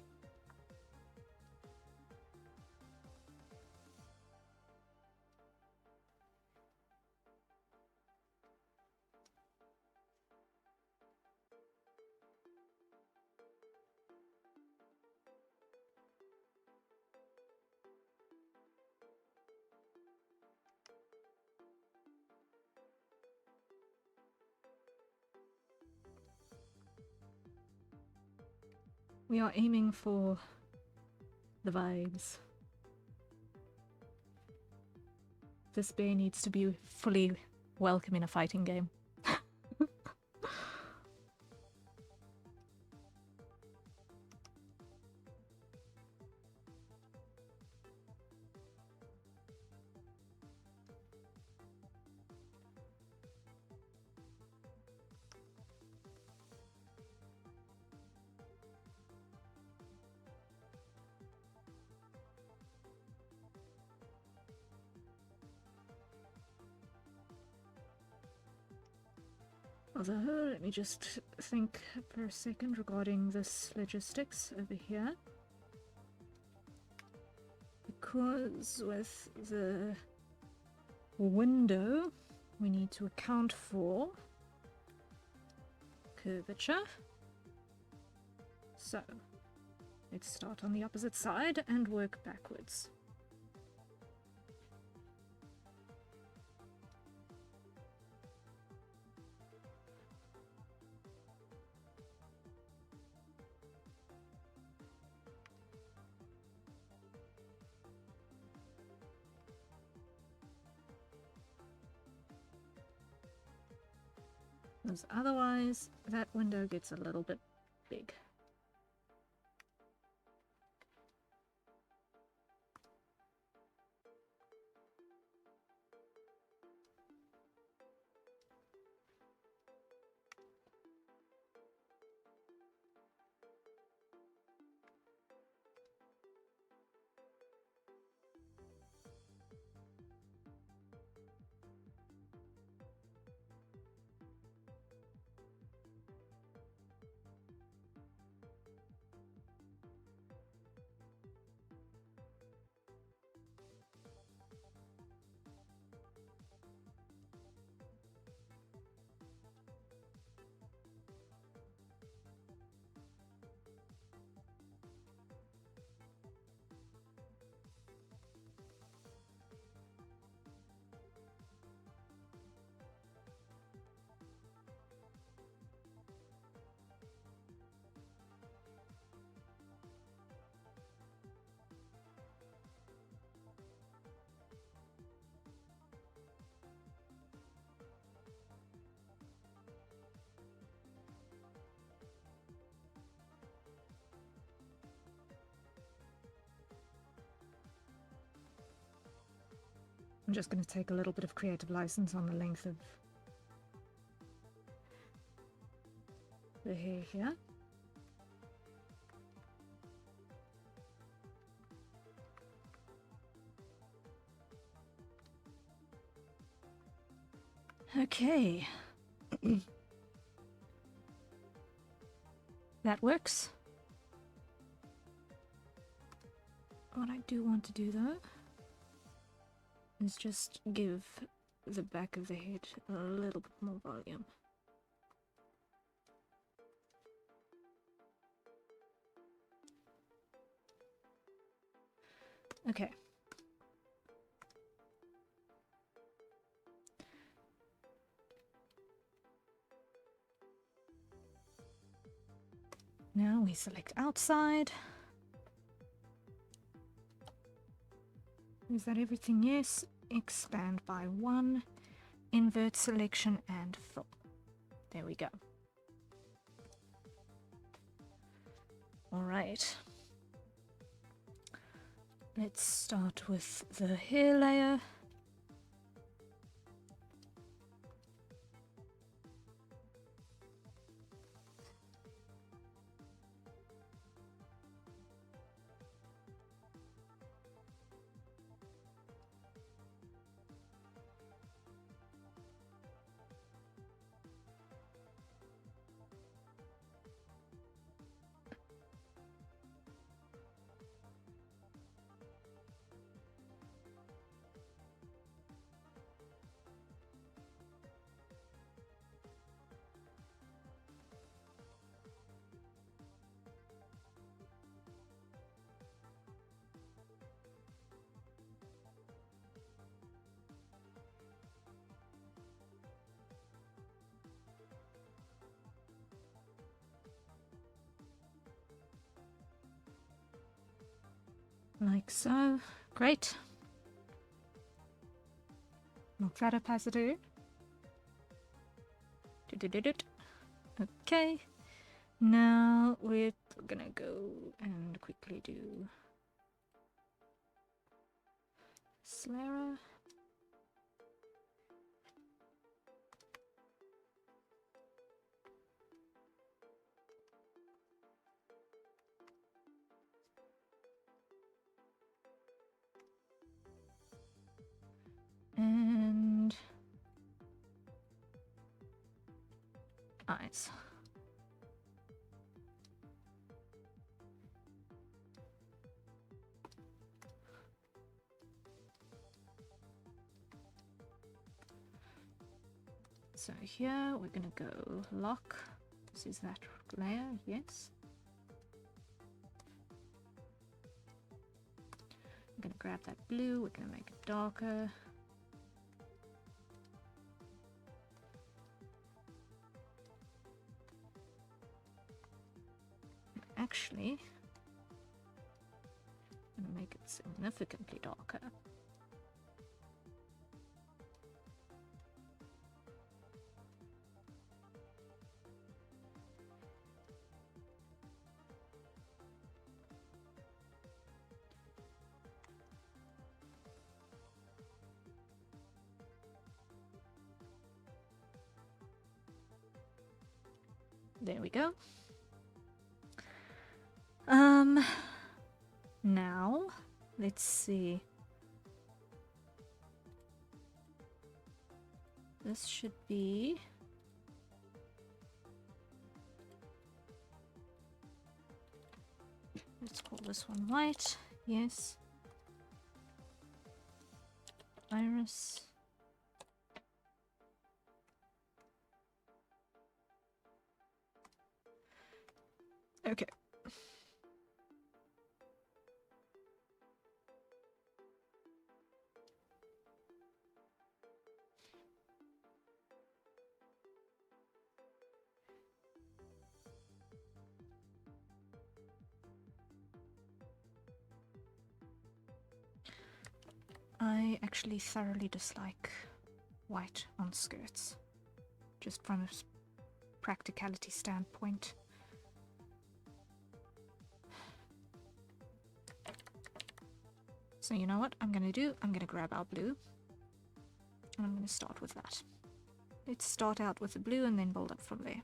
We are aiming for the vibes. This bear needs to be fully welcome in a fighting game. Although, let me just think for a second regarding this logistics over here. Because with the window, we need to account for curvature. So, Let's start on the opposite side and work backwards. Because otherwise that window gets a little bit big. I'm just going to take a little bit of creative license on the length of the hair here. Okay. That works. What I do want to do though is just give the back of the head a little bit more volume. Okay. Now we select outside. Is that everything? Yes. Expand by 1. Invert selection and fill. There we go. Alright. Let's start with the hair layer. Like so. Great. Knock that opacity. Okay. Now we're gonna go and quickly do Slara. And eyes. So here we're going to go lock. This is that layer, yes. grab that blue, we're going to make it darker. Actually, I'm going to make it significantly darker. There we go. Now, let's see. This should be... Let's call this one white. Yes. Iris. Okay. I actually thoroughly dislike white on skirts, just from a practicality standpoint. So you know what I'm going to do? I'm going to grab our blue, and I'm going to start with that. Let's start out with the blue and then build up from there.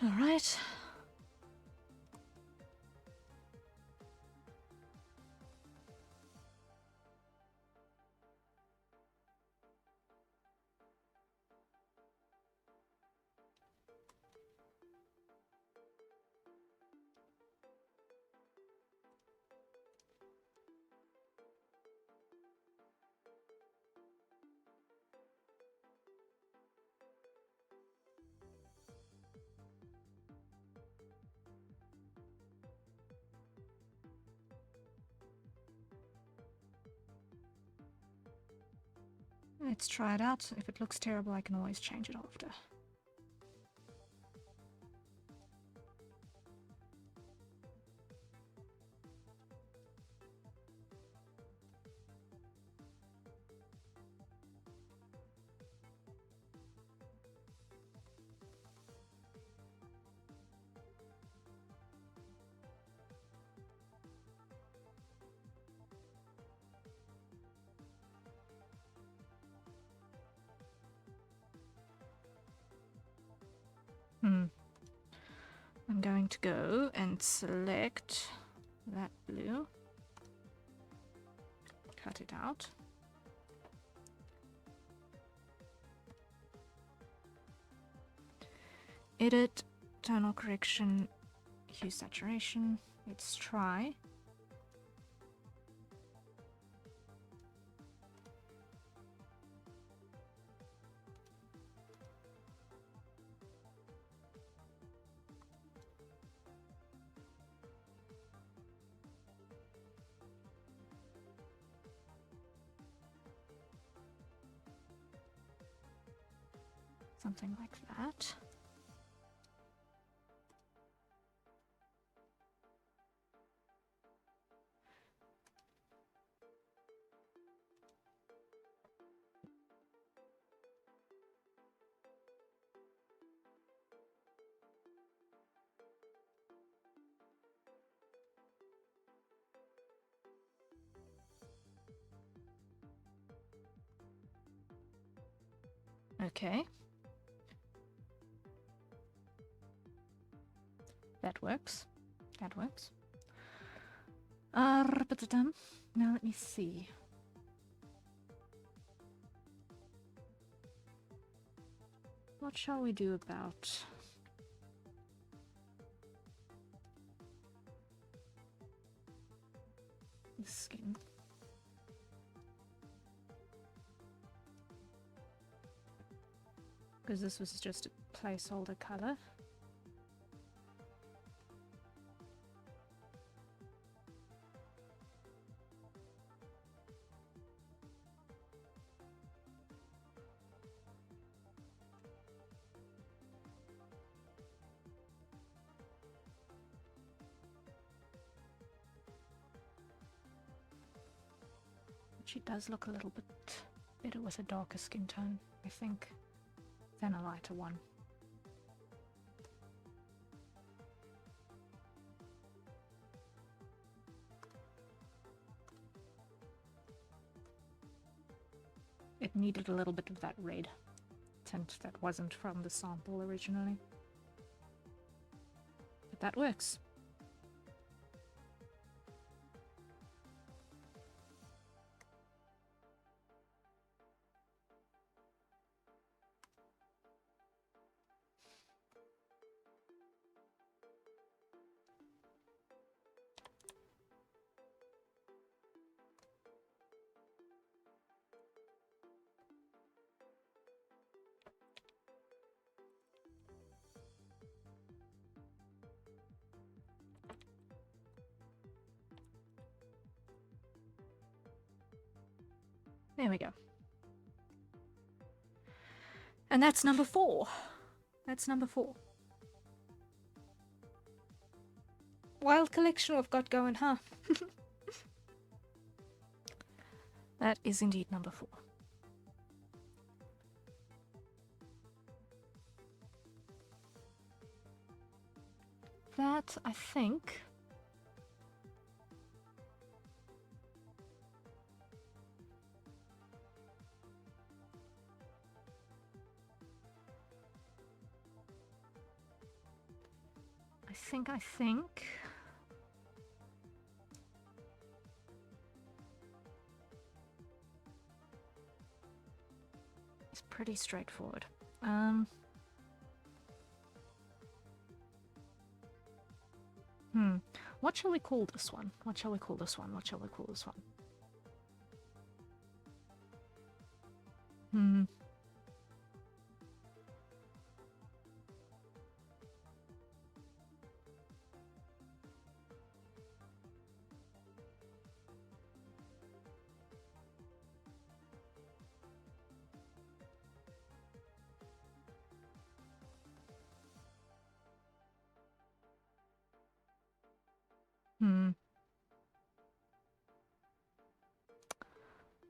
All right. Let's try it out. If it looks terrible, I can always change it after. I'm going to go and select that blue, cut it out. Edit, tonal correction, hue saturation. Let's try. Something like that. Okay. That works. That works. Now let me see. What shall we do about the skin? Because this was just a placeholder color. She does look a little bit better with a darker skin tone, I think, than a lighter one. It needed a little bit of that red tint that wasn't from the sample originally. But that works. There we go. And that's number 4. That's number 4. Wild collection we've got going, huh? That is indeed number 4. That, I think... I think... It's pretty straightforward. What shall we call this one? What shall we call this one? What shall we call this one?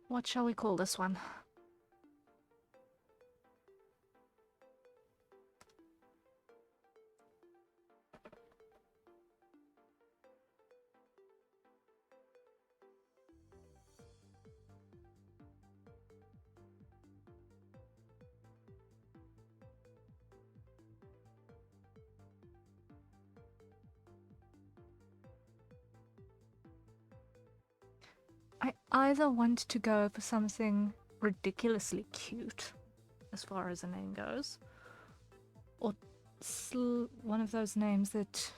What shall we call this one? I either want to go for something ridiculously cute, as far as a name goes, or one of those names that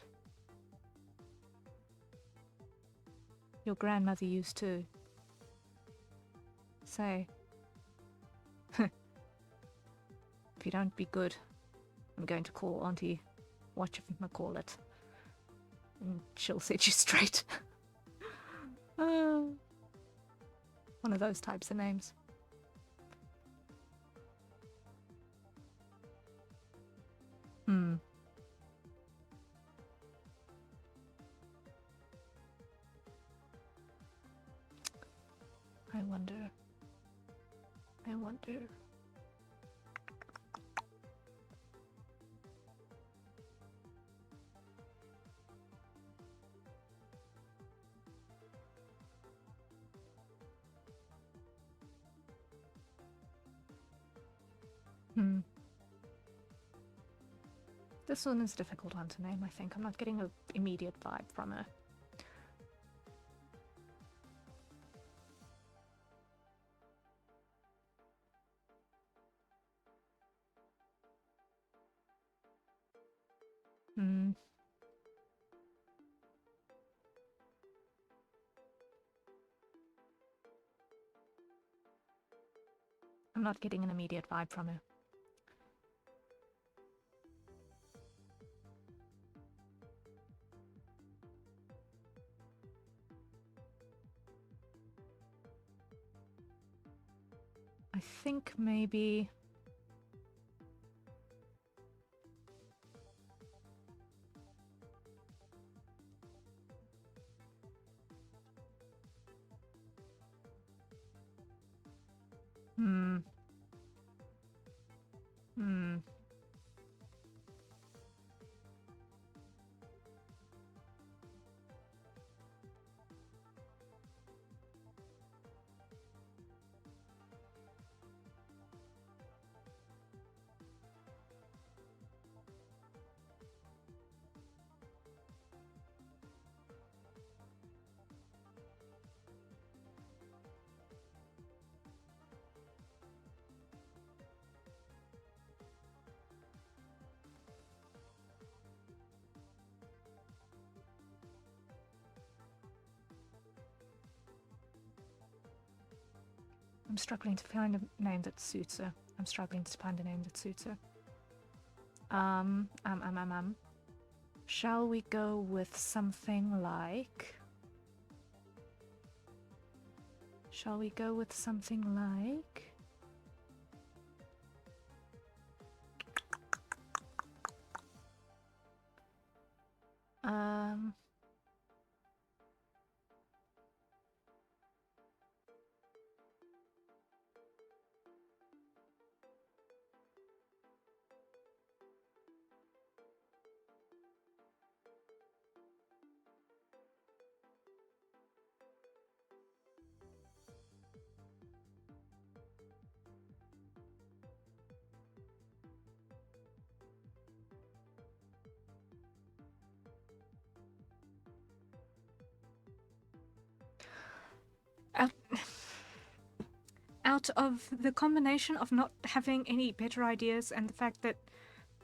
your grandmother used to say, if you don't be good, I'm going to call Auntie whatchamacallit, and she'll set you straight. One of those types of names. I wonder. This one is a difficult one to name, I think. I'm not getting an immediate vibe from her. I'm not getting an immediate vibe from her. I think maybe... I'm struggling to find a name that suits her. I'm struggling to find a name that suits her. Shall we go with something like... Shall we go with something like... out of the combination of not having any better ideas and the fact that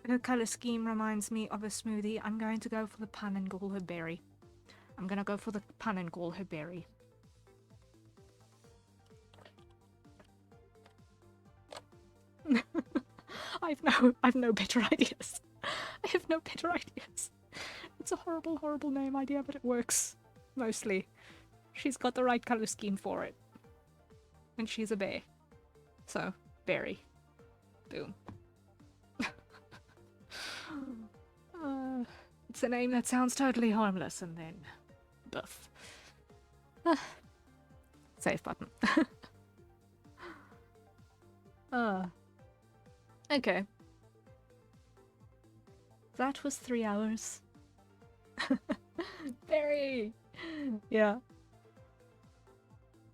her color scheme reminds me of a smoothie, I'm going to go for the pun and call her Berry. I'm going to go for the pun and call her Berry. I've no better ideas. I have no better ideas. It's a horrible, horrible name idea, but it works. Mostly. She's got the right color scheme for it. And she's a bear. So, Berry. Boom. It's a name that sounds totally harmless, and then... buff. Save button. Okay. That was 3 hours. Berry! Yeah.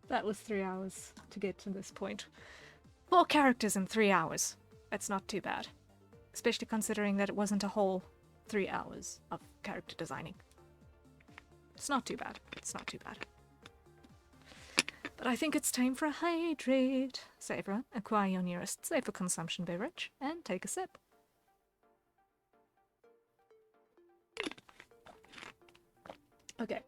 That was 3 hours to get to this point. 4 characters in 3 hours. That's not too bad. Especially considering that it wasn't a whole 3 hours of character designing. It's not too bad. It's not too bad. But I think it's time for a hydrate. Savor, acquire your nearest safe for consumption beverage, and take a sip. Okay.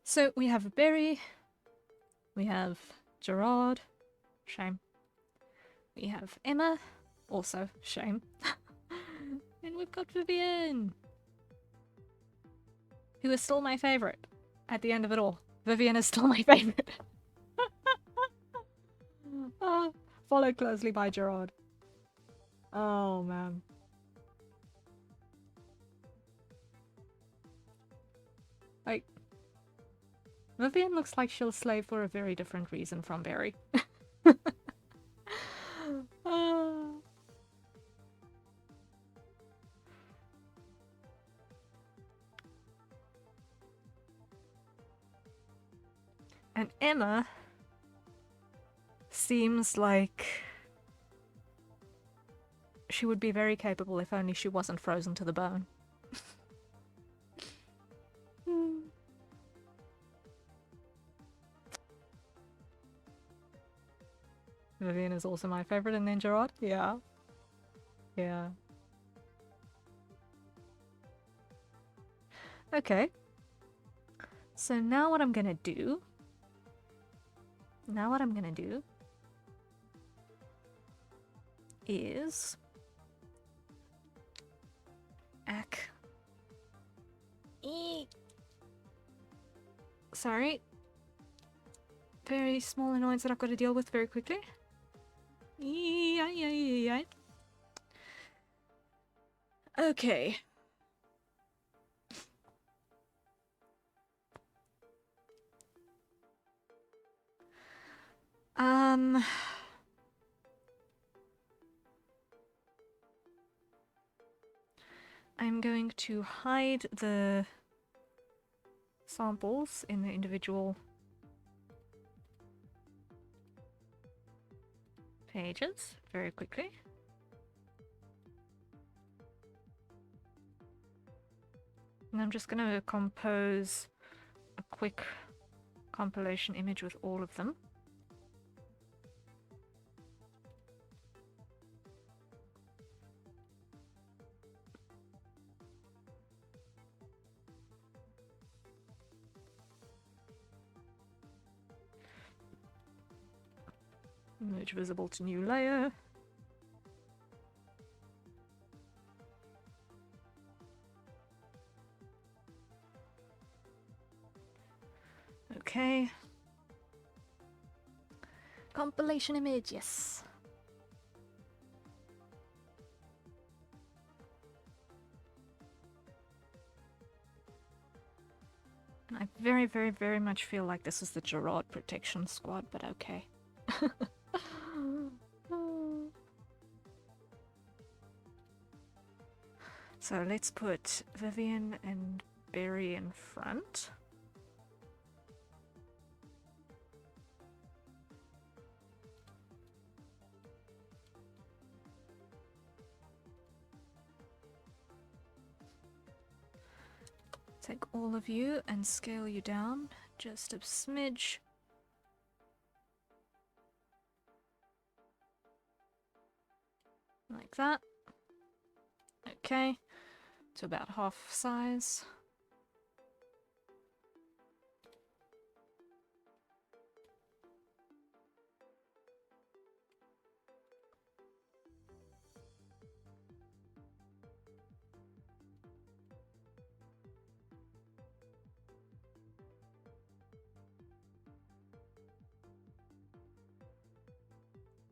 So we have Berry, we have Gerard, shame. We have Emma, also shame. And we've got Vivian, who is still my favourite at the end of it all. Vivian is still my favourite. Followed closely by Gerard. Oh man. Like, Vivian looks like she'll slave for a very different reason from Berry. And Emma seems like she would be very capable if only she wasn't frozen to the bone. Vivian is also my favorite in Ninja Rod. Yeah. Yeah. Okay. So now what I'm gonna do... is... Sorry. Very small annoyance that I've got to deal with very quickly. Okay. I'm going to hide the samples in the individual pages very quickly. And I'm just going to compose a quick compilation image with all of them. Merge visible to new layer. Okay. Compilation image, yes. And I very, very, very much feel like this is the Gerard Protection Squad, but okay. So let's put Vivian and Barry in front. Take all of you and scale you down just a smidge. Like that. Okay, to about half size.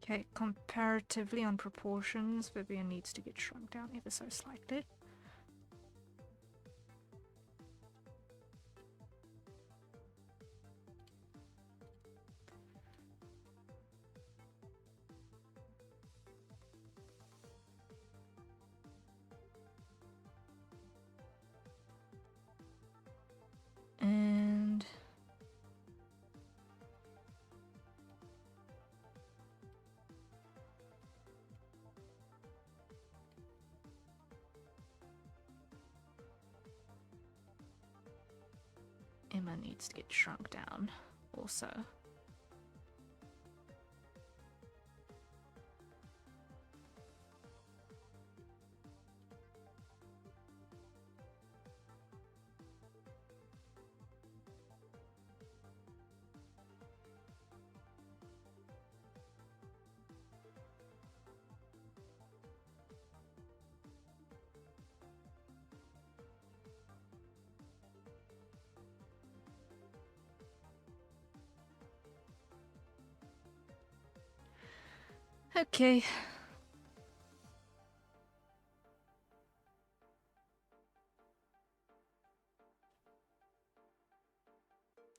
Okay, comparatively on proportions, Vivian needs to get shrunk down ever so slightly. And Emma needs to get shrunk down also. Okay.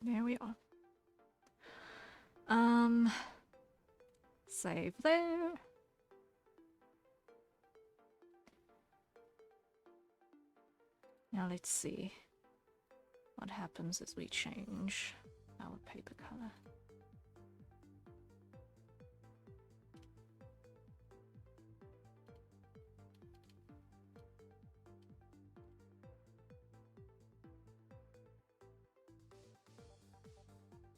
There we are. Save there. Now let's see what happens as we change our paper color.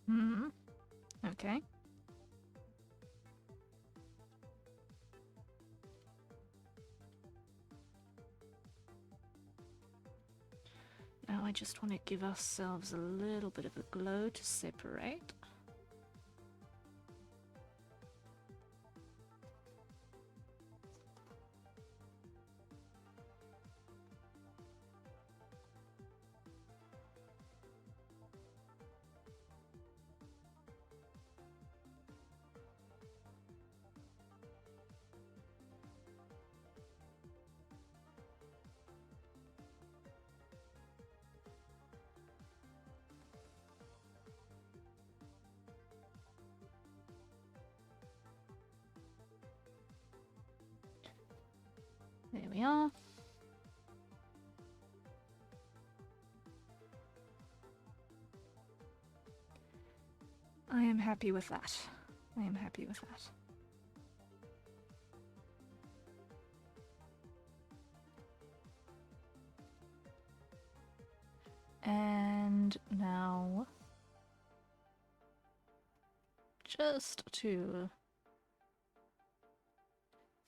Hmm. Okay. Now I just want to give ourselves a little bit of a glow to separate. There we are. I am happy with that. I am happy with that. And now, just to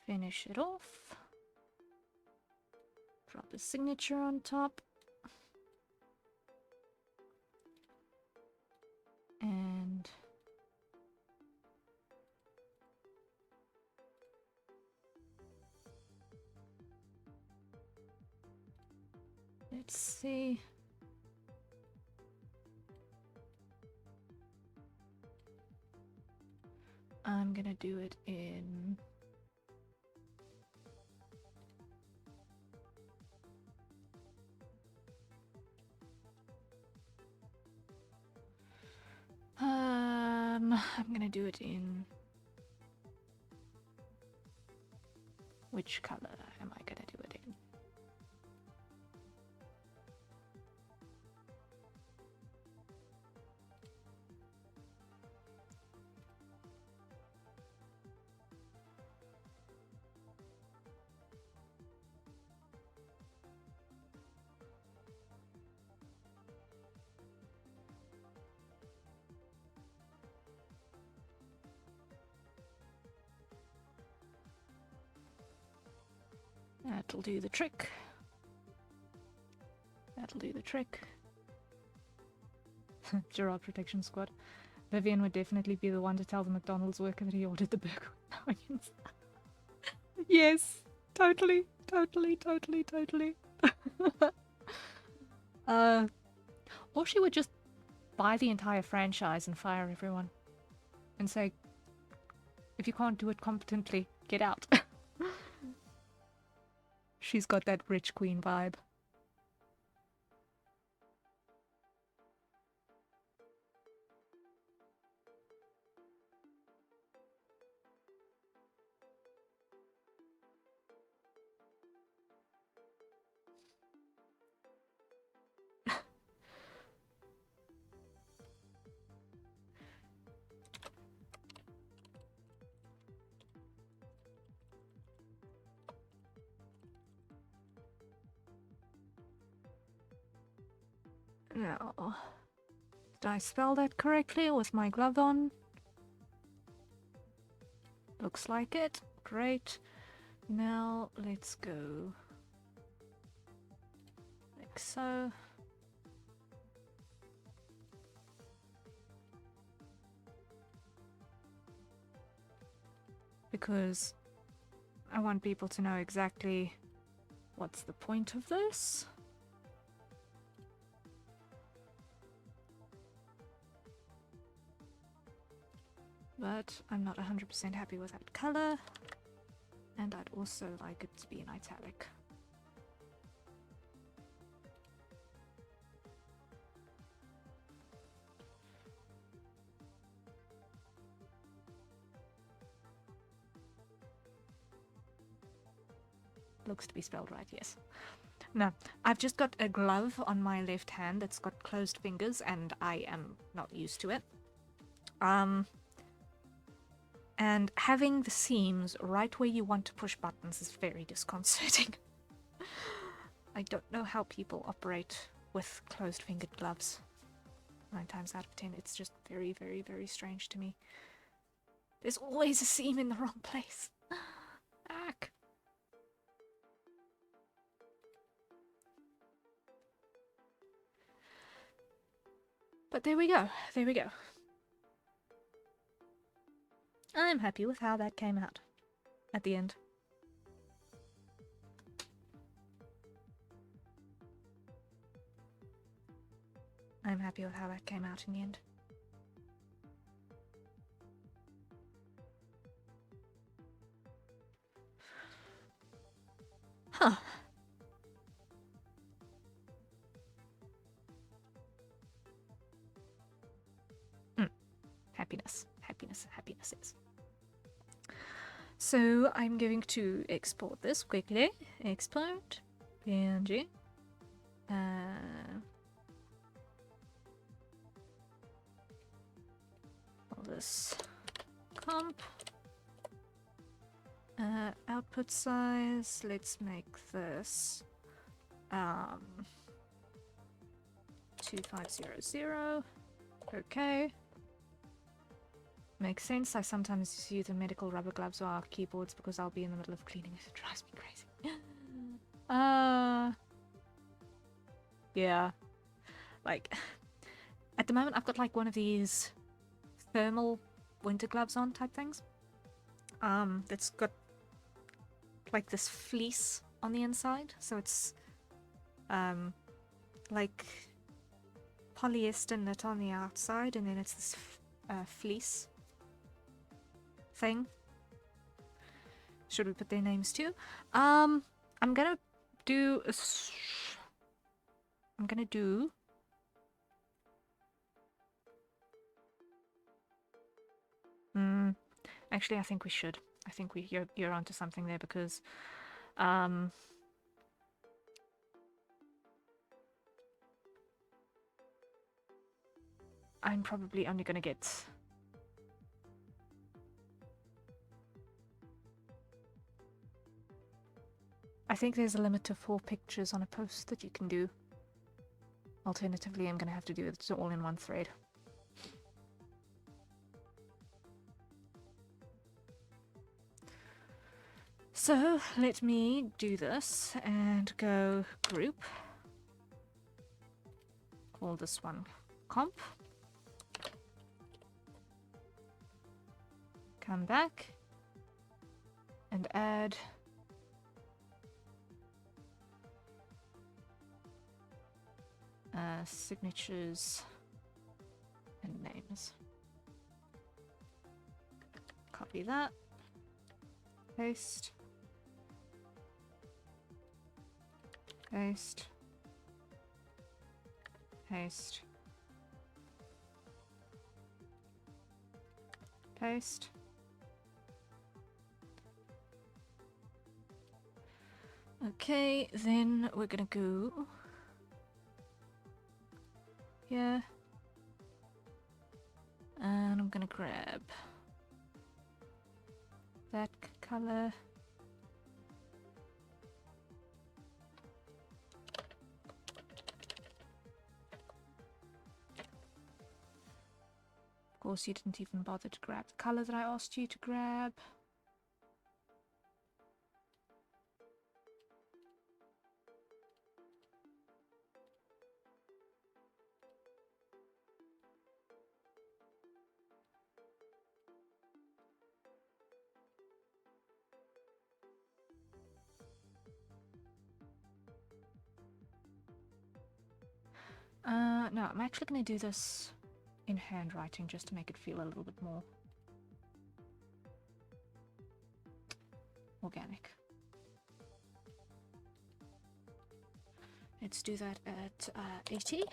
finish it off, drop a signature on top. And let's see. I'm gonna do it in I'm gonna do it in which color am I gonna do it in? That'll do the trick. That'll do the trick. Gerard Protection Squad. Vivian would definitely be the one to tell the McDonald's worker that he ordered the burger with no onions. Yes, totally. Or she would just buy the entire franchise and fire everyone. And say, if you can't do it competently, get out. She's got that rich queen vibe. No. Did I spell that correctly with my glove on? Looks like it. Great. Now let's go like so. Because I want people to know exactly what's the point of this. But I'm not 100% happy with that color, and I'd also like it to be in italic. Looks to be spelled right, yes. No, I've just got a glove on my left hand that's got closed fingers, and I am not used to it. And having the seams right where you want to push buttons is very disconcerting. I don't know how people operate with closed-fingered gloves. 9 times out of 10. It's just very, very, very strange to me. There's always a seam in the wrong place. Ack. But there we go. There we go. I'm happy with how that came out at the end. I'm happy with how that came out in the end. Huh. Happiness. Happiness. Happiness is. So I'm going to export this quickly. Export. PNG. All this comp. Output size. Let's make this 2500. Okay. Makes sense. I sometimes use the medical rubber gloves or keyboards because I'll be in the middle of cleaning it. It drives me crazy. Yeah. Like, at the moment I've got like one of these thermal winter gloves on type things. That's got like this fleece on the inside. So it's like polyester knit on the outside, and then it's this fleece thing. Should we put their names too? I'm gonna do actually I think we should. I think you're onto something there, because I'm probably only gonna get I think there's a limit to 4 pictures on a post that you can do. Alternatively, I'm gonna have to do it all in one thread. So let me do this and go group. Call this one comp. Come back and add signatures and names. Copy that. Paste. Paste. Paste. Paste. Okay, then we're gonna go here, and I'm gonna grab that color. Of course, you didn't even bother to grab the color that I asked you to grab. No, I'm actually going to do this in handwriting just to make it feel a little bit more organic. Let's do that at 80.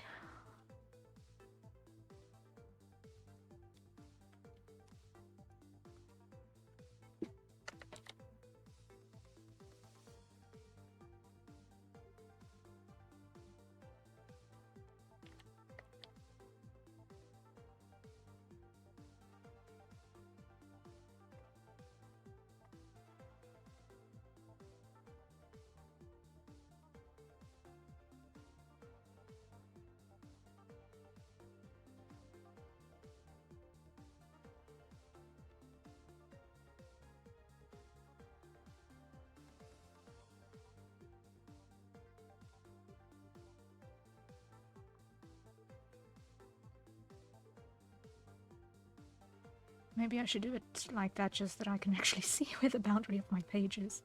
Maybe I should do it like that, just that I can actually see where the boundary of my page is.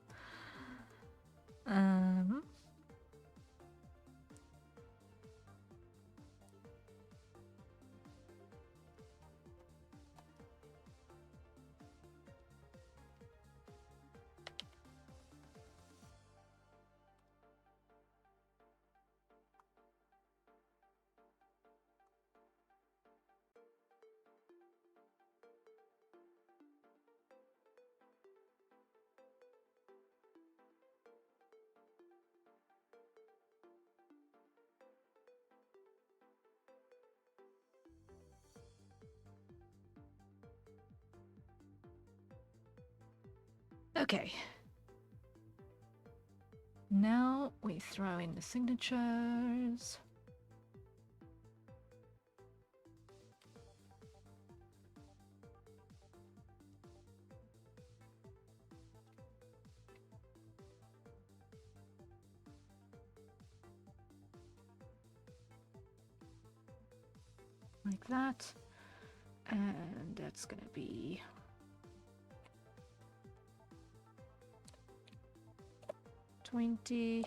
Okay. Now we throw in the signatures. Like that. And that's gonna be $20,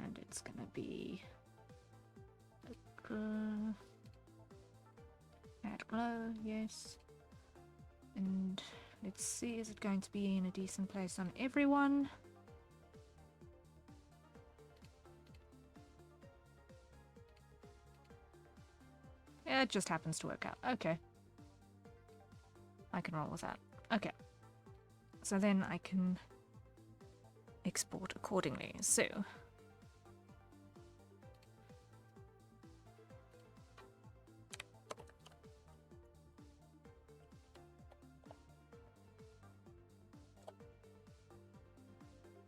and it's gonna be add glow, yes. And let's see, is it going to be in a decent place on everyone? Yeah, it just happens to work out. Okay. I can roll with that. Okay. So then I can export accordingly. So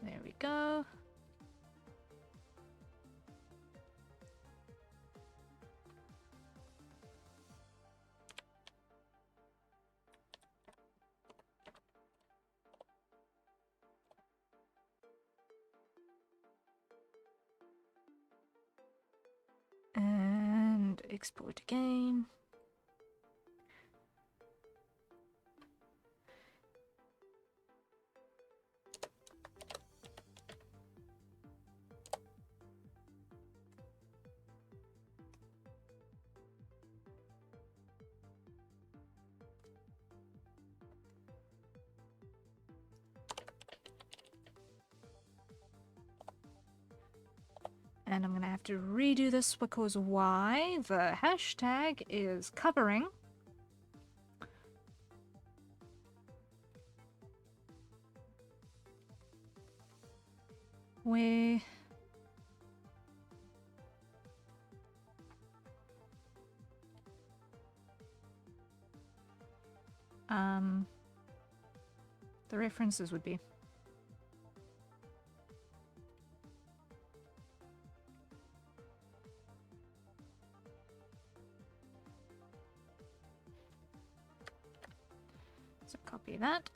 there we go. And export again. And I'm going to have to redo this because why? The hashtag is covering where the references would be. So copy that.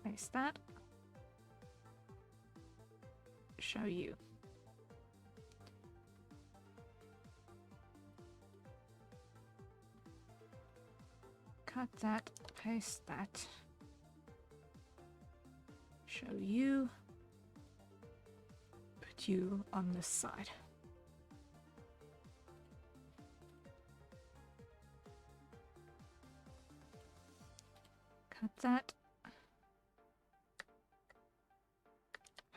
Paste that. Show you. Cut that, paste that. Show you. Put you on this side. Cut that.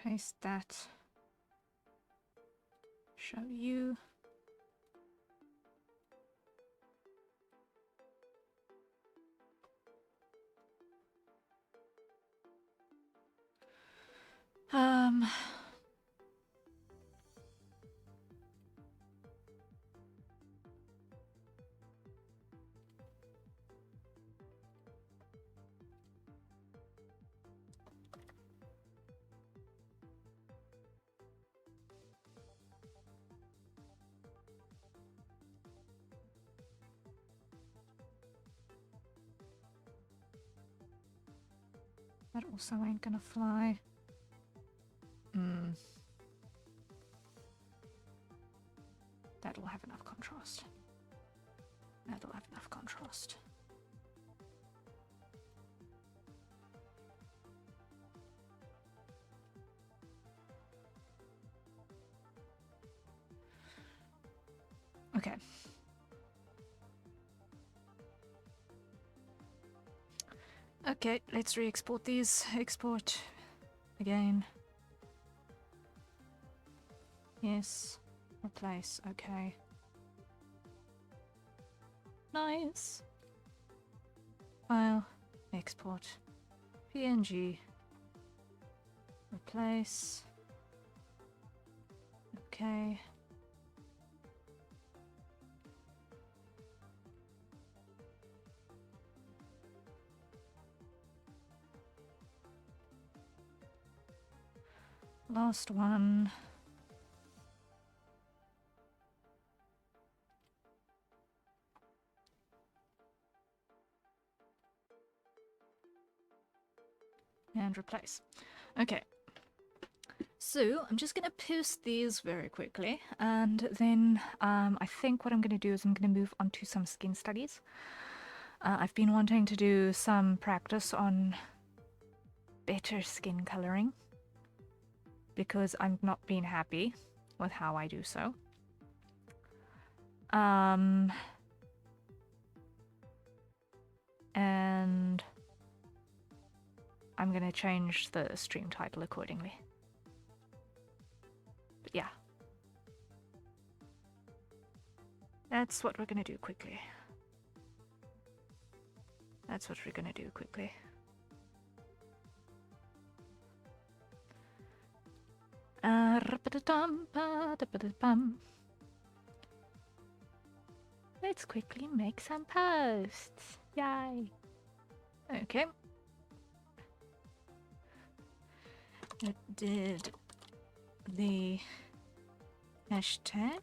Paste that. Show you. That also ain't gonna fly. That Okay. Okay, let's re-export these. Export again. Yes. Replace. Okay. Nice. File. Export. PNG. Replace. Okay. Last one. And replace. Okay. So I'm just going to post these very quickly, and then I think what I'm going to do is I'm going to move on to some skin studies. I've been wanting to do some practice on better skin coloring because I'm not being happy with how I do so. And I'm going to change the stream title accordingly. But yeah. That's what we're going to do quickly. That's what we're going to do quickly. Let's quickly make some posts. Yay. Okay. It did the hashtag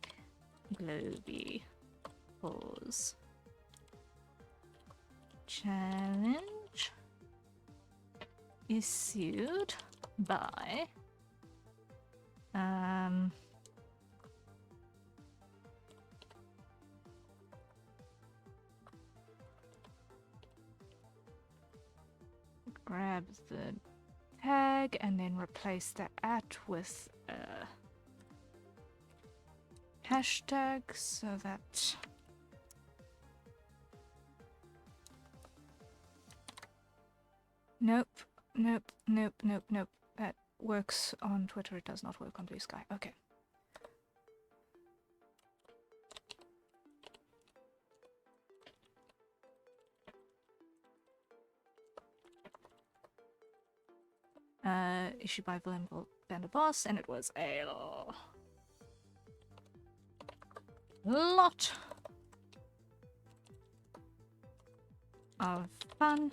Globy pause challenge issued by grab the tag and then replace the @ with a hashtag so that nope. That works on Twitter, it does not work on Blue Sky. Okay. Issued by Willem van der Bos, and it was a lot of fun.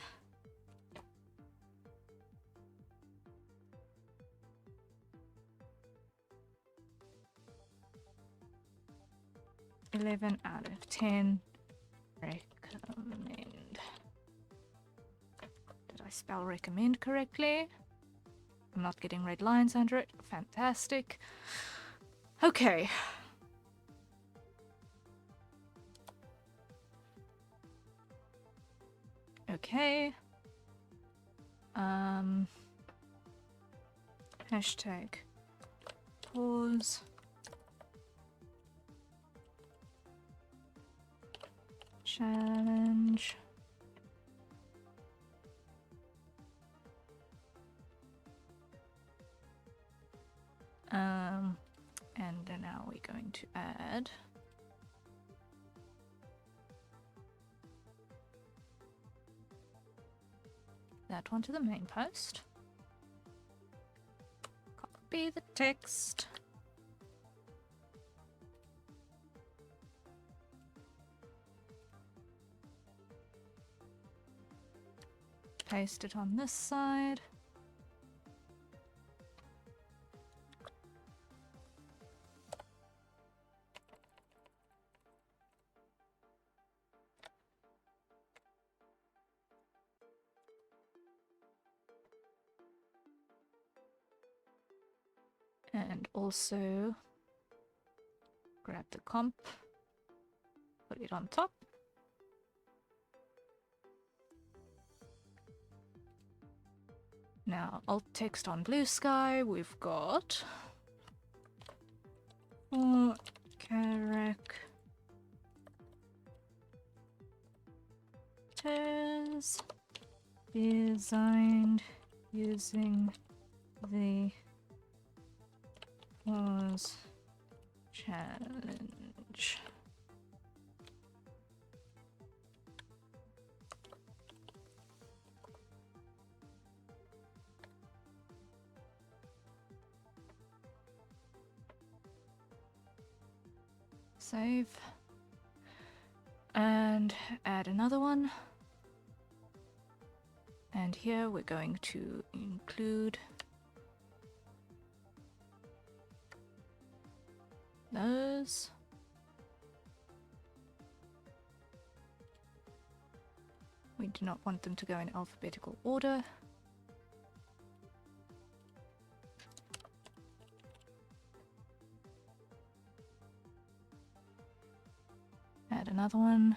$11 out of 10. Recommend. Did I spell recommend correctly? I'm not getting red lines under it. Fantastic. Okay. Okay. Hashtag pause. Challenge. And then now we're going to add that one to the main post. Copy the text. Paste it on this side. And also grab the comp, put it on top. Now, alt text on Blue Sky, we've got 4 characters pairs designed using the pause challenge. Save. And add another one. And here we're going to include those. We do not want them to go in alphabetical order. Add another one.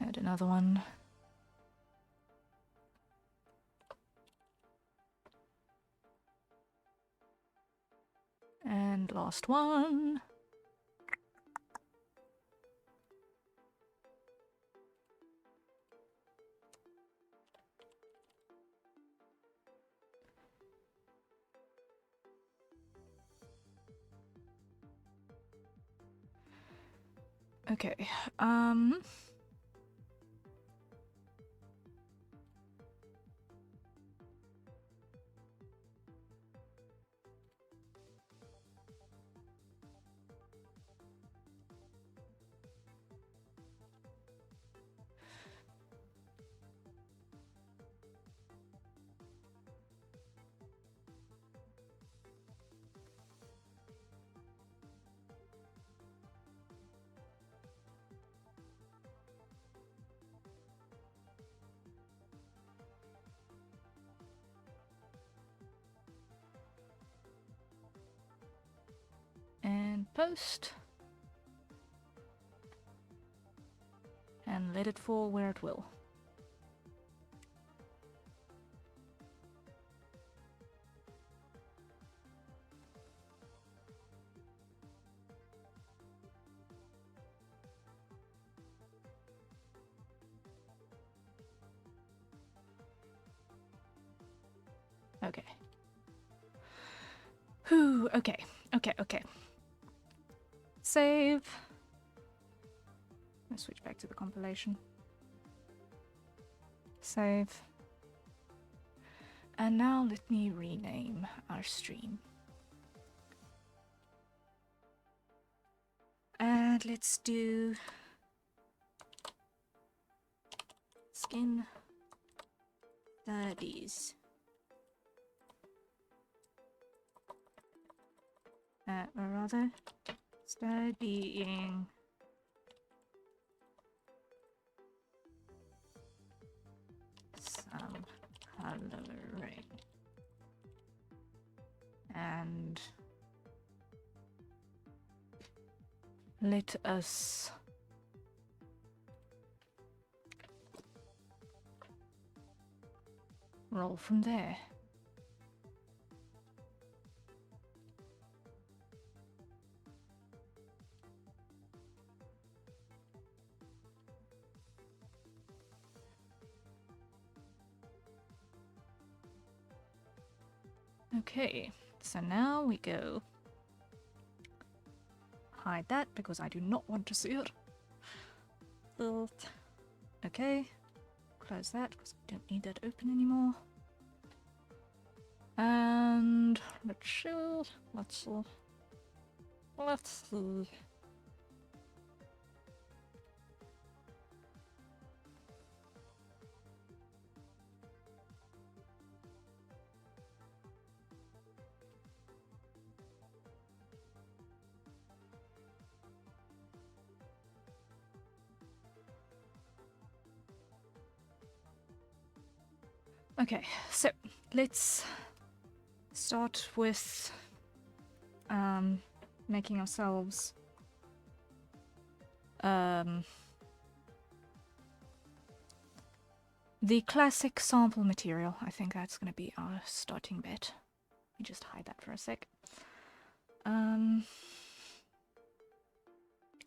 Add another one. And last one. Okay, and post. And let it fall where it will. Okay. Whew, okay. Save. Let's switch back to the compilation. Save. And now let me rename our stream. And let's do skin studies. Or rather, studying some coloring. And let us roll from there. Okay, so now we go hide that because I do not want to see it. Okay, close that because I don't need that open anymore. And let's see. Okay, so let's start with making ourselves the classic sample material. I think that's going to be our starting bit. Let me just hide that for a sec.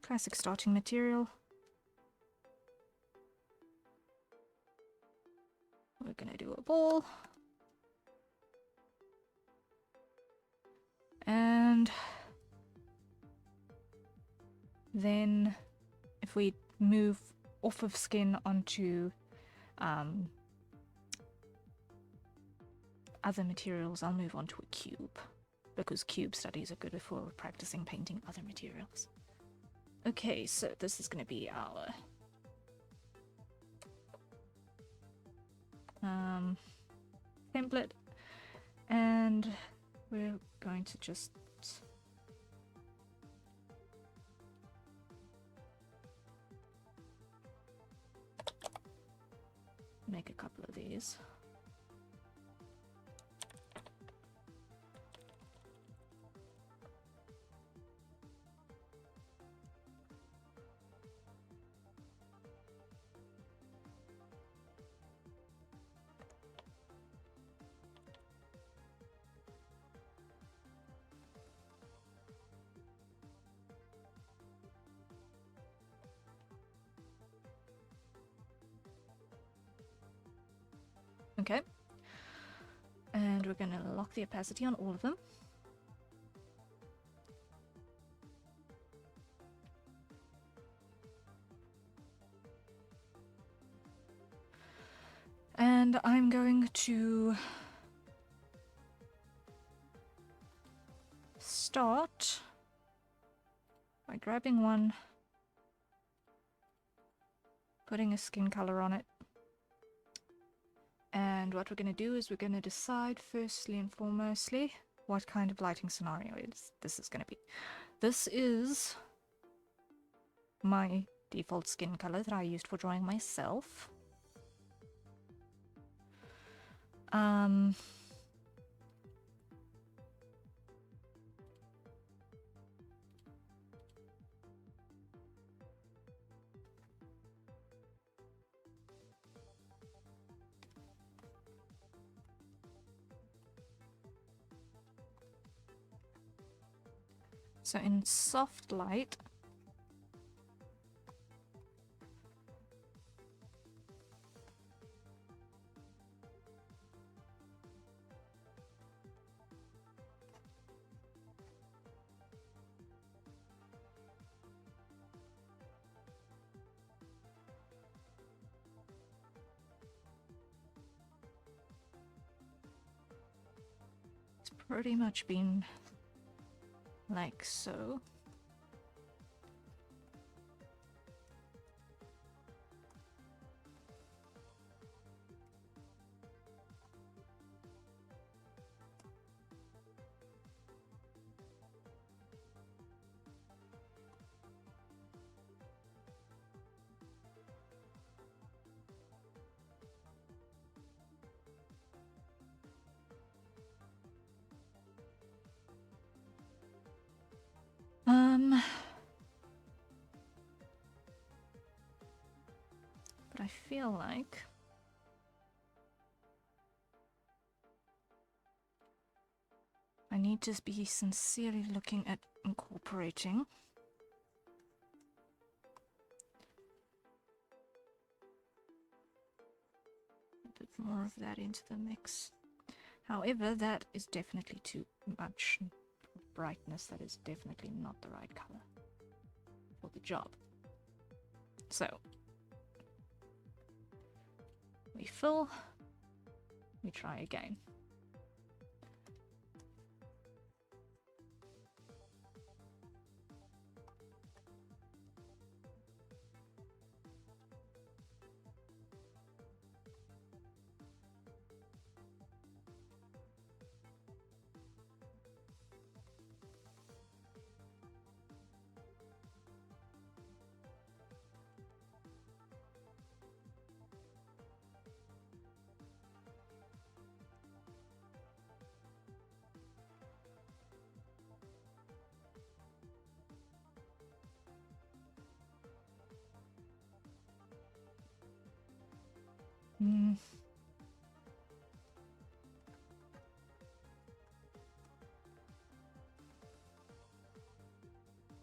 Classic starting material. We're going to do a ball. And then if we move off of skin onto other materials, I'll move on to a cube, because cube studies are good if we're practicing painting other materials. Okay, so this is going to be our template, and we're going to just make a couple of these. Okay, and we're going to lock the opacity on all of them. And I'm going to start by grabbing one, putting a skin color on it. And what we're going to do is we're going to decide firstly and foremostly what kind of lighting scenario this is going to be. This is my default skin color that I used for drawing myself. So in soft light, it's pretty much been like so. But I feel like I need to be sincerely looking at incorporating a bit more of that into the mix. However, that is definitely too much brightness. That is definitely not the right color for the job. So we fill, we try again.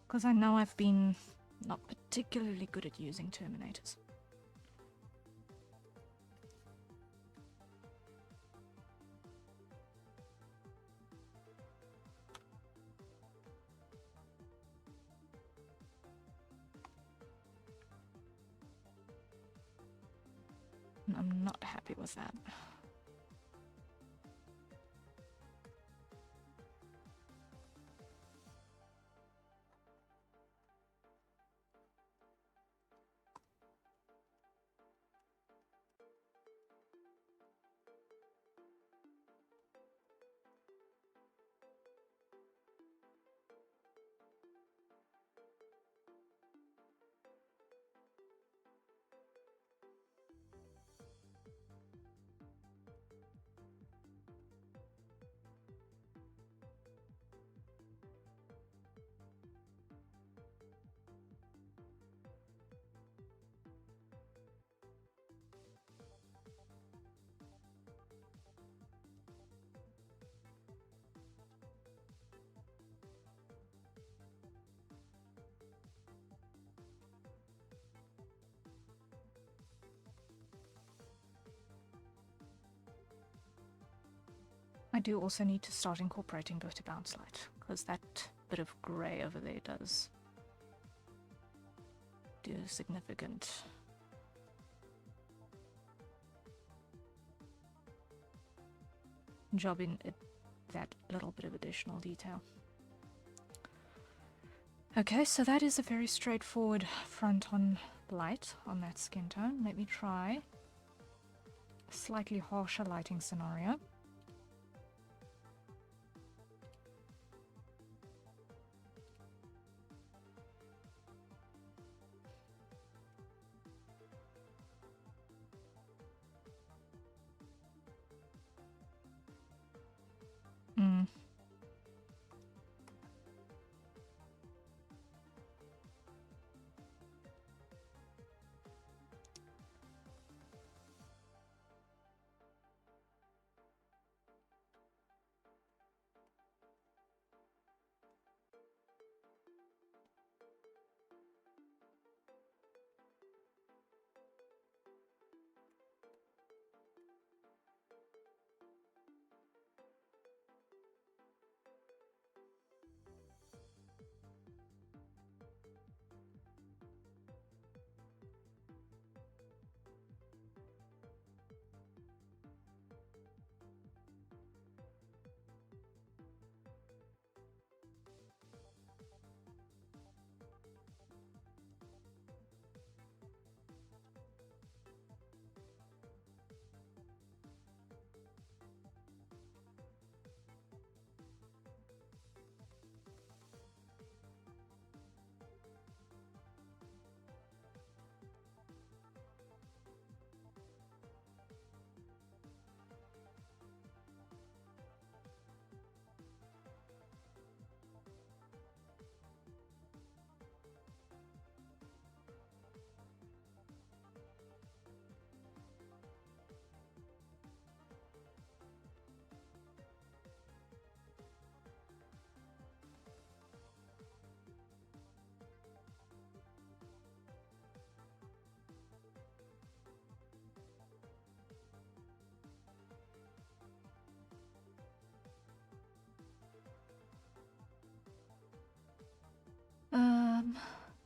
Because I know I've been not particularly good at using terminators. I'm not happy with that. I do also need to start incorporating go to bounce light, because that bit of grey over there does do a significant job in it, that little bit of additional detail. Okay, so that is a very straightforward front on light on that skin tone. Let me try a slightly harsher lighting scenario.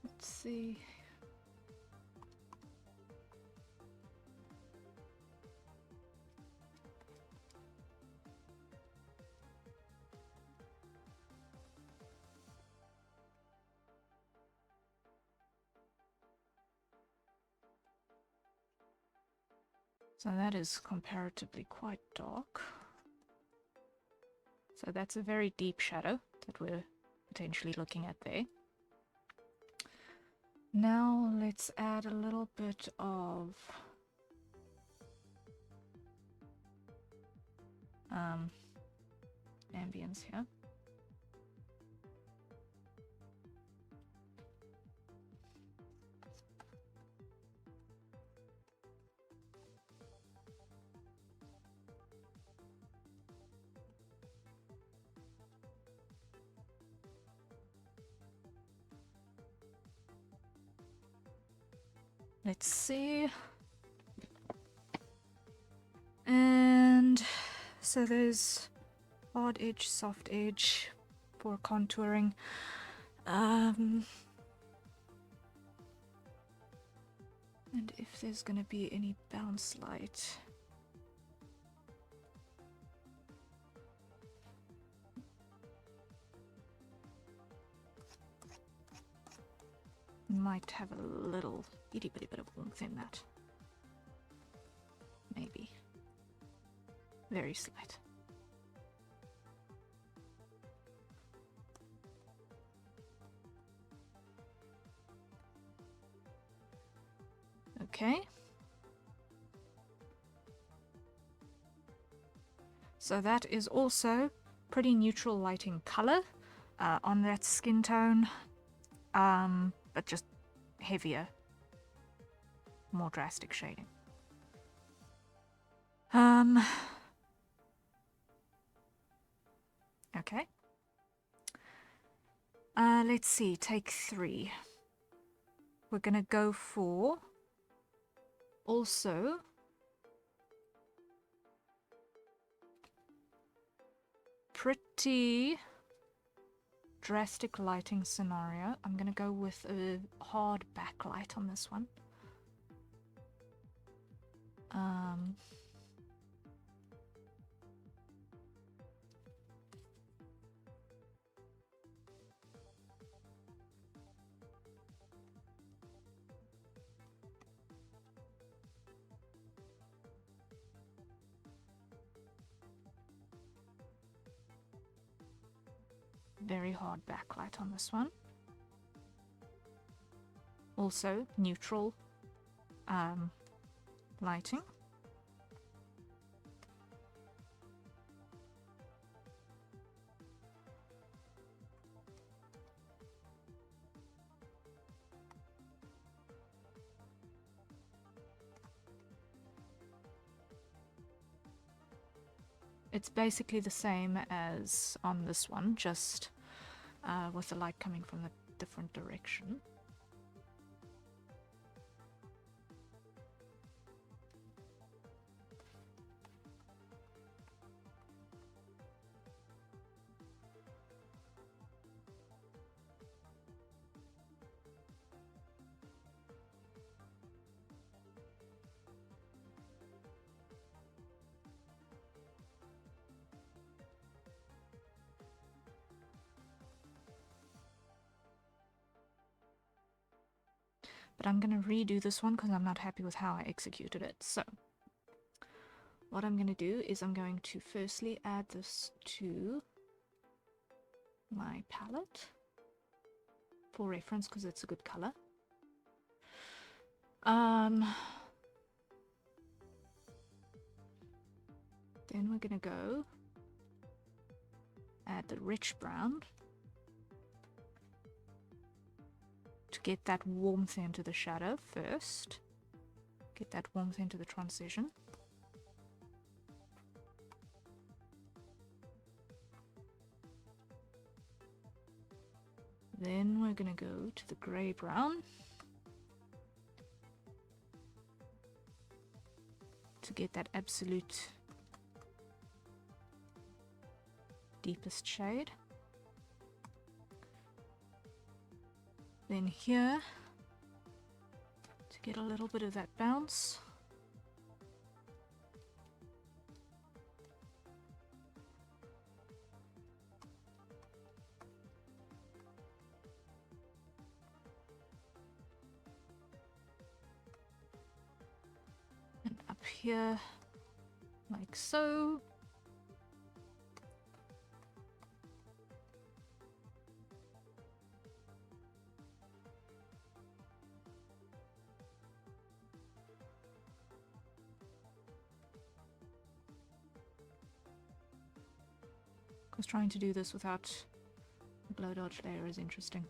Let's see. So that is comparatively quite dark. So that's a very deep shadow that we're potentially looking at there. Now let's add a little bit of ambience here. Let's see. And so there's hard edge, soft edge for contouring. And if there's gonna be any bounce light. Might have a little itty bitty bit of warmth in that. Maybe. Very slight. Okay. So that is also pretty neutral lighting color on that skin tone, but just heavier, more drastic shading. Okay. Let's see, take 3. We're gonna go for also pretty drastic lighting scenario. I'm gonna go with a hard backlight on this one. Very hard backlight on this one. Also neutral lighting. It's basically the same as on this one, just with the light coming from a different direction. But I'm going to redo this one because I'm not happy with how I executed it. So what I'm going to do is I'm going to firstly add this to my palette for reference because it's a good color. Then we're going to go add the rich brown to get that warmth into the shadow first. Get that warmth into the transition. Then we're going to go to the grey brown to get that absolute deepest shade. Then here, to get a little bit of that bounce. And up here, like so. Because trying to do this without a glow dodge layer is interesting.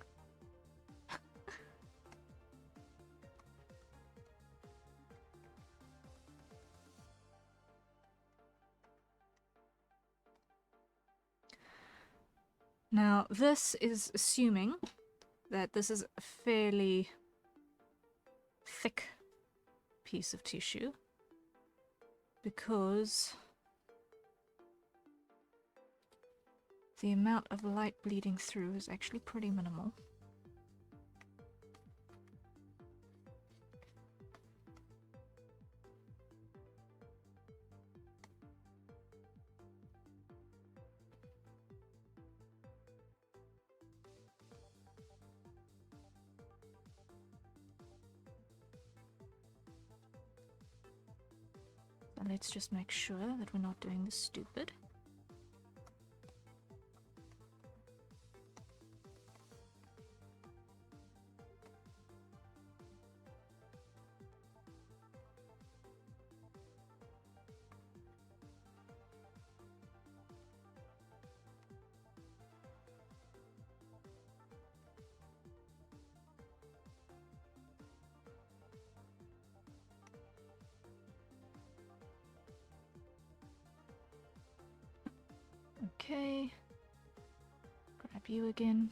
Now, this is assuming that this is a fairly thick piece of tissue because the amount of light bleeding through is actually pretty minimal. So let's just make sure that we're not doing this stupid. Okay, grab you again.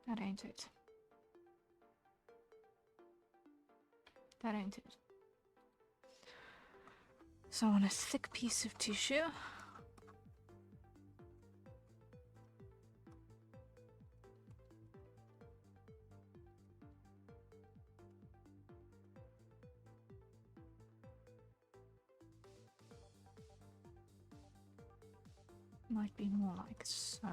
That ain't it. That ain't it. So on a thick piece of tissue, might be more like so.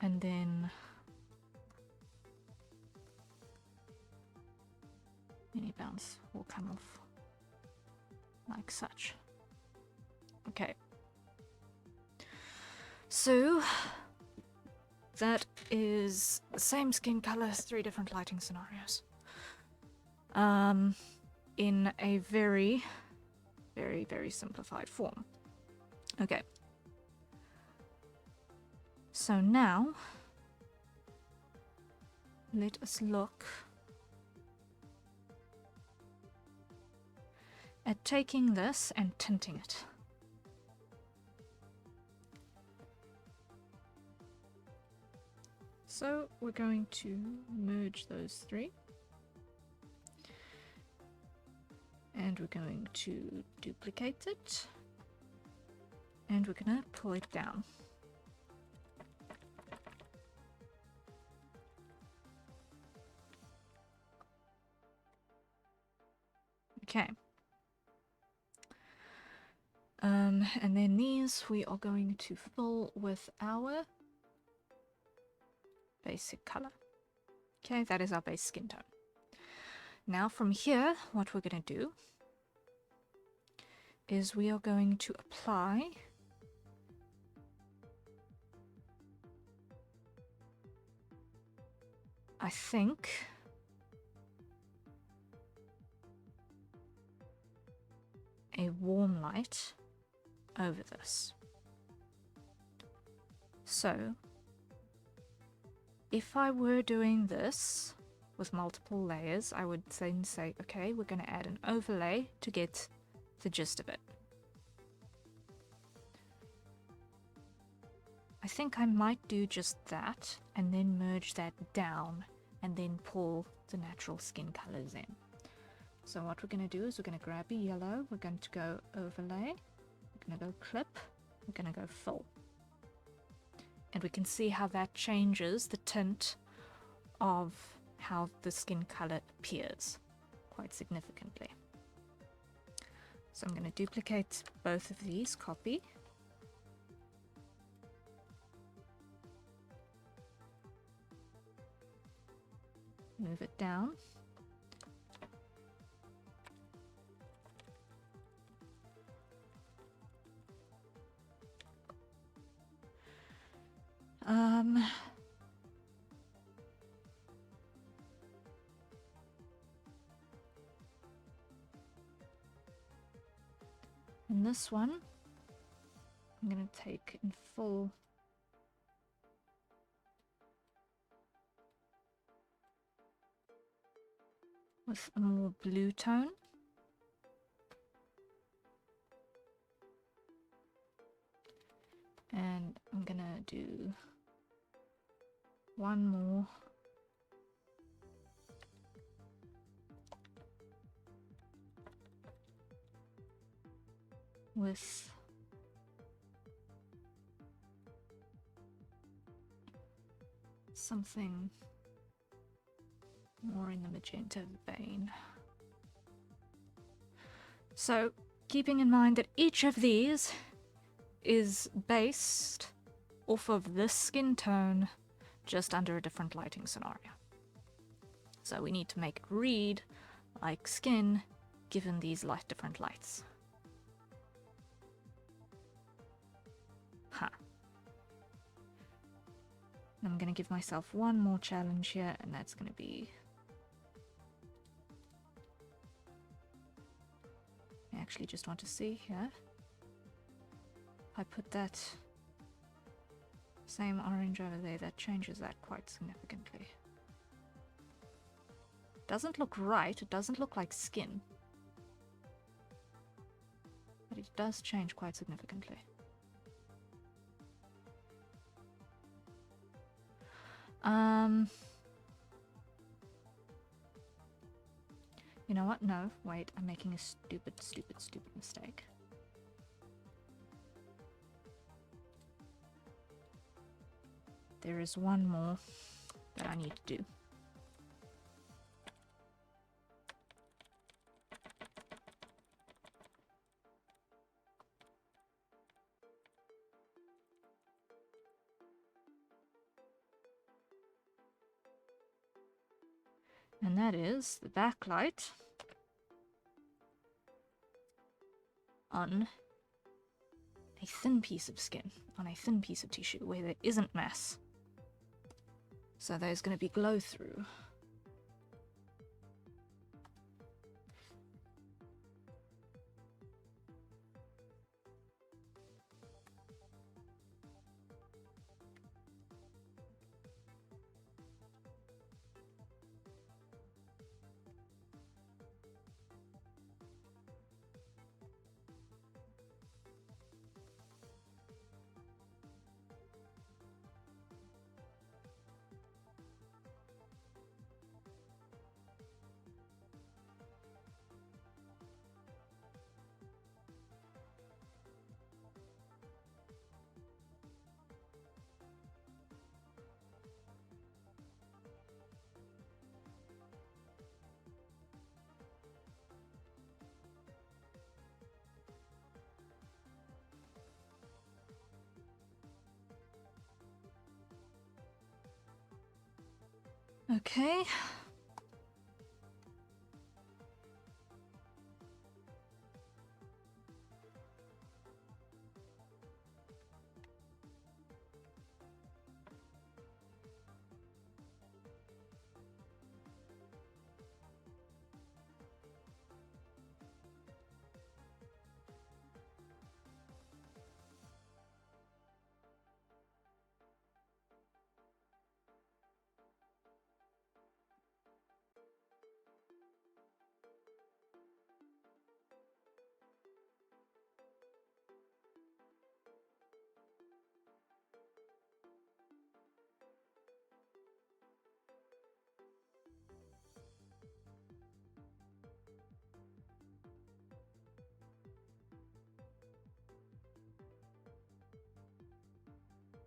And then any bounce will come off like such. Okay. So that is the same skin color, 3 different lighting scenarios. In a very, very, very simplified form. Okay. So now, let us look at taking this and tinting it. So we're going to merge those 3. And we're going to duplicate it. And we're going to pull it down. Okay. And then these we are going to fill with our basic color. Okay, that is our base skin tone. Now from here, what we're going to do is we are going to apply I think a warm light over this. So if I were doing this with multiple layers, I would then say, okay, we're going to add an overlay to get the gist of it. I think I might do just that and then merge that down and then pull the natural skin colors in. So what we're going to do is we're going to grab a yellow, we're going to go overlay, we're going to go clip, we're going to go fill. And we can see how that changes the tint of how the skin color appears quite significantly. So I'm going to duplicate both of these, copy. Move it down. And this one, I'm going to take in full with a more blue tone. And I'm going to do one more with something more in the magenta vein. So, keeping in mind that each of these is based off of this skin tone, just under a different lighting scenario. So we need to make it read like skin, given these different lights. Huh. I'm going to give myself one more challenge here, and that's going to be... I actually just want to see here. If I put that same orange over there, that changes that quite significantly. Doesn't look right, it doesn't look like skin. But it does change quite significantly. You know what? No, wait, I'm making a stupid mistake. There is one more that I need to do. And that is the backlight on a thin piece of skin, on a thin piece of tissue where there isn't mass. So there's going to be glow through. Okay.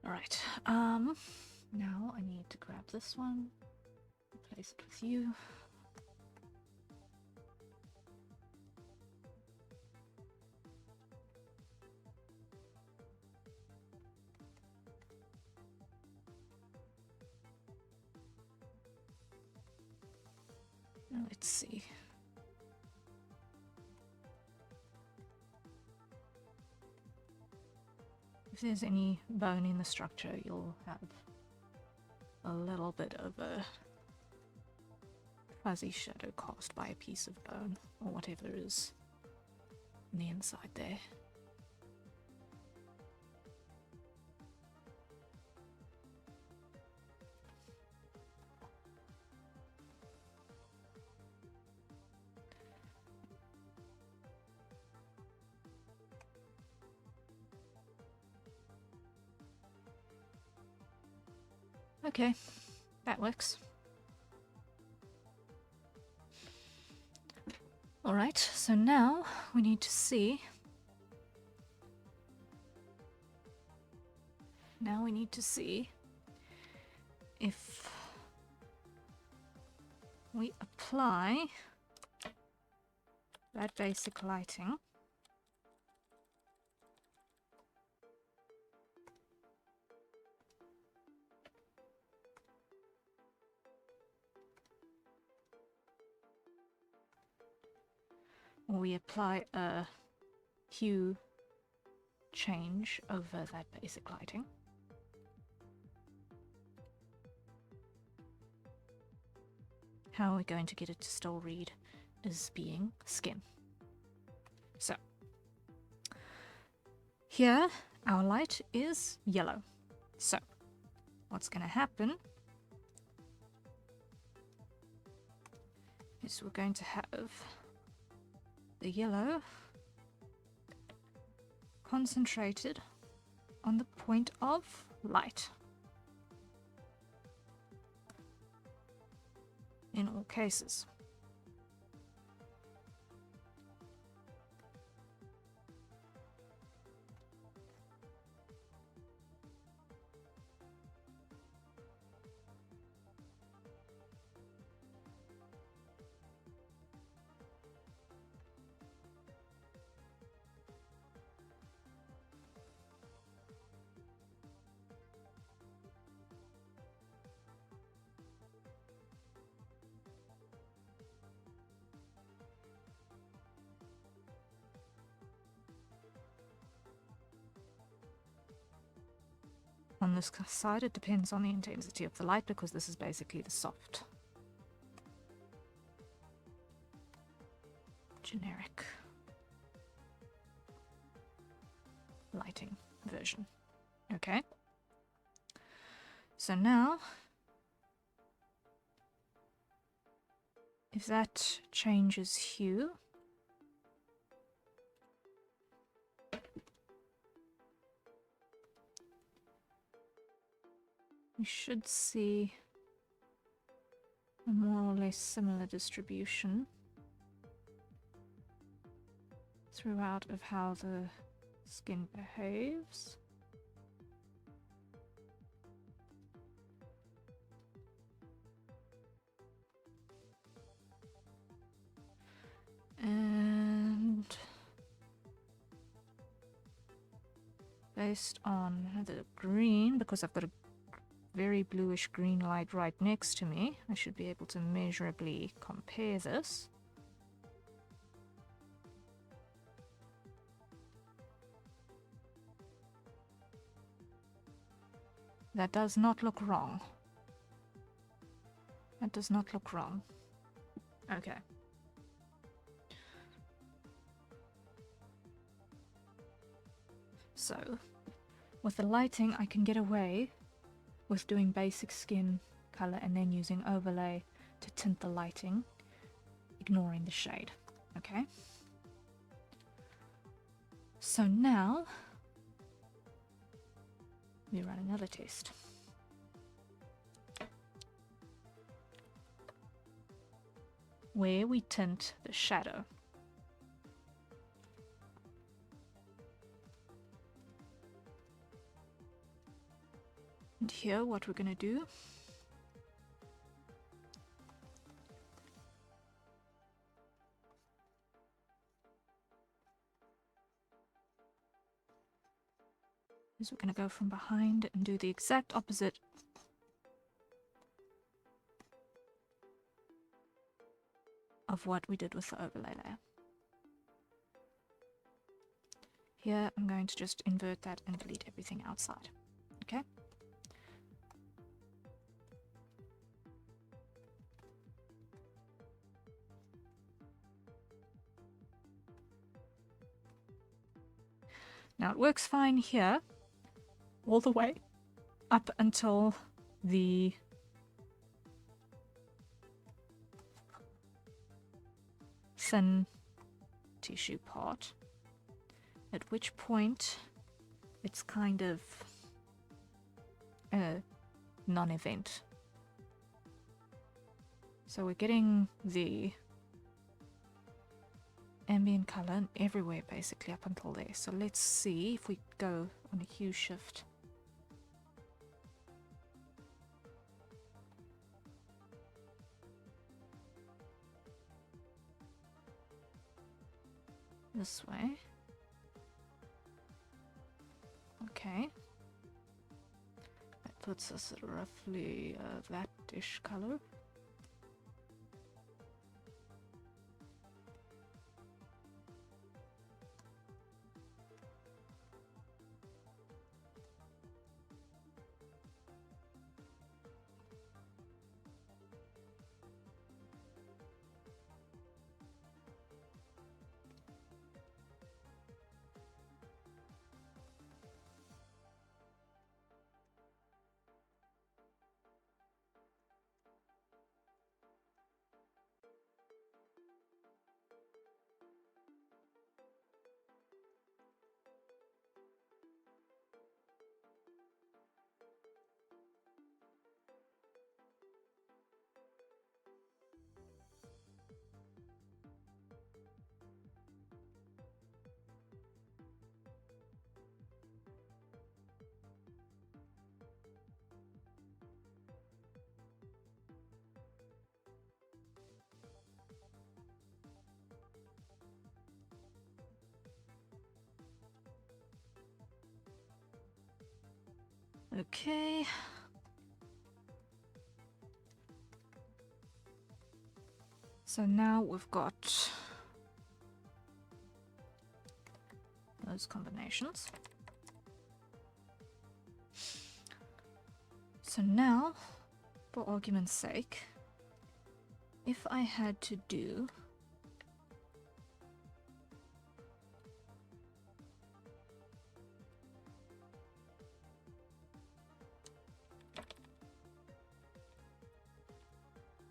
Alright, now I need to grab this one, replace it with you. Let's see. If there's any bone in the structure, you'll have a little bit of a fuzzy shadow cast by a piece of bone or whatever is on the inside there. Okay, that works. Alright, so now we need to see. Now we need to see if we apply that basic lighting or we apply a hue change over that basic lighting. How are we going to get it to still read as being skin? So, here our light is yellow. So, what's going to happen is we're going to have the yellow concentrated on the point of light in all cases. On this side, it depends on the intensity of the light because this is basically the soft, generic lighting version. Okay. So now, if that changes hue, we should see a more or less similar distribution throughout of how the skin behaves. And based on the green, because I've got a very bluish green light right next to me, I should be able to measurably compare this. That does not look wrong. That does not look wrong. Okay. So, with the lighting, I can get away with doing basic skin color and then using overlay to tint the lighting, ignoring the shade. Okay? So now, we run another test. Where we tint the shadow. And here, what we're going to do is we're going to go from behind and do the exact opposite. of what we did with the overlay layer. Here I'm going to just invert that and delete everything outside. Okay? Now it works fine here, all the way up until the thin tissue part, at which point it's kind of a non-event. So we're getting the ambient color everywhere basically up until there. So let's see if we go on a hue shift. This way. Okay. That puts us at roughly that-ish color. Okay. So now we've got those combinations. So now, for argument's sake, if I had to do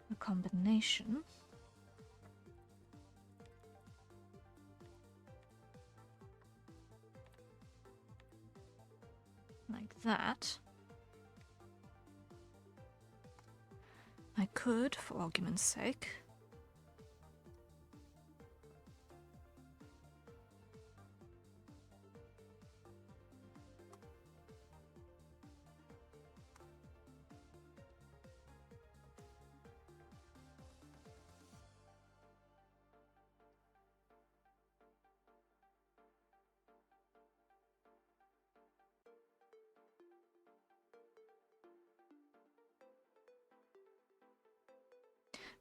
a combination like that, I could, for argument's sake,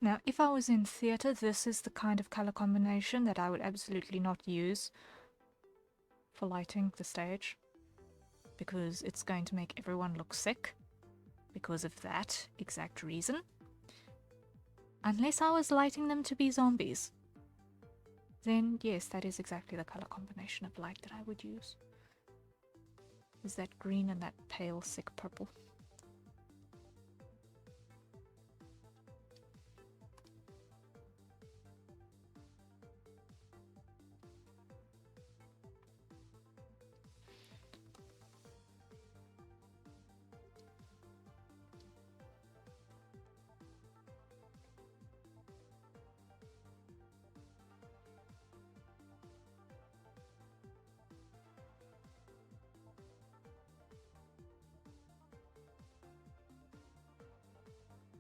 now, if I was in theatre, this is the kind of color combination that I would absolutely not use for lighting the stage, because it's going to make everyone look sick because of that exact reason. Unless I was lighting them to be zombies, then yes, that is exactly the color combination of light that I would use. Is that green and that pale sick purple.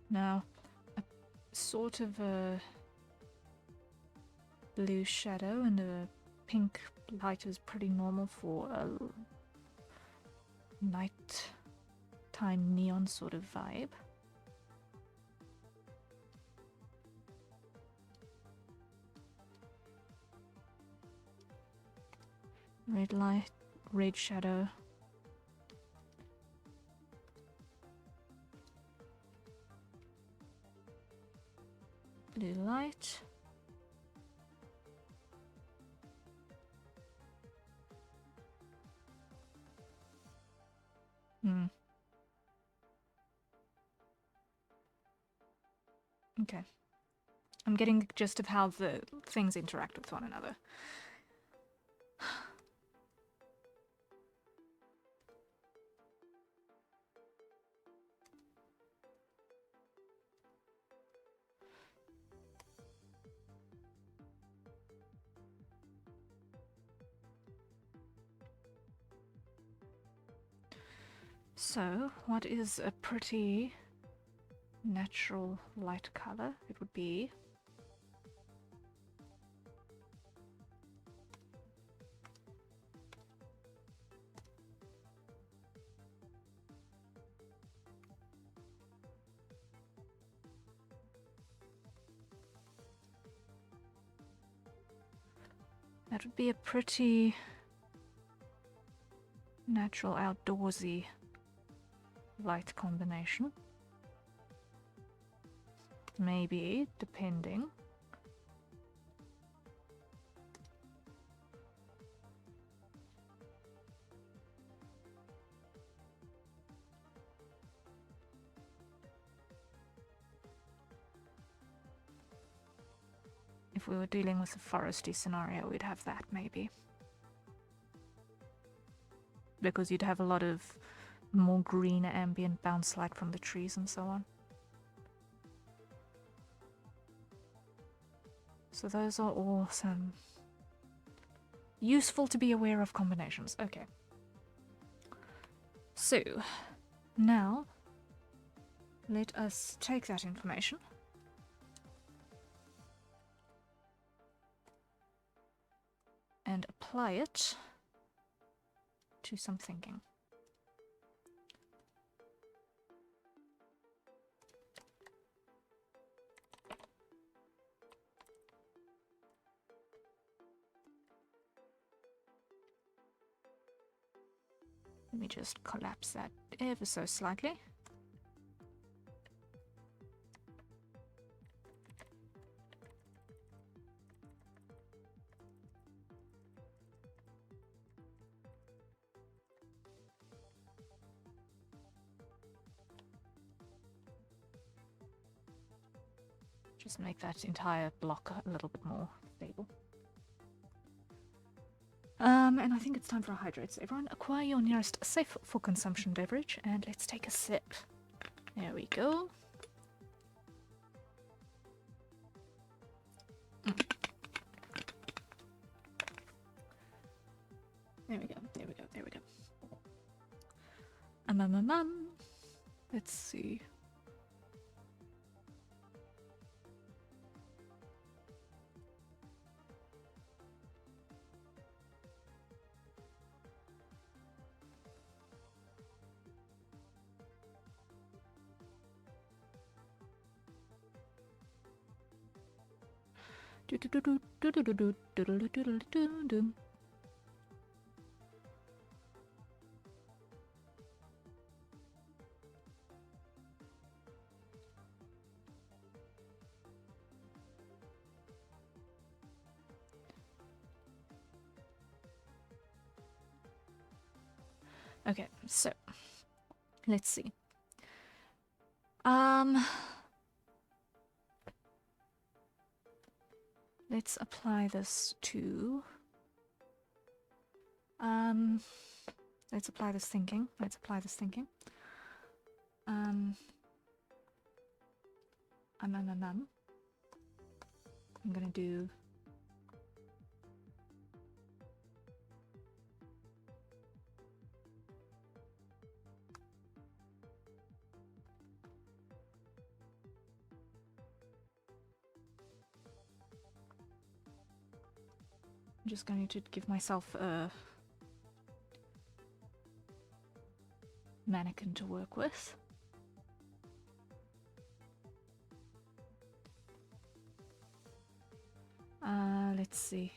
Now, a sort of a blue shadow and a pink light is pretty normal for a nighttime neon sort of vibe. Red light, red shadow. Blue light. Okay. I'm getting the gist of how the things interact with one another. So, what is a pretty natural light color? It would be that would be a pretty natural outdoorsy light combination. Maybe, depending. If we were dealing with a foresty scenario, we'd have that, maybe. Because you'd have a lot of more greener ambient bounce light from the trees and so on. So those are all some useful to be aware of combinations. Okay. So, now, let us take that information and apply it to some thinking. Let me just collapse that ever so slightly. Just make that entire block a little bit more stable. And I think it's time for a hydrate. So everyone, acquire your nearest safe for consumption beverage, and let's take a sip. There we go. There we go, there we go, there we go. Let's see. Okay, so let's see. Let's apply this to let's apply this thinking. I'm gonna do I'm just going to give myself a mannequin to work with. Let's see.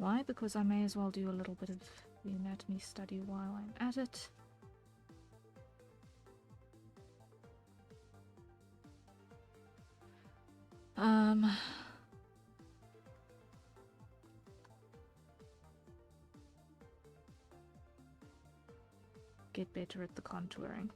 Why? Because I may as well do a little bit of the anatomy study while I'm at it. Get better at the contouring.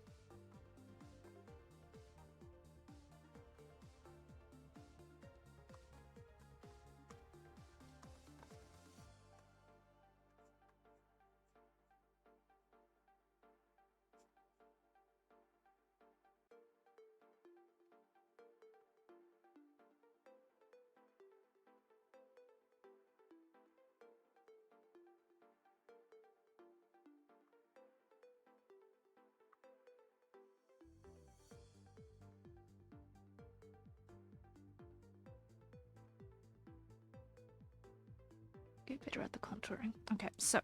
Get better at the contouring. Okay, so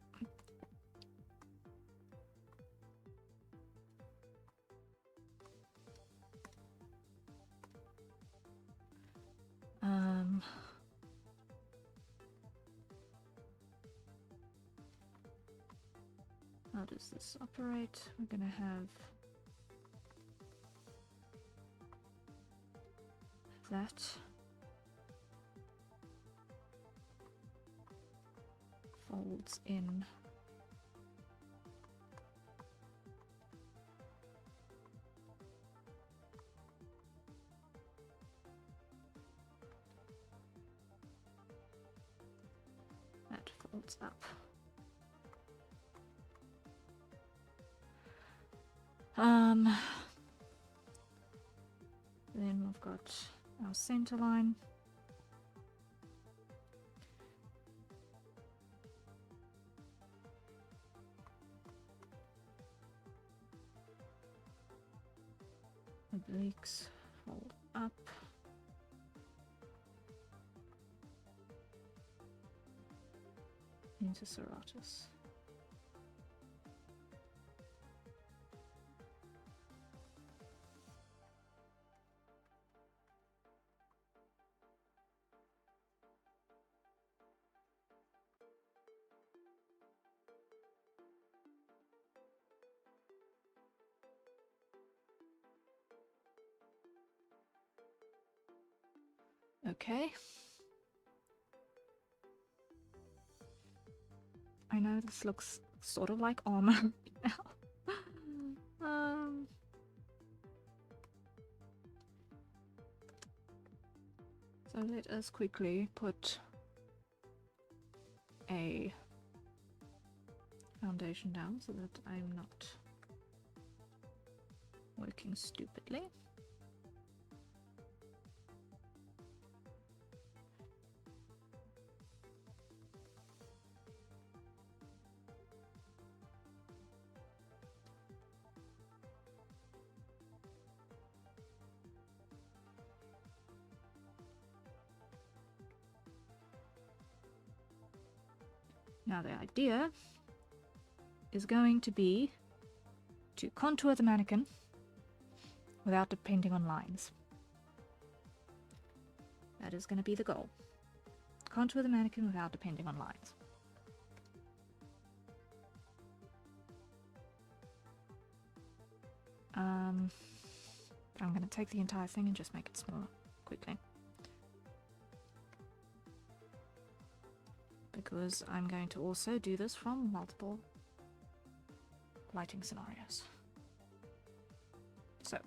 how does this operate? We're gonna have that. Folds in. That folds up. Then we've got our center line. Obliques fold up. Into serratus. Okay. I know this looks sort of like armor now. So let us quickly put a foundation down so that I'm not working stupidly. Now the idea is going to be to contour the mannequin without depending on lines. That is going to be the goal. Contour the mannequin without depending on lines. I'm going to take the entire thing and just make it smaller quickly. Because I'm going to also do this from multiple lighting scenarios. So,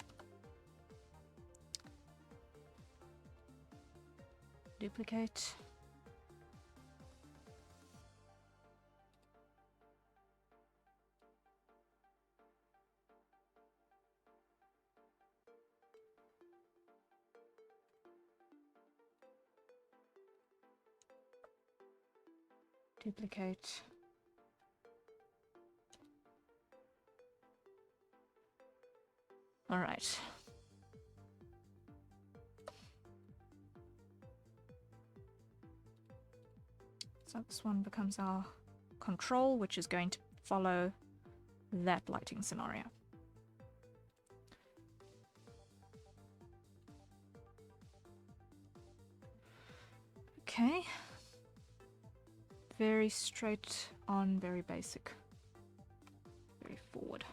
duplicate. Duplicate. All right. So this one becomes our control, which is going to follow that lighting scenario. Okay. very straight on, very basic, very forward.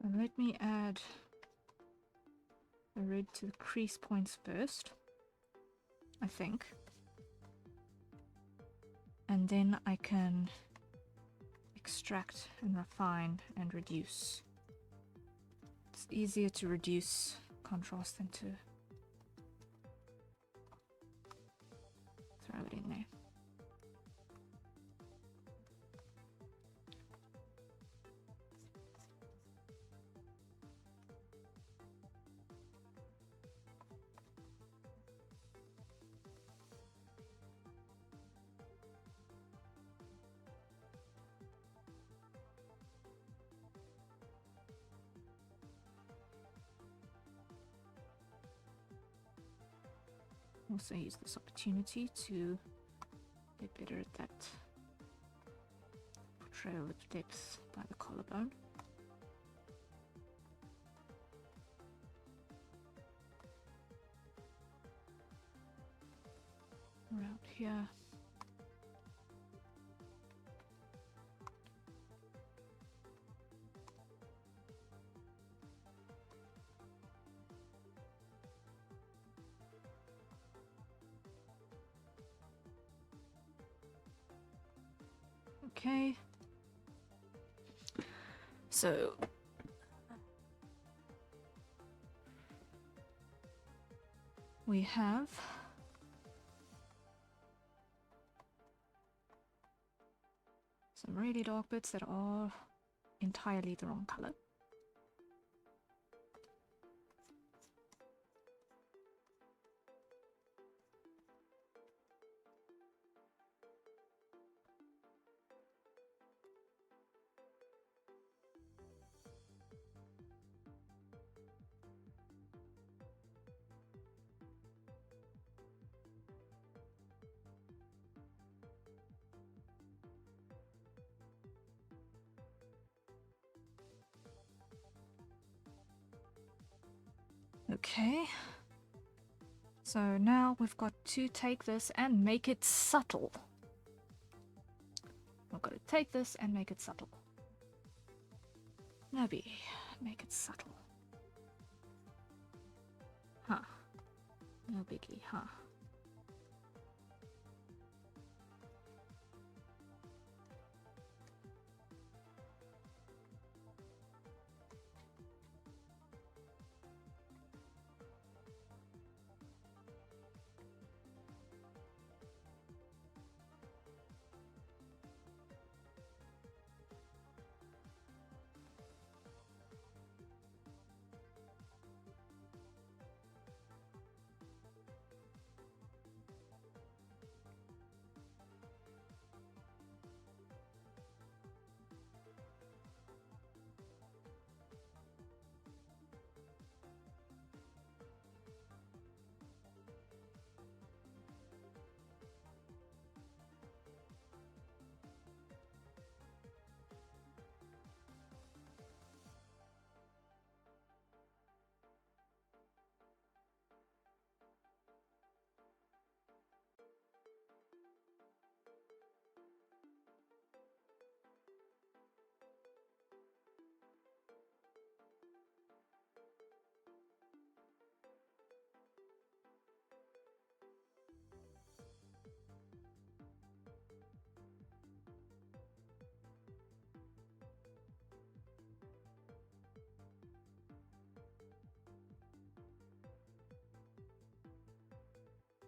And let me add the red to the crease points first, I think. And then I can extract and refine and reduce. It's easier to reduce contrast than to throw it in there. Also use this opportunity to get better at that portrayal of depth by the collarbone. Around here. Okay, so we have some really dark bits that are entirely the wrong color. Okay, so now we've got to take this and make it subtle. We've got to take this and make it subtle. Maybe make it subtle. Huh. No biggie, huh?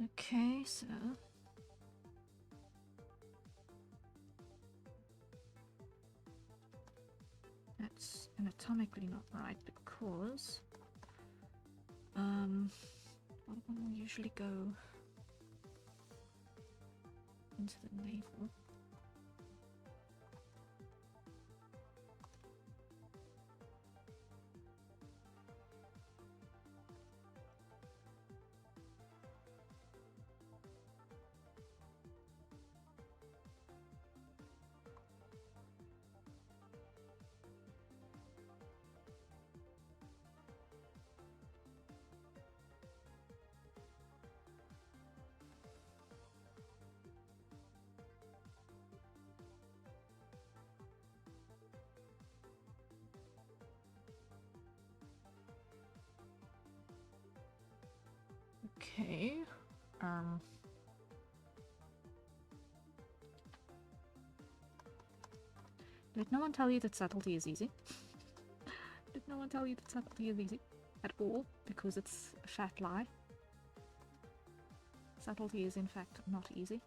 Okay, so that's anatomically not right because what will usually go into the navel? Okay. Did no one tell you that subtlety is easy? Did no one tell you that subtlety is easy? At all? Because it's a fat lie. Subtlety is in fact not easy.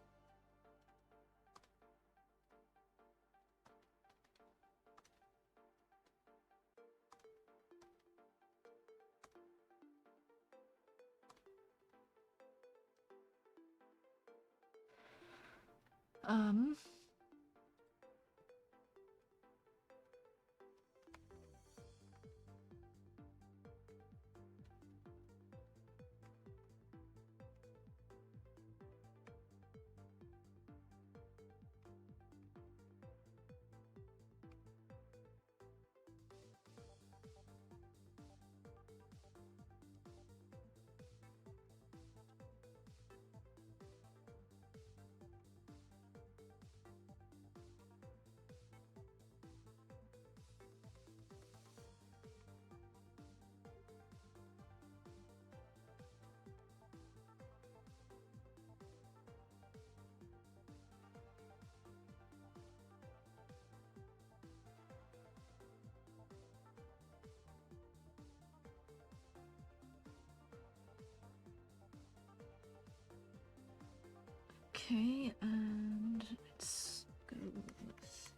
Okay, and let's go with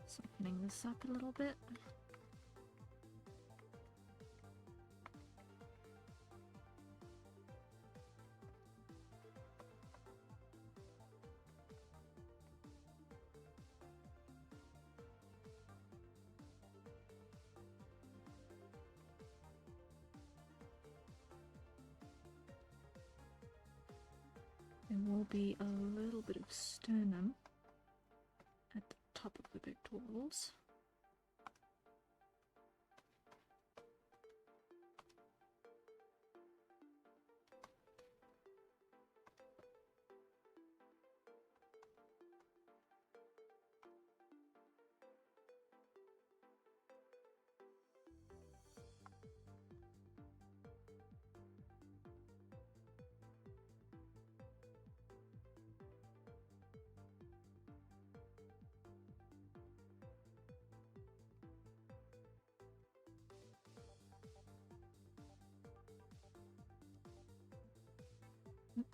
softening this up a little bit. There will be a little bit of sternum at the top of the pectorals.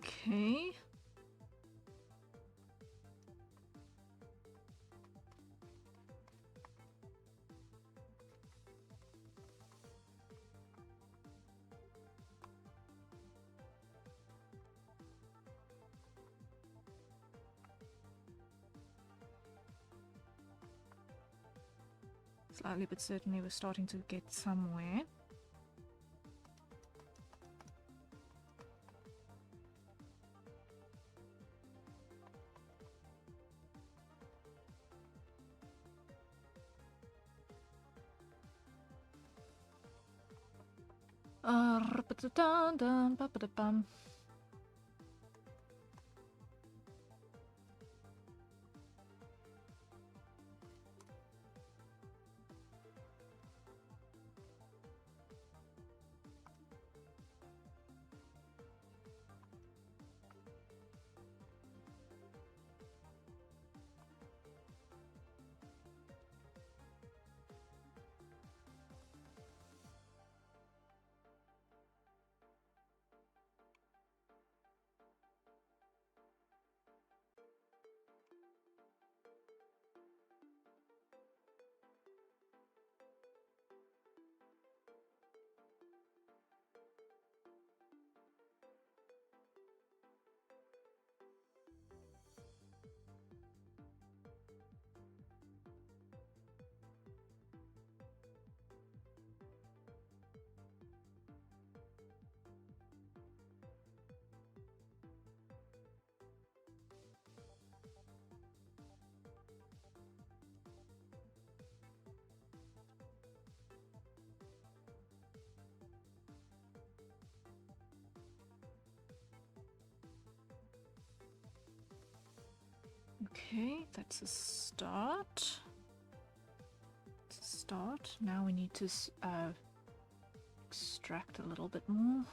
Okay. Slowly but certainly we're starting to get somewhere. Okay, that's a start. It's a start. Now we need to extract a little bit more.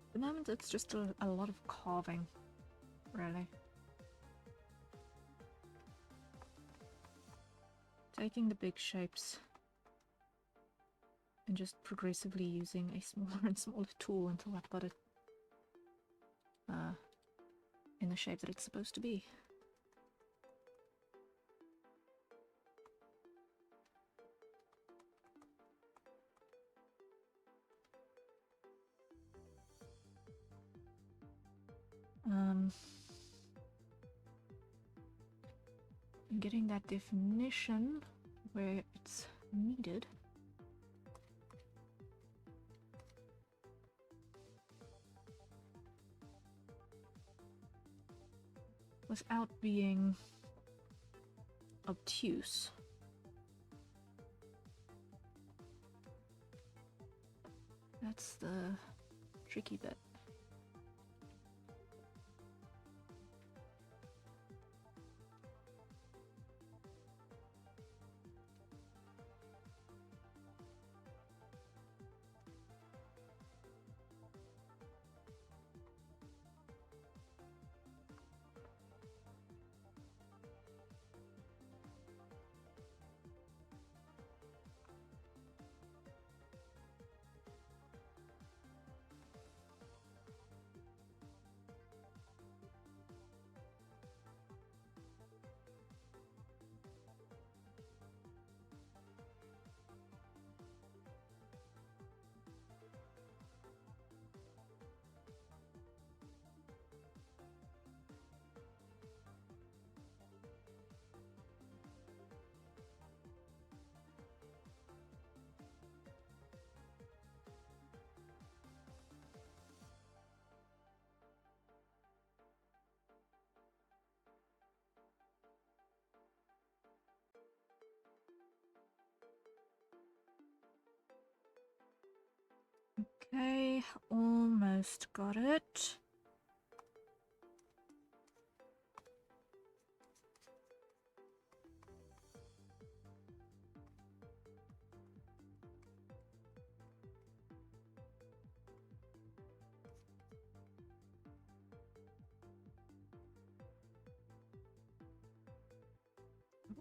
At the moment it's just a lot of carving, really. Taking the big shapes and just progressively using a smaller and smaller tool until I've got it in the shape that it's supposed to be. Getting that definition where it's needed. Without being obtuse. That's the tricky bit. Okay, almost got it.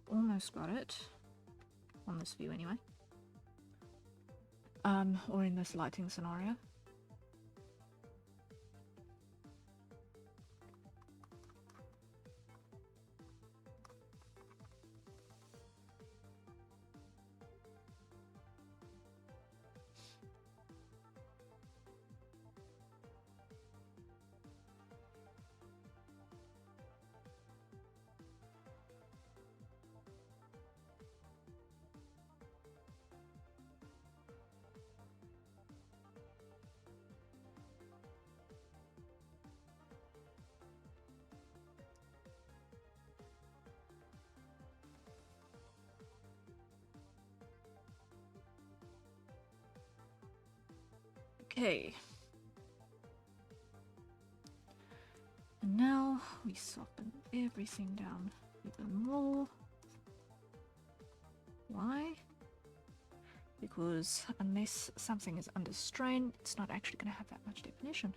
Almost got it. On this view anyway. Or in this lighting scenario. Okay. And now we soften everything down even more. Why? Because unless something is under strain, it's not actually going to have that much definition.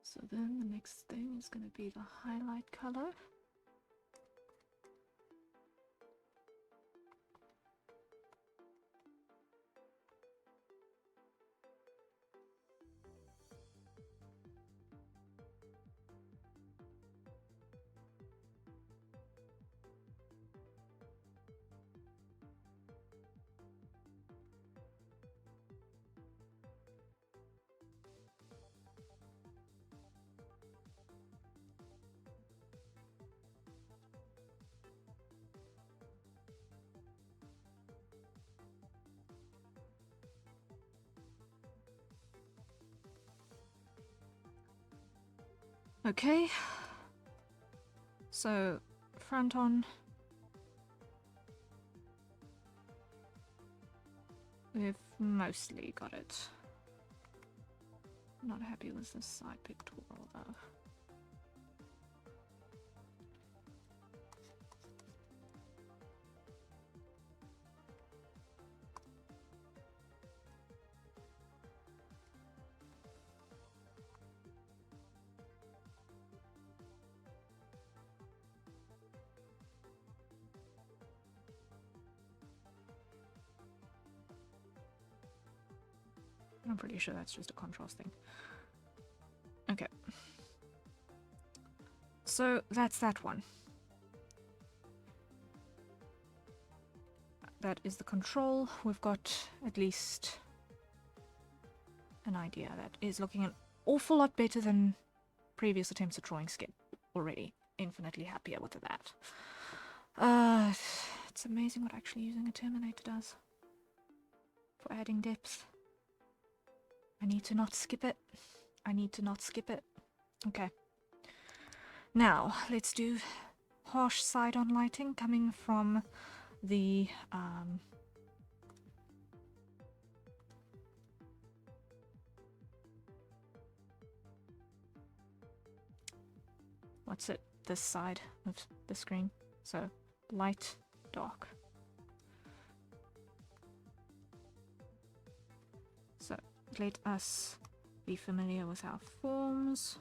So then the next thing is going to be the highlight color. Okay. So, front on. We've mostly got it. Not happy with this side pictorial though. I'm pretty sure that's just a contrast thing. Okay. So that's that one. That is the control. We've got at least an idea that is looking an awful lot better than previous attempts at drawing skin already. Infinitely happier with that. It's amazing what actually using a Terminator does for adding depth. I need to not skip it. I need to not skip it. Okay. Now, let's do harsh side-on lighting coming from the what's it? This side of the screen. So, light, dark. So, let us be familiar with our forms.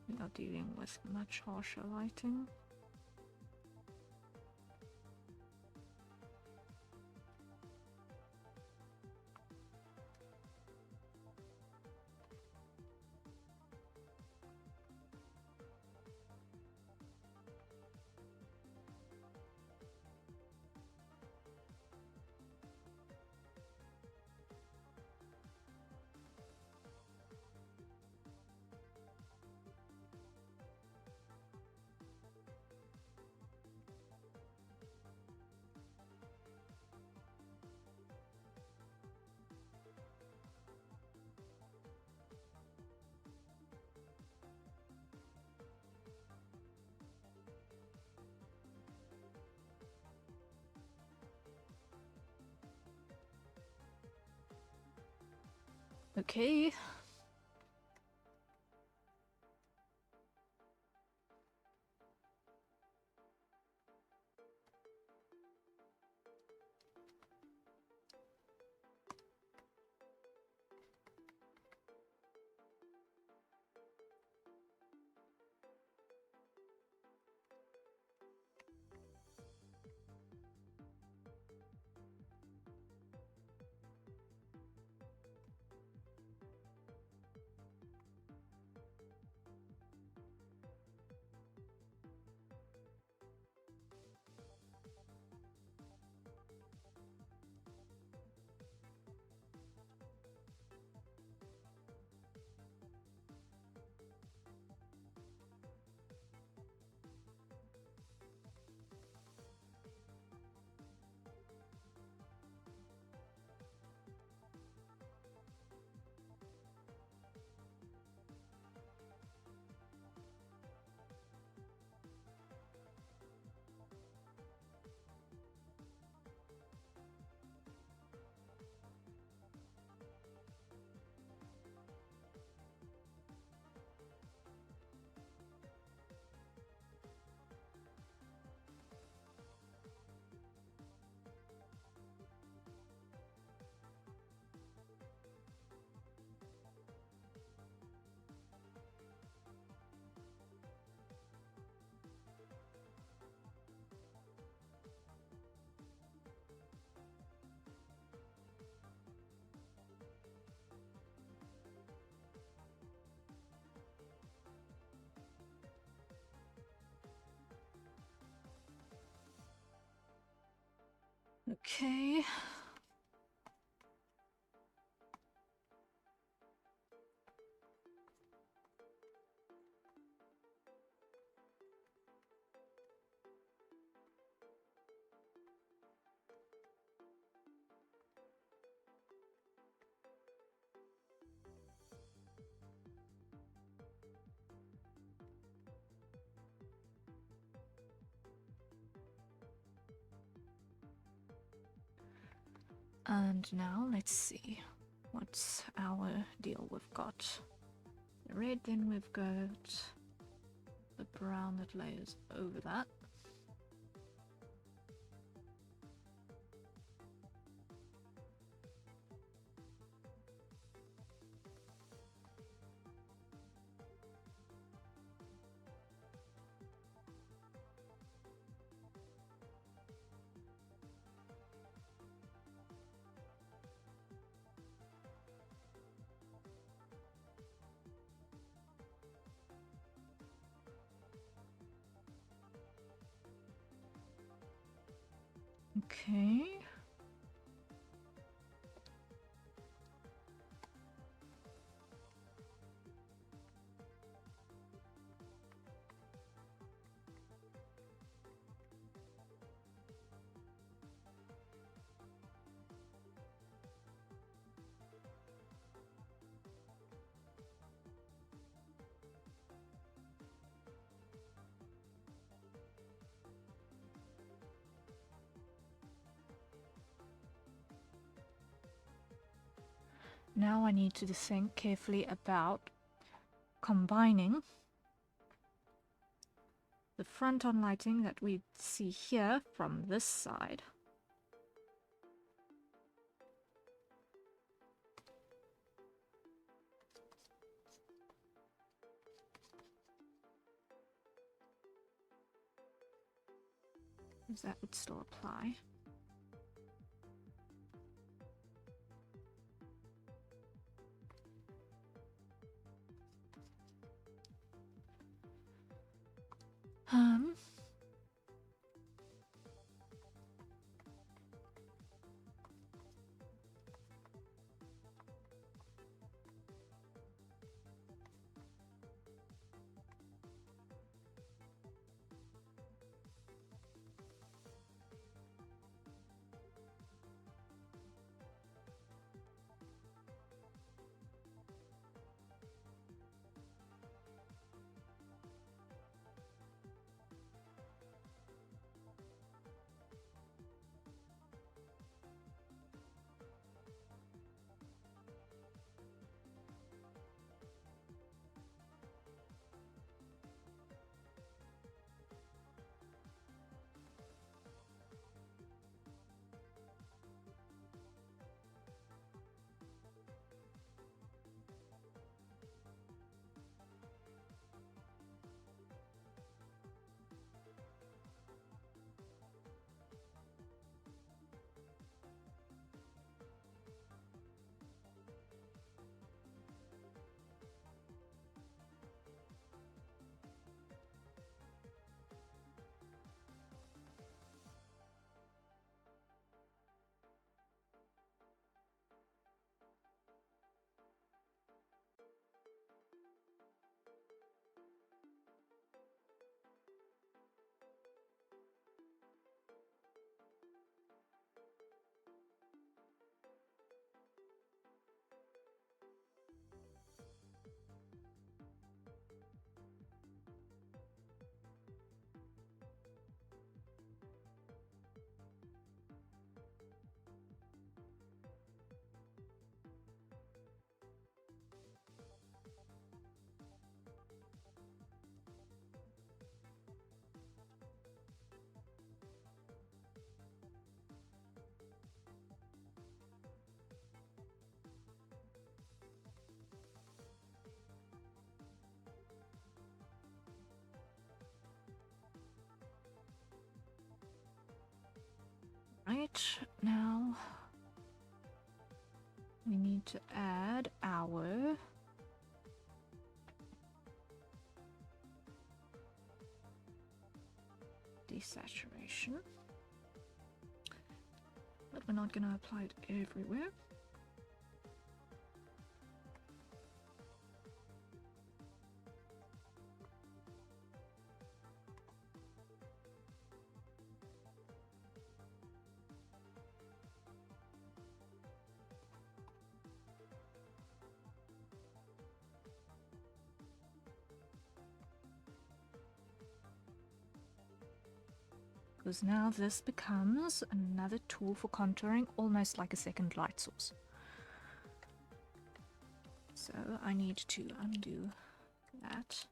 We are dealing with much harsher lighting. Okay. Okay. And now let's see what's our deal. We've got the red, then we've got the brown that layers over that. Okay. Now I need to think carefully about combining the front-on lighting that we see here from this side. Because that would still apply. Right, now we need to add our desaturation, but we're not going to apply it everywhere. Because now this becomes another tool for contouring, almost like a second light source. So I need to undo that.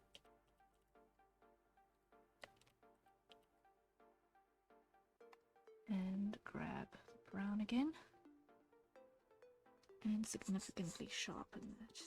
And grab the brown again. And significantly sharpen that.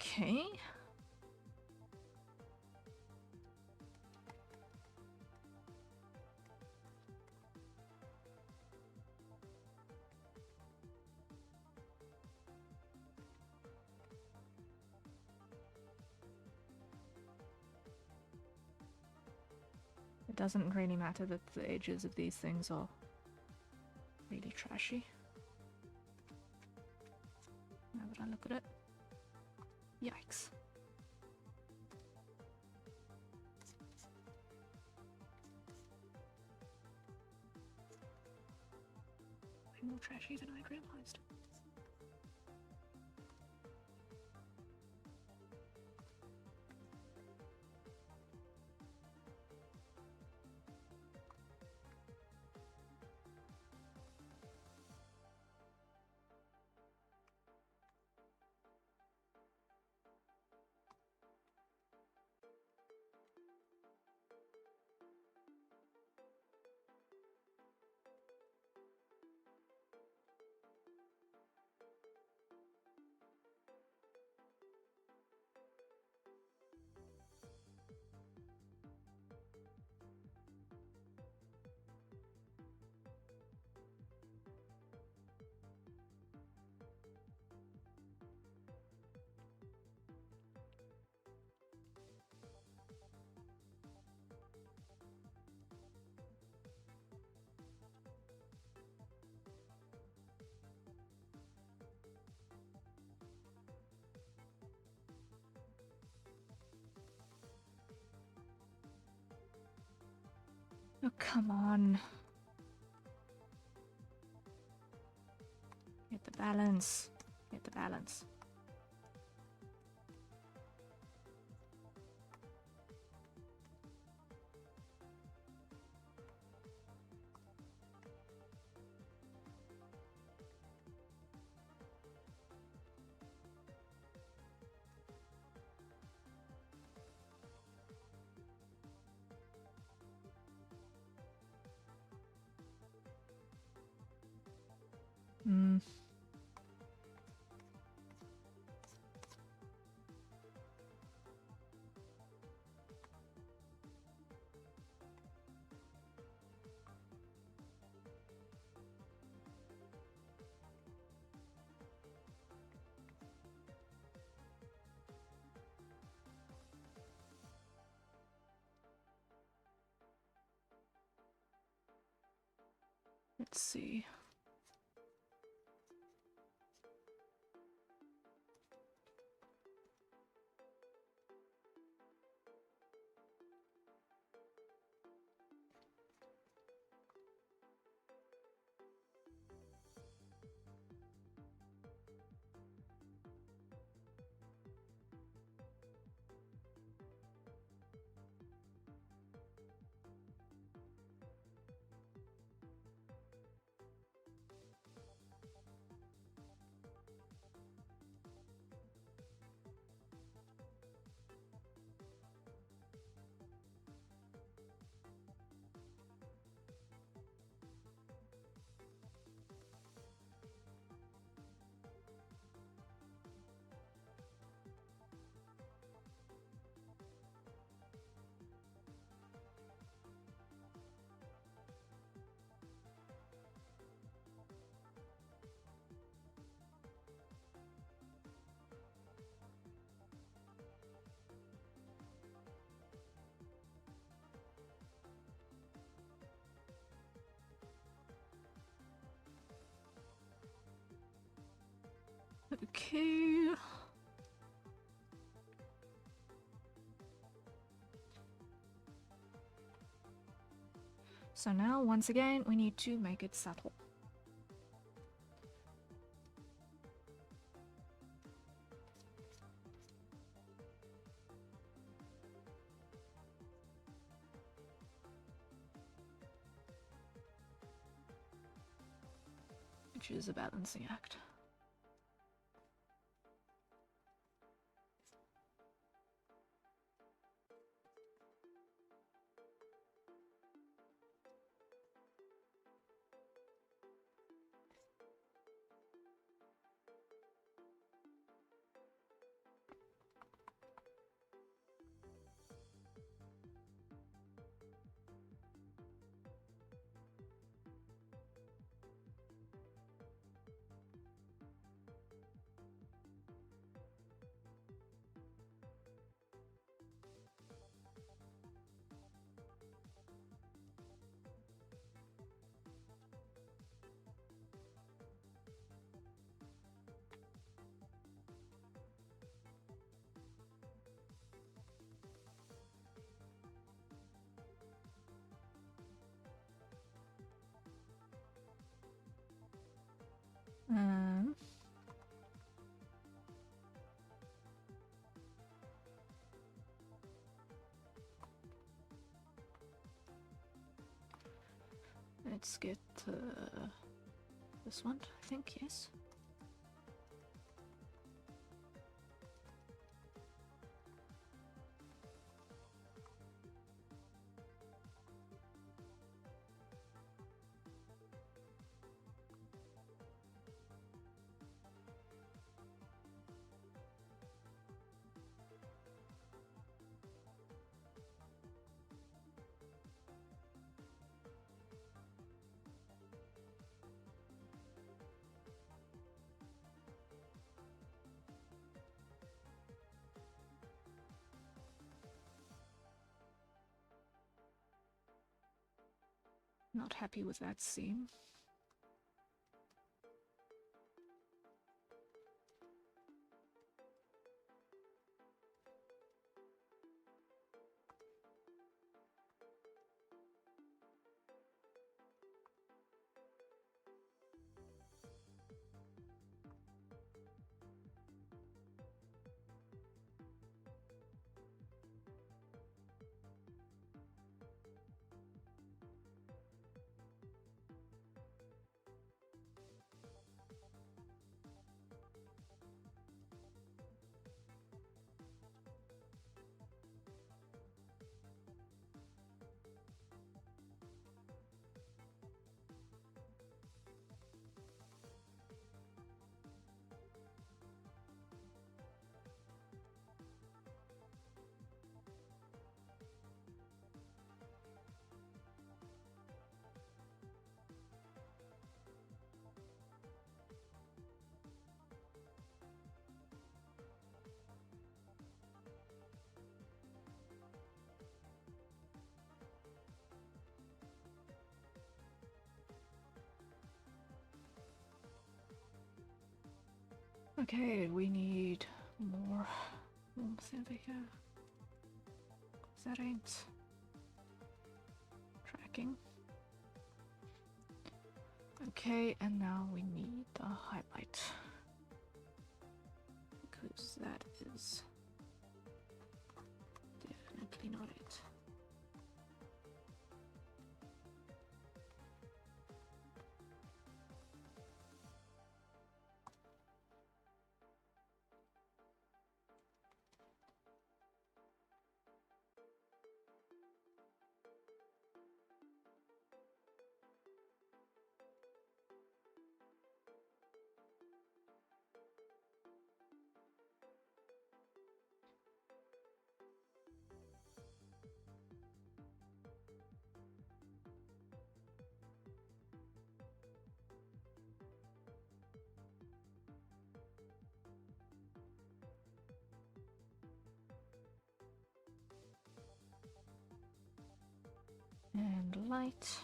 Okay. It doesn't really matter that the edges of these things are really trashy. Now that I look at it. Yikes. Way more trashy than I'd realized. Oh, come on. Get the balance. Get the balance. Hmm. Let's see. Okay. So now, once again, we need to make it subtle. Which is a balancing act. Let's get this one, I think, yes. Not happy with that seam. Okay, we need more warmth over here. That ain't tracking. Okay, and now we need the highlight, because that is definitely not it. And light.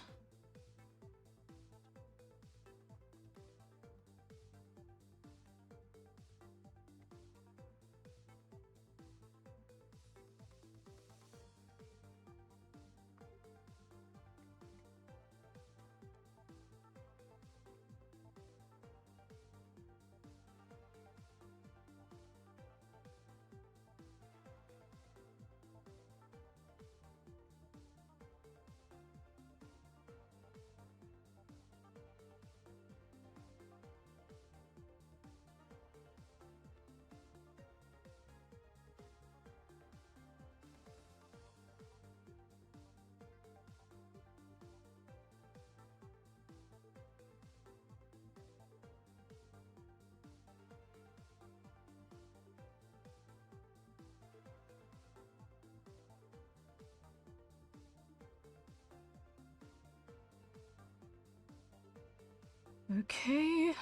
Okay.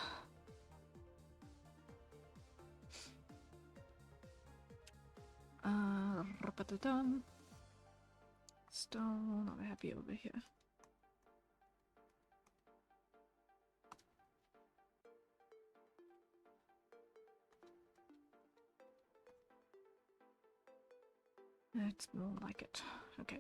Ra-pa-da-dum. Still not happy over here. That's more like it. Okay.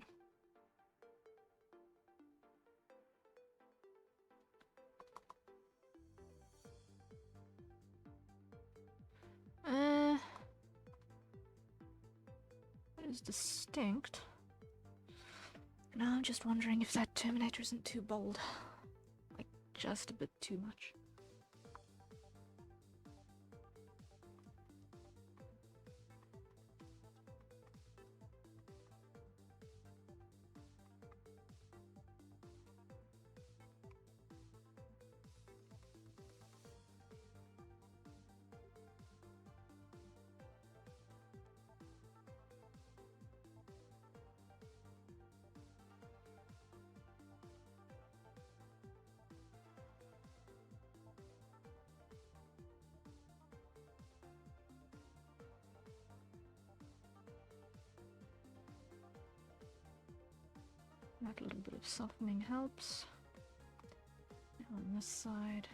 That is distinct. Now I'm just wondering if that Terminator isn't too bold. Like, just a bit too much. That little bit of softening helps. Now on this side.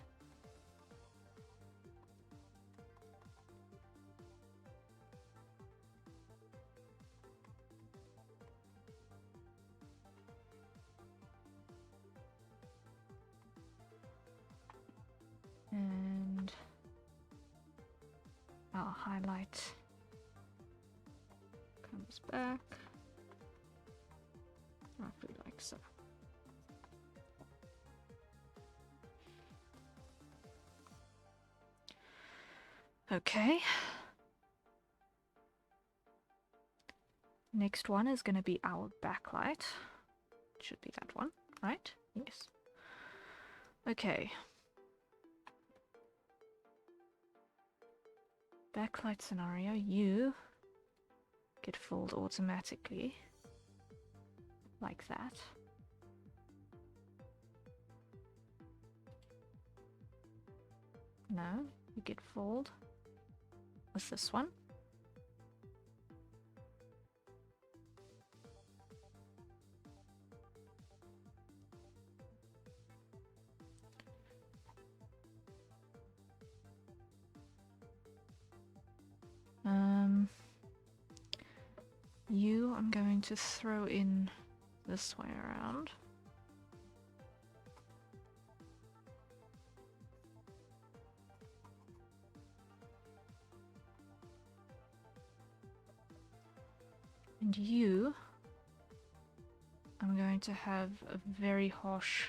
And our highlight comes back. Roughly like so. Okay. Next one is going to be our backlight. Should be that one, right? Yes. Okay. Backlight scenario, you get filled automatically. Like that. No, you get fold with this one. You, I'm going to throw in this way around. And you, I'm going to have a very harsh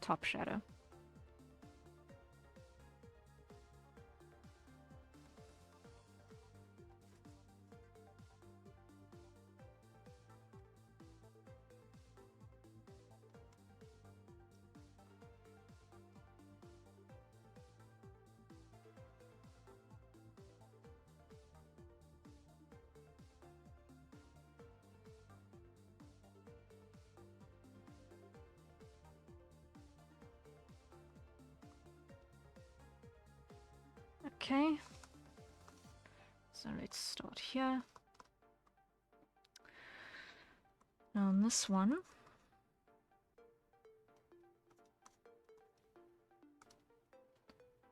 top shadow. Okay, so let's start here. Now on this one,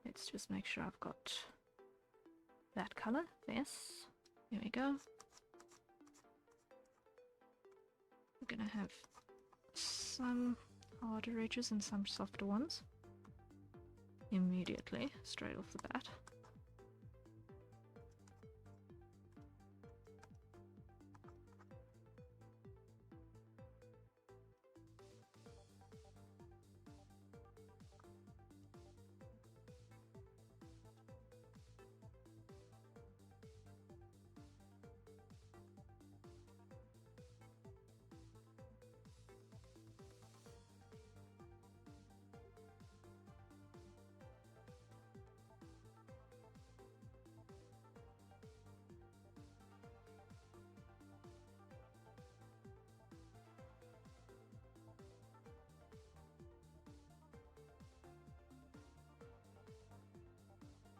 let's just make sure I've got that color. Yes, here we go. We're gonna have some harder edges and some softer ones immediately, straight off the bat.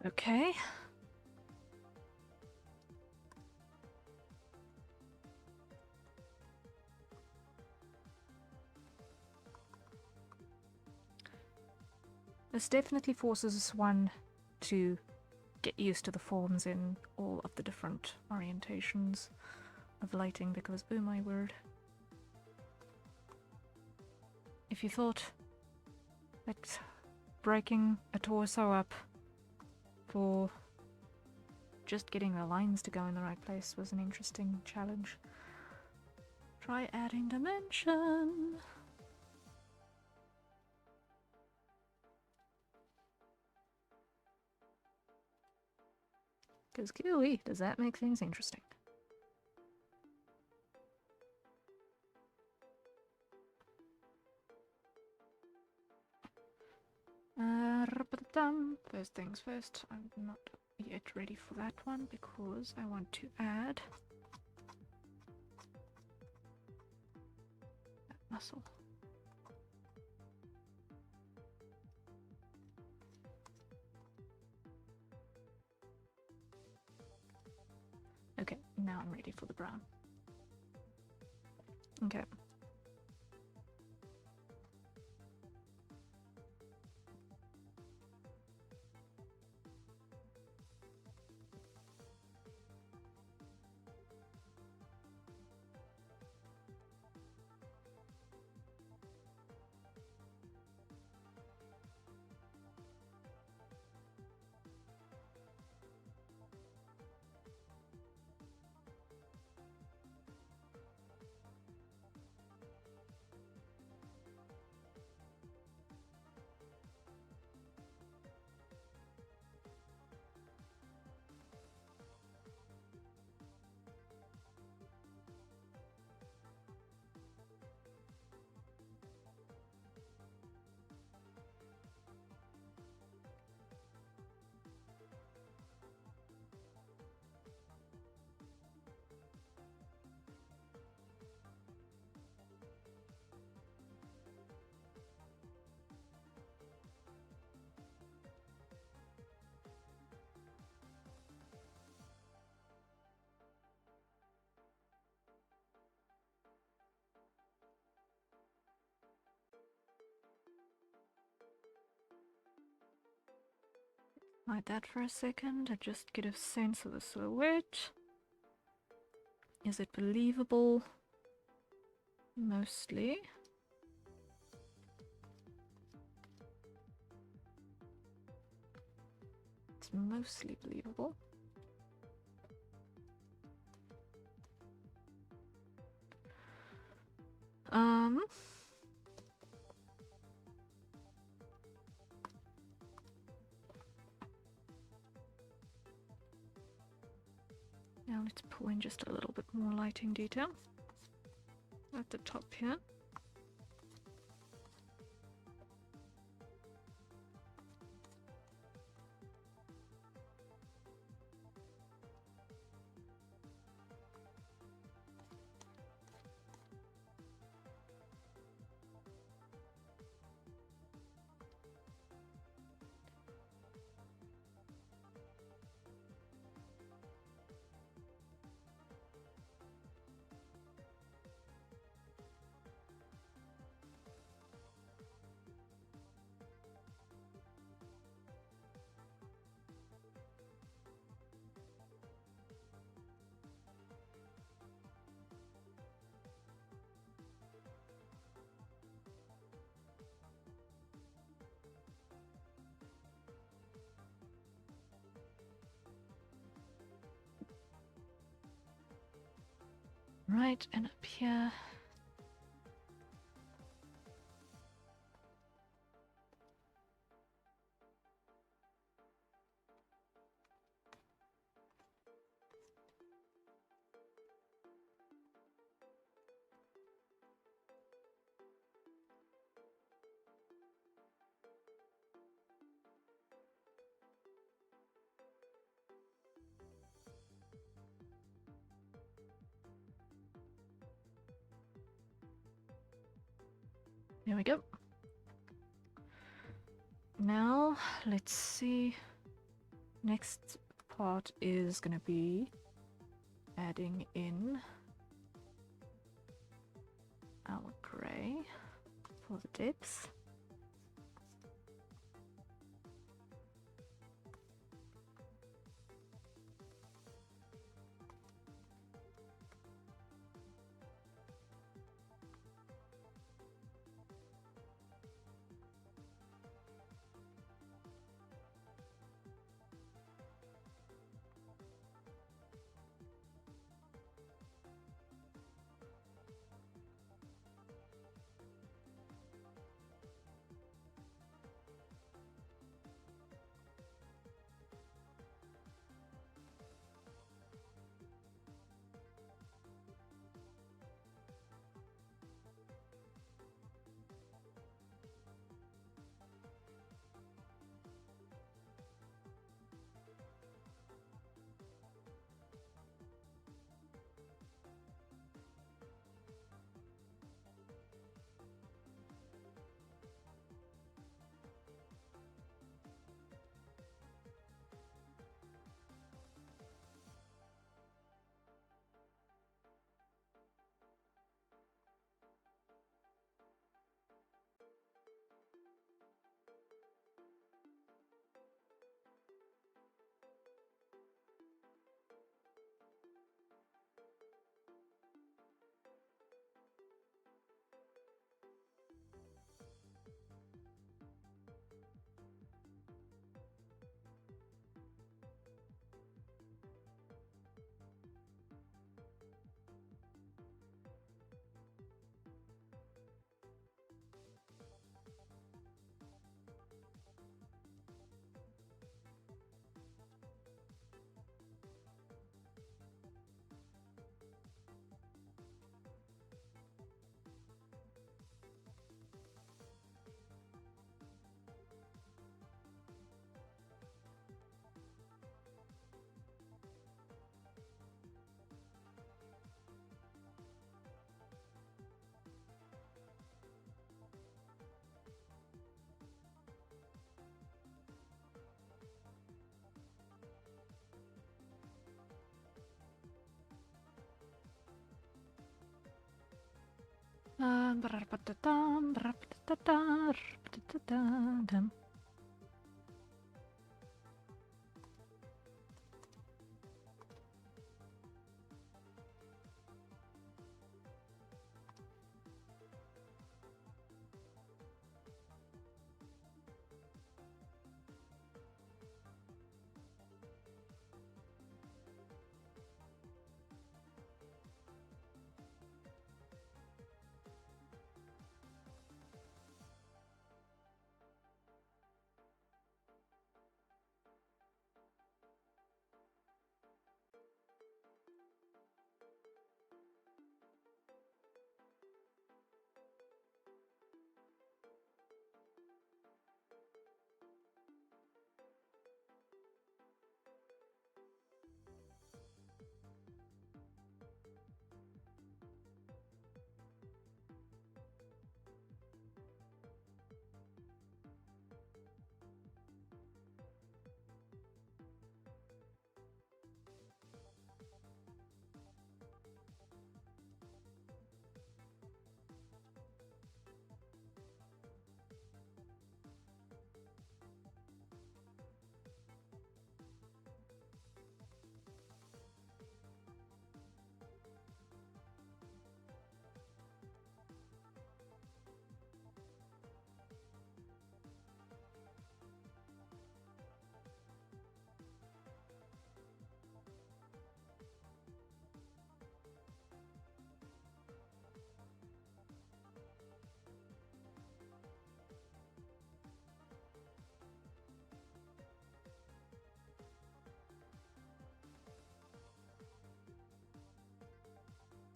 Okay. This definitely forces one to get used to the forms in all of the different orientations of lighting, because oh my word. If you thought that breaking a torso up for just getting the lines to go in the right place was an interesting challenge, try adding dimension. Because gooey, does that make things interesting? First things first, I'm not yet ready for that one because I want to add that muscle. Okay, now I'm ready for the brown. Okay. Like that for a second, I just get a sense of the silhouette. Is it believable? Mostly. It's mostly believable. Now let's pull in just a little bit more lighting detail at the top here. Right, and up here. There we go. Now, let's see Next part is going to be adding in our grey for the depths.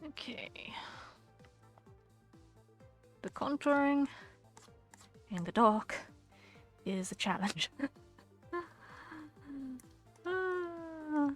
Okay. The contouring in the dark is a challenge. Ah.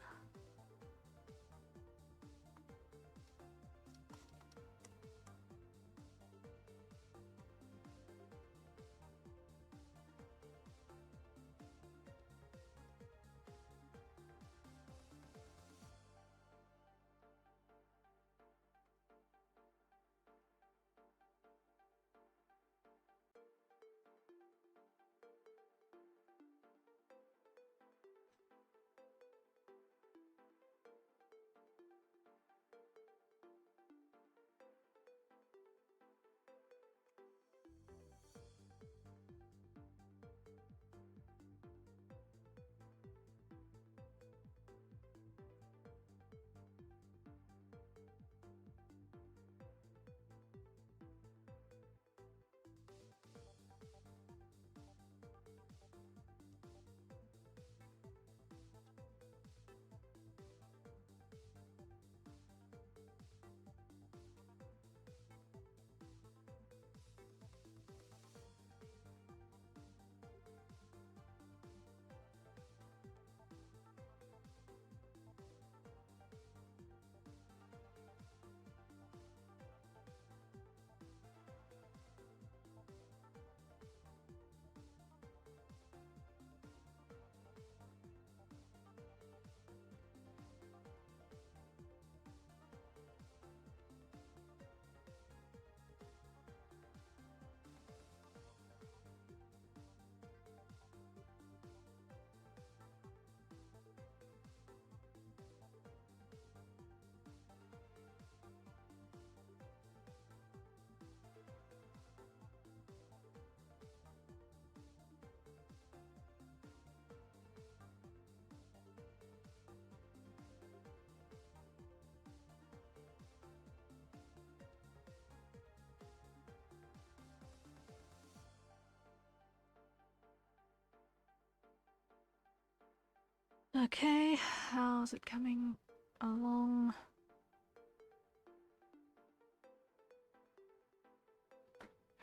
Okay, how's it coming along?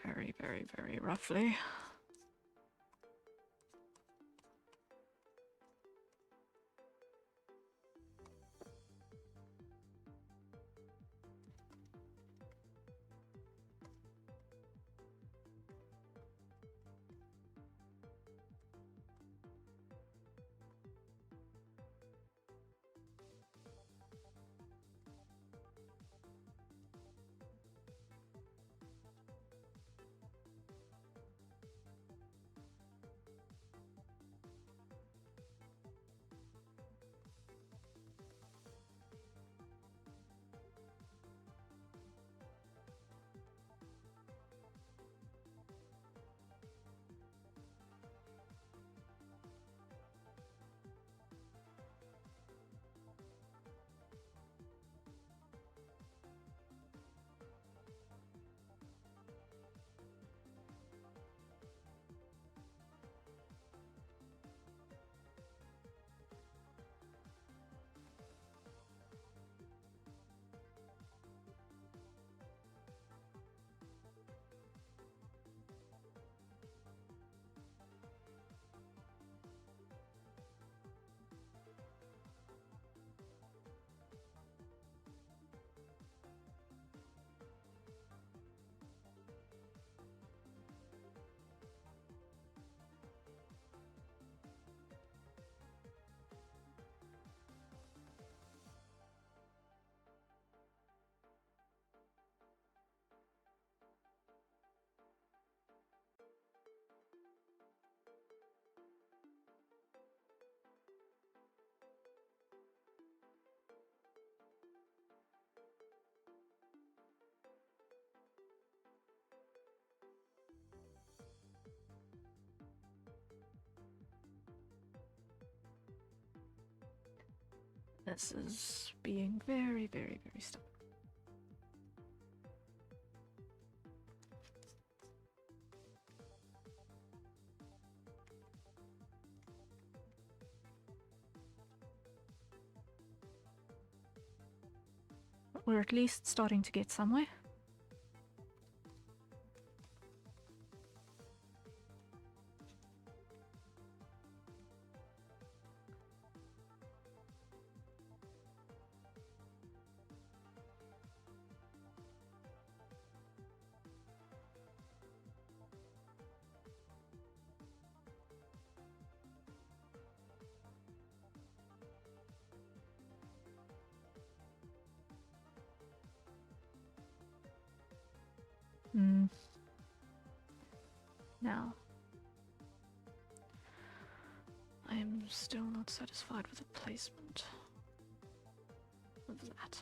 Very, very, very roughly. This is being very, very, very stubborn. We're at least starting to get somewhere. Now, I am still not satisfied with the placement of that.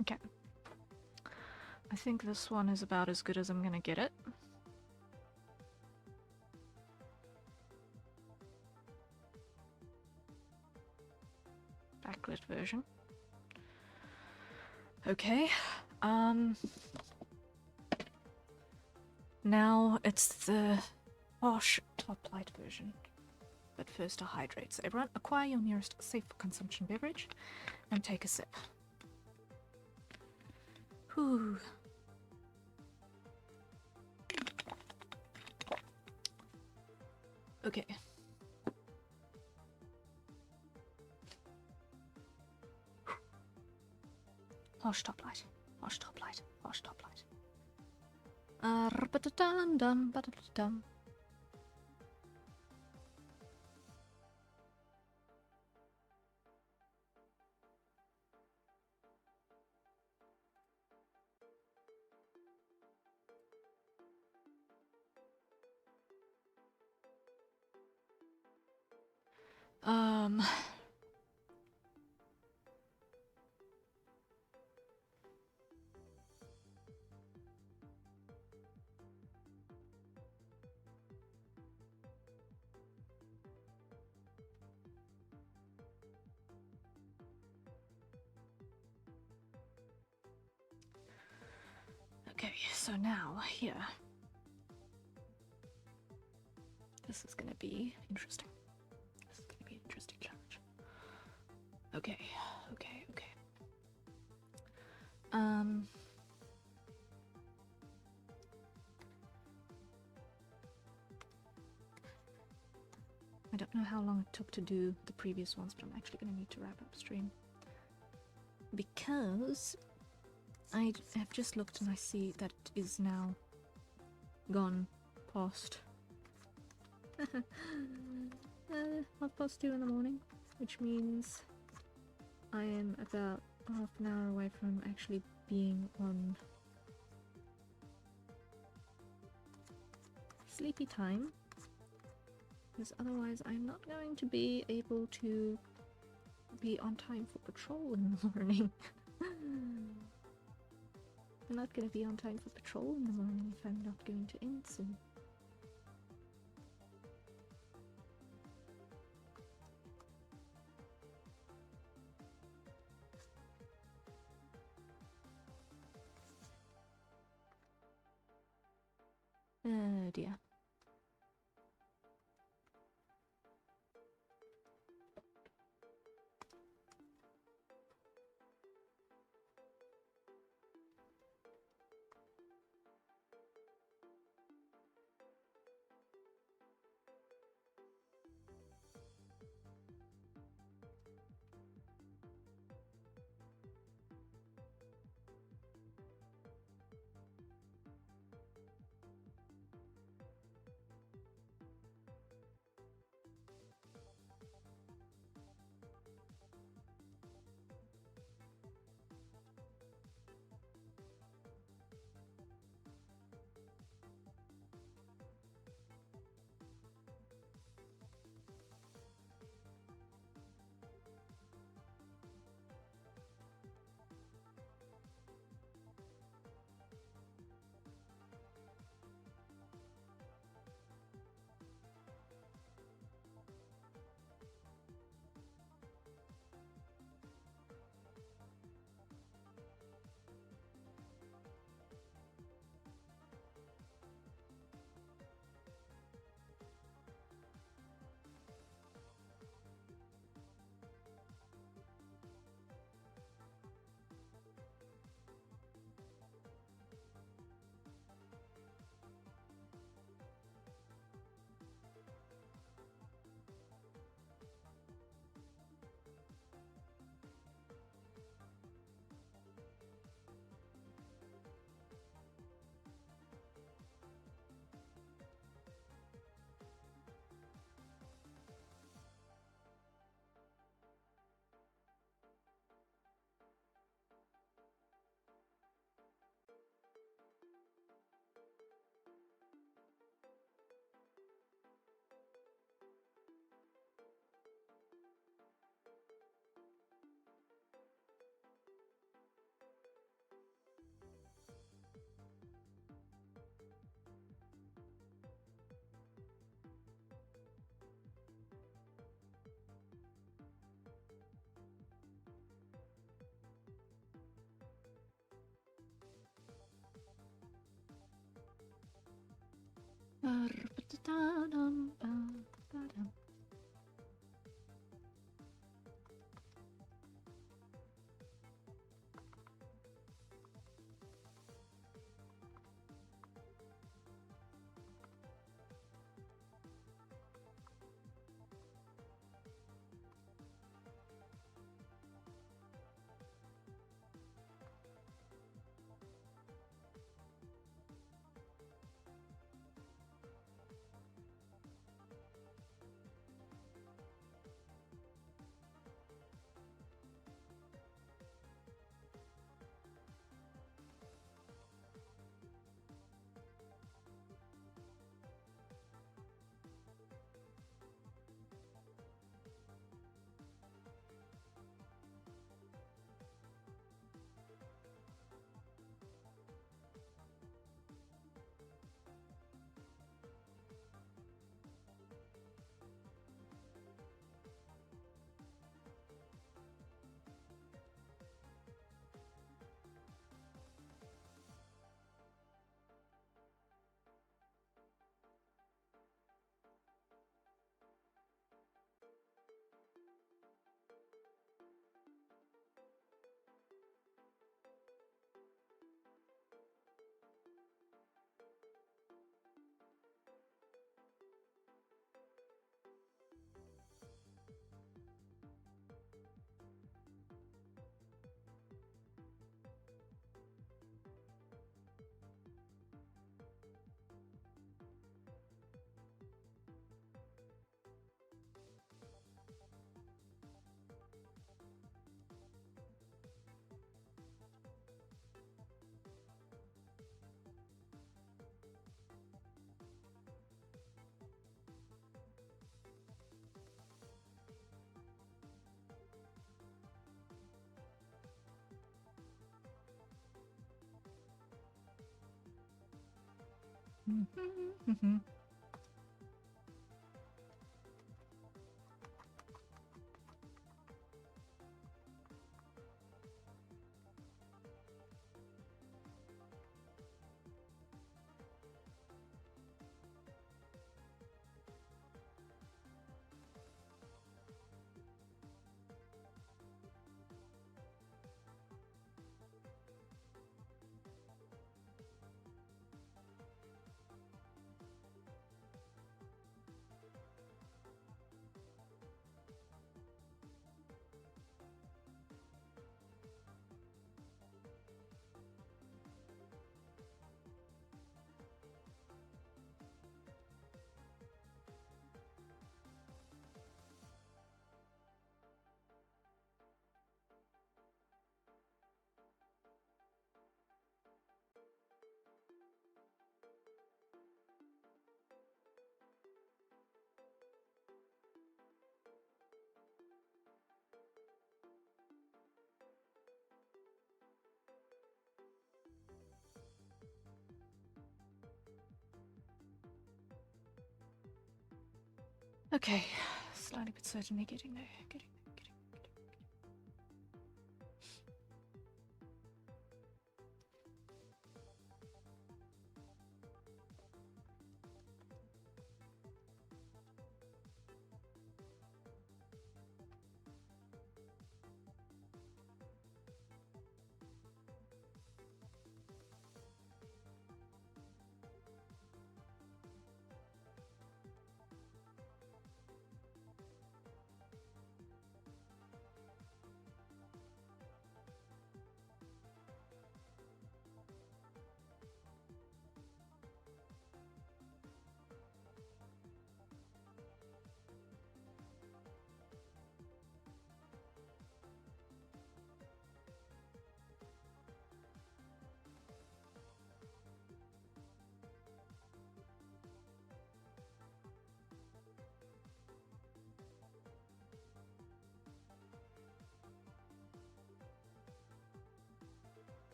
Okay. I think this one is about as good as I'm gonna get it. Backlit version. Okay. Now it's the posh top light version. But first to hydrate. So everyone, acquire your nearest safe for consumption beverage and take a sip. Whew. Okay. Posh top light. Posh top light. Posh top light. Ba-da-dum-dum. Okay, so now here. This is gonna be interesting. This is gonna be an interesting challenge. Okay. I don't know how long it took to do the previous ones, but I'm actually gonna need to wrap up stream. Because I have just looked and I see that it is now gone past 2:30 in the morning, which means I am about half an hour away from actually being on sleepy time, because otherwise I'm not going to be able to be on time for patrol in the morning. I'm not going to be on time for patrol in the morning if I'm not going to end soon. Oh dear. Da-dum, ba-da-dum. Okay, slowly but certainly getting there.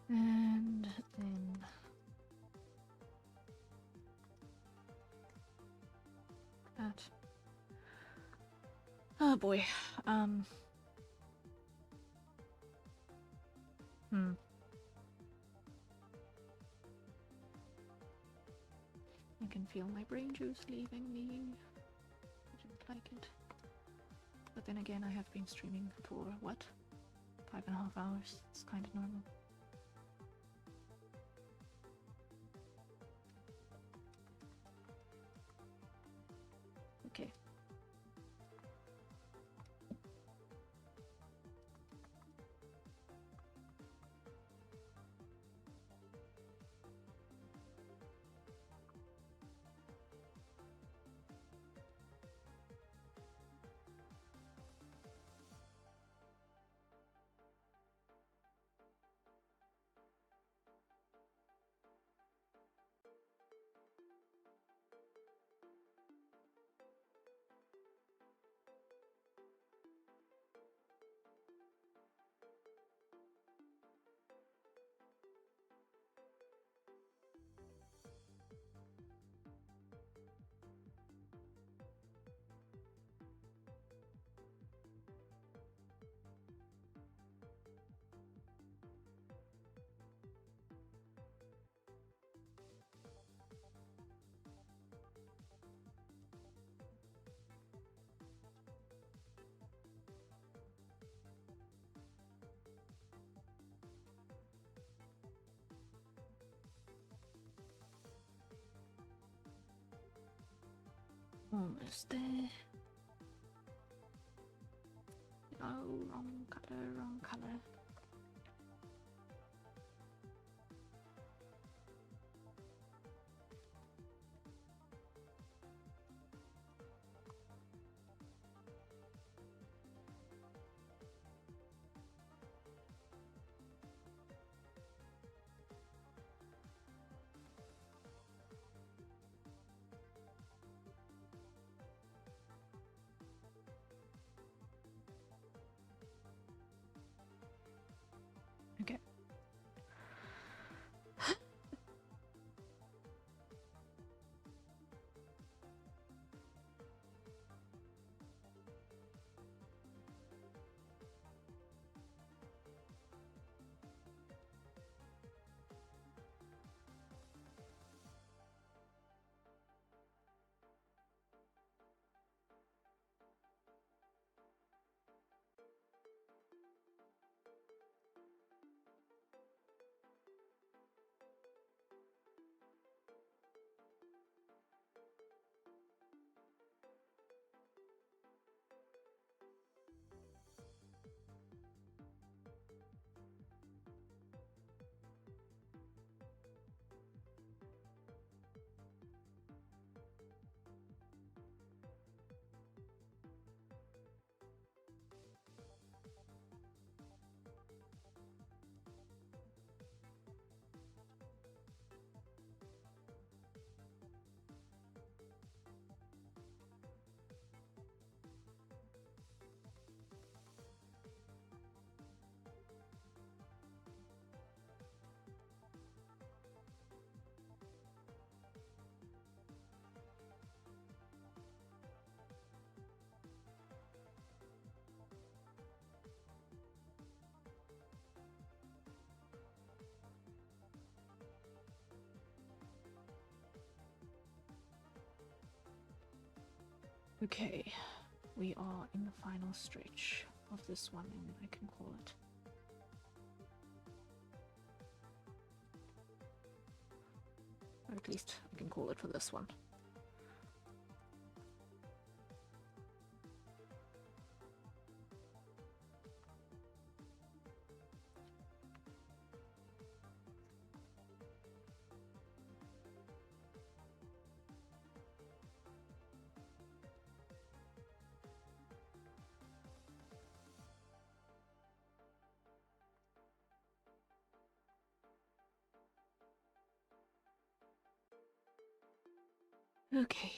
And then that. Oh boy. I can feel my brain juice leaving me. I didn't like it. But then again, I have been streaming for what? 5.5 hours. It's kind of normal. Okay. Almost there. Oh, wrong color, wrong color. Okay. Okay, we are in the final stretch of this one, and I can call it. Or at least I can call it for this one. Okay.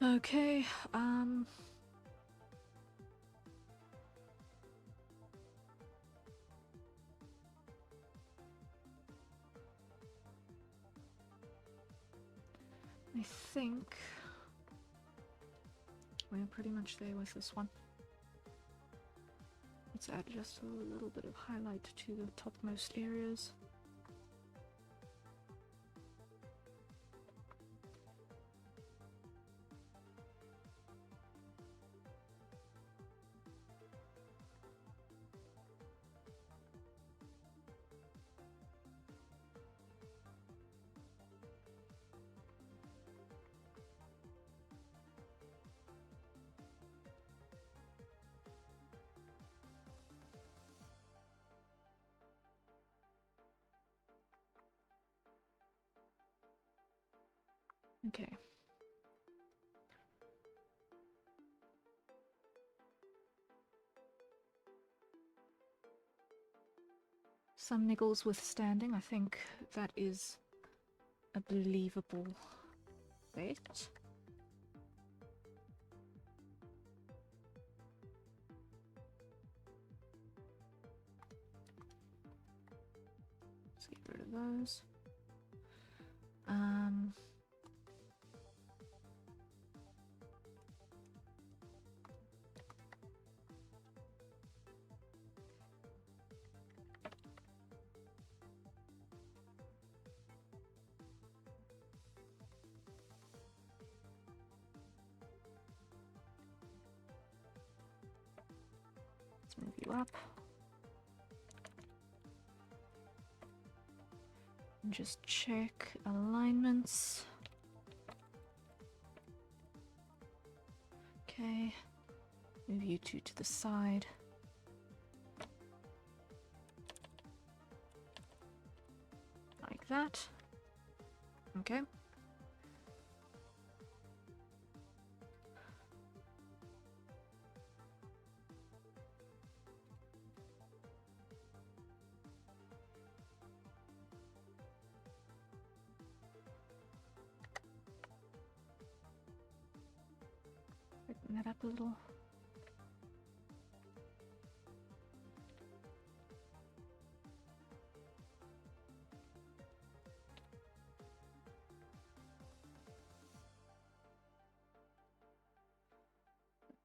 Okay, I think we're pretty much there with this one. Let's add just a little bit of highlight to the topmost areas. Okay. Some niggles withstanding, I think that is a believable bet. Let's get rid of those. Let's move you up. And just check alignments. Okay, move you two to the side. Like that. Okay. Open that up a little.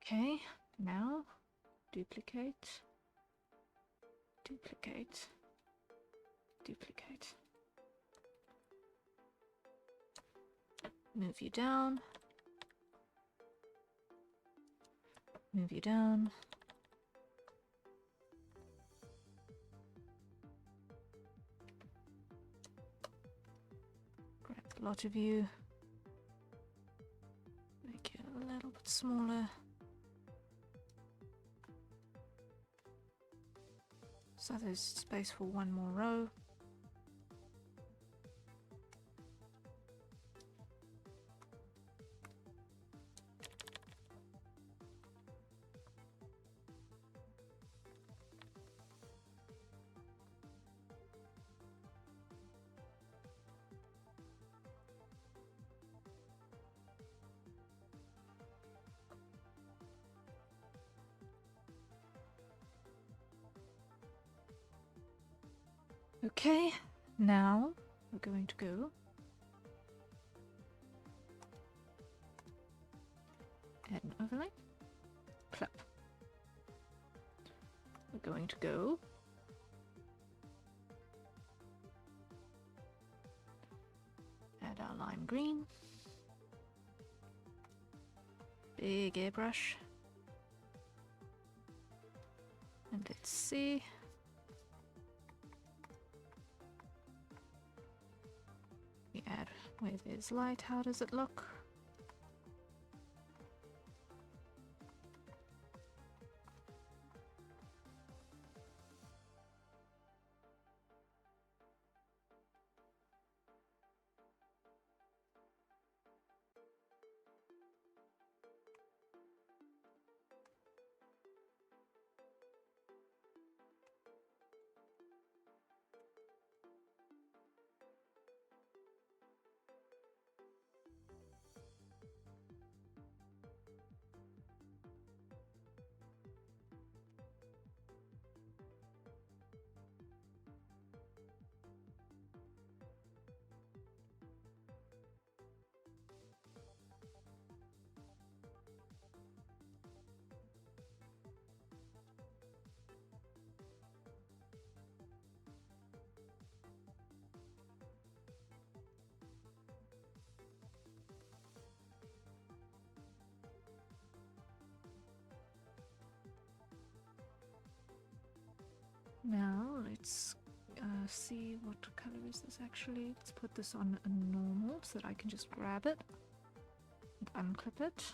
Okay, now duplicate, duplicate, duplicate. Move you down. Move you down. Grab a lot of you. Make it a little bit smaller. So there's space for one more row. Okay, now we're going to go add an overlay, plop. We're going to go add our lime green, big airbrush, and let's see. We add where there's light, how does it look? Now let's see what color is this actually. Let's put this on a normal so that I can just grab it and unclip it.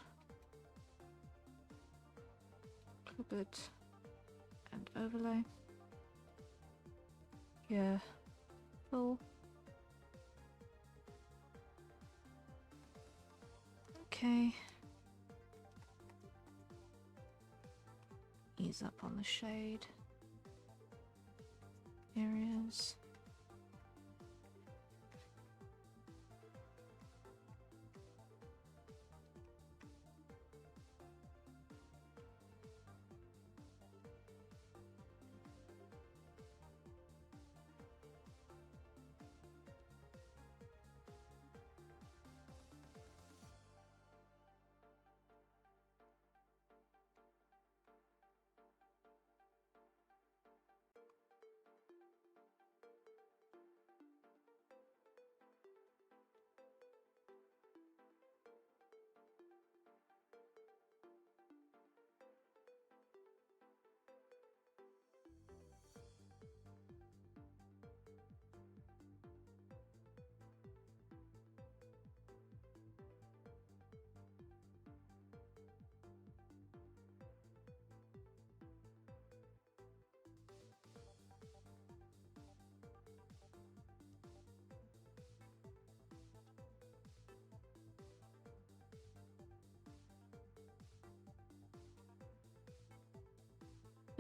Clip it and overlay. Here, full. Okay. Ease up on the shade areas.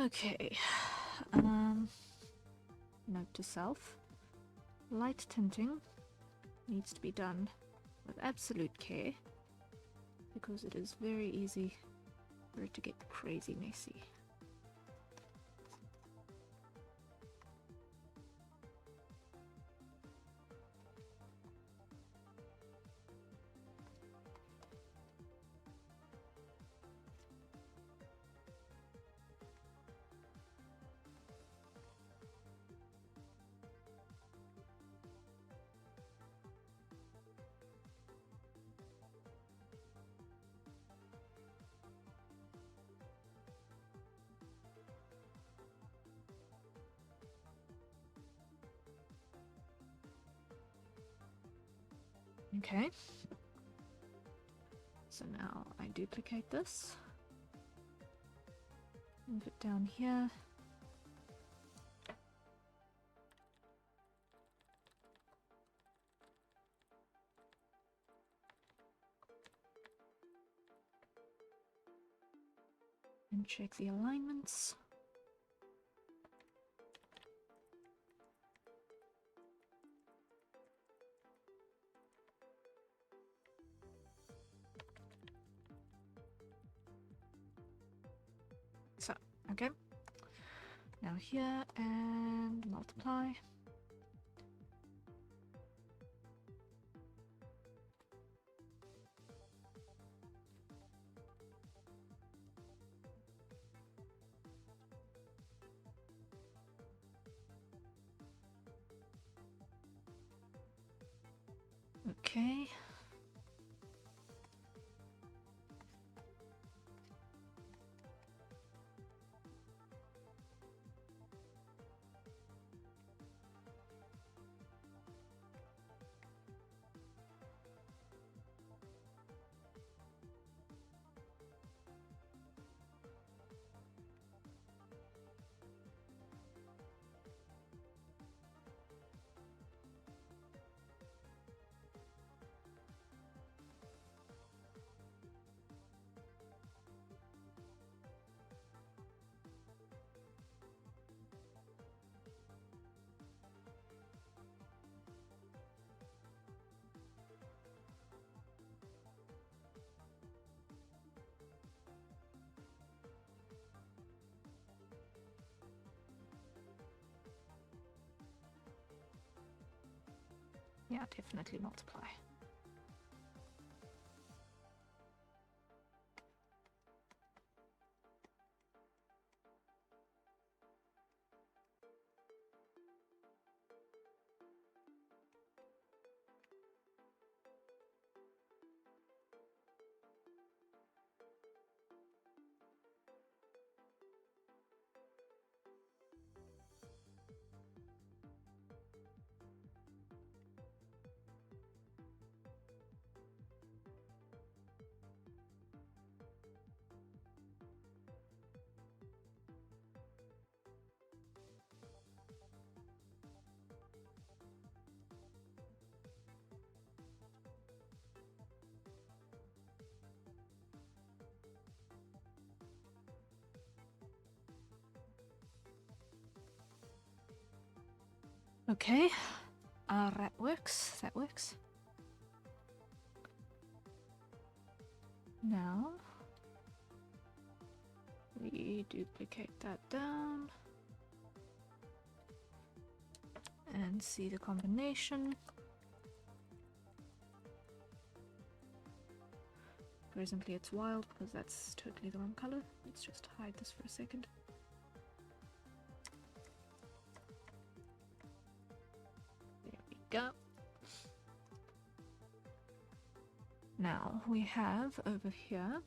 Okay, note to self, light tinting needs to be done with absolute care because it is very easy for it to get crazy messy. Okay, so now I duplicate this, move it down here. And check the alignments. So, okay. Now here and multiply. Okay. Yeah, definitely multiply. Okay. That works. That works. Now we duplicate that down and see the combination. Presently it's wild because that's totally the wrong color. Let's just hide this for a second. There we go. Now we have over here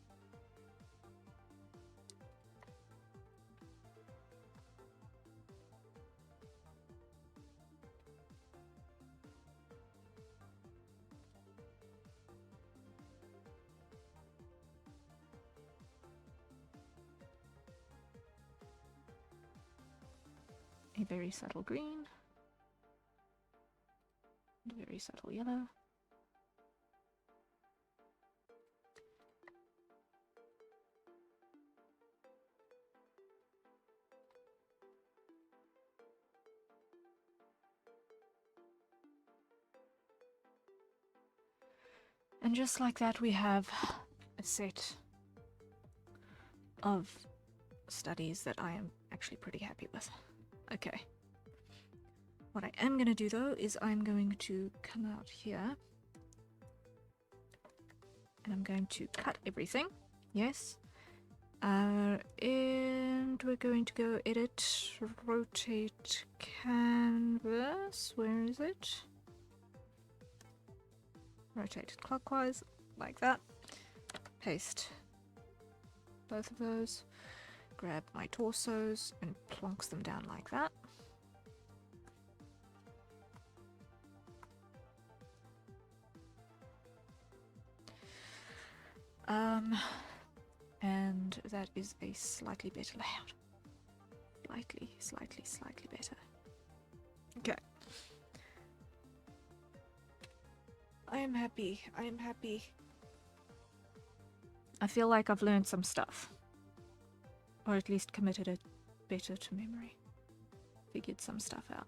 a very subtle green, and a very subtle yellow. And just like that, we have a set of studies that I am actually pretty happy with. Okay. What I am going to do though is I'm going to come out here and I'm going to cut everything. Yes. And we're going to go edit, rotate canvas. Where is it? Rotate it clockwise, like that. Paste both of those. Grab my torsos and plonks them down like that. And that is a slightly better layout. Slightly better. Okay. I am happy. I feel like I've learned some stuff. Or at least committed it better to memory. Figured some stuff out.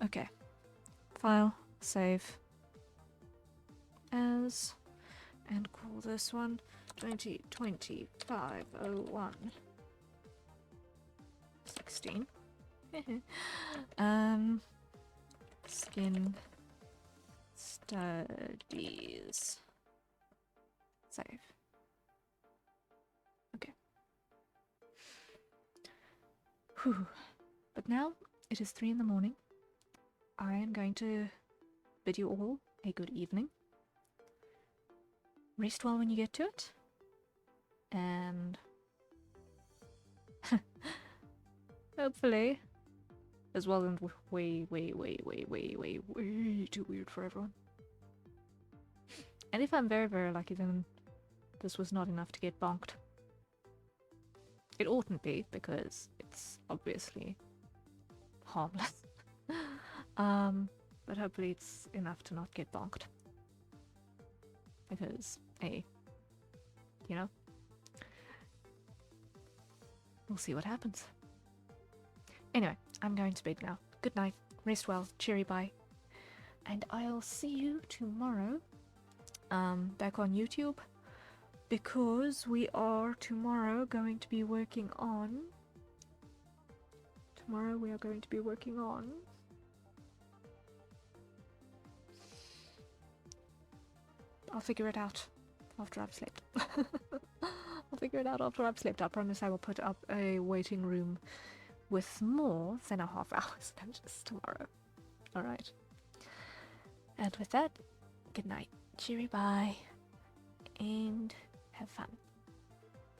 Okay. File, save as, and call this one 2025-01 16. Skin studies. Save. Okay. Whew. But now it is 3 in the morning. I am going to bid you all a good evening. Rest well when you get to it. And hopefully this wasn't way too weird for everyone. And if I'm very, very lucky, then this was not enough to get bonked. It oughtn't be, because it's obviously harmless. But hopefully it's enough to not get bonked. Because, you know, we'll see what happens. Anyway, I'm going to bed now. Good night, rest well, cheery bye. And I'll see you tomorrow, back on YouTube, because we are tomorrow going to be working on... I'll figure it out after I've slept. I'll figure it out after I've slept. I promise I will put up a waiting room with more than a half hour's notice tomorrow. Alright. And with that, good night. Cheery bye.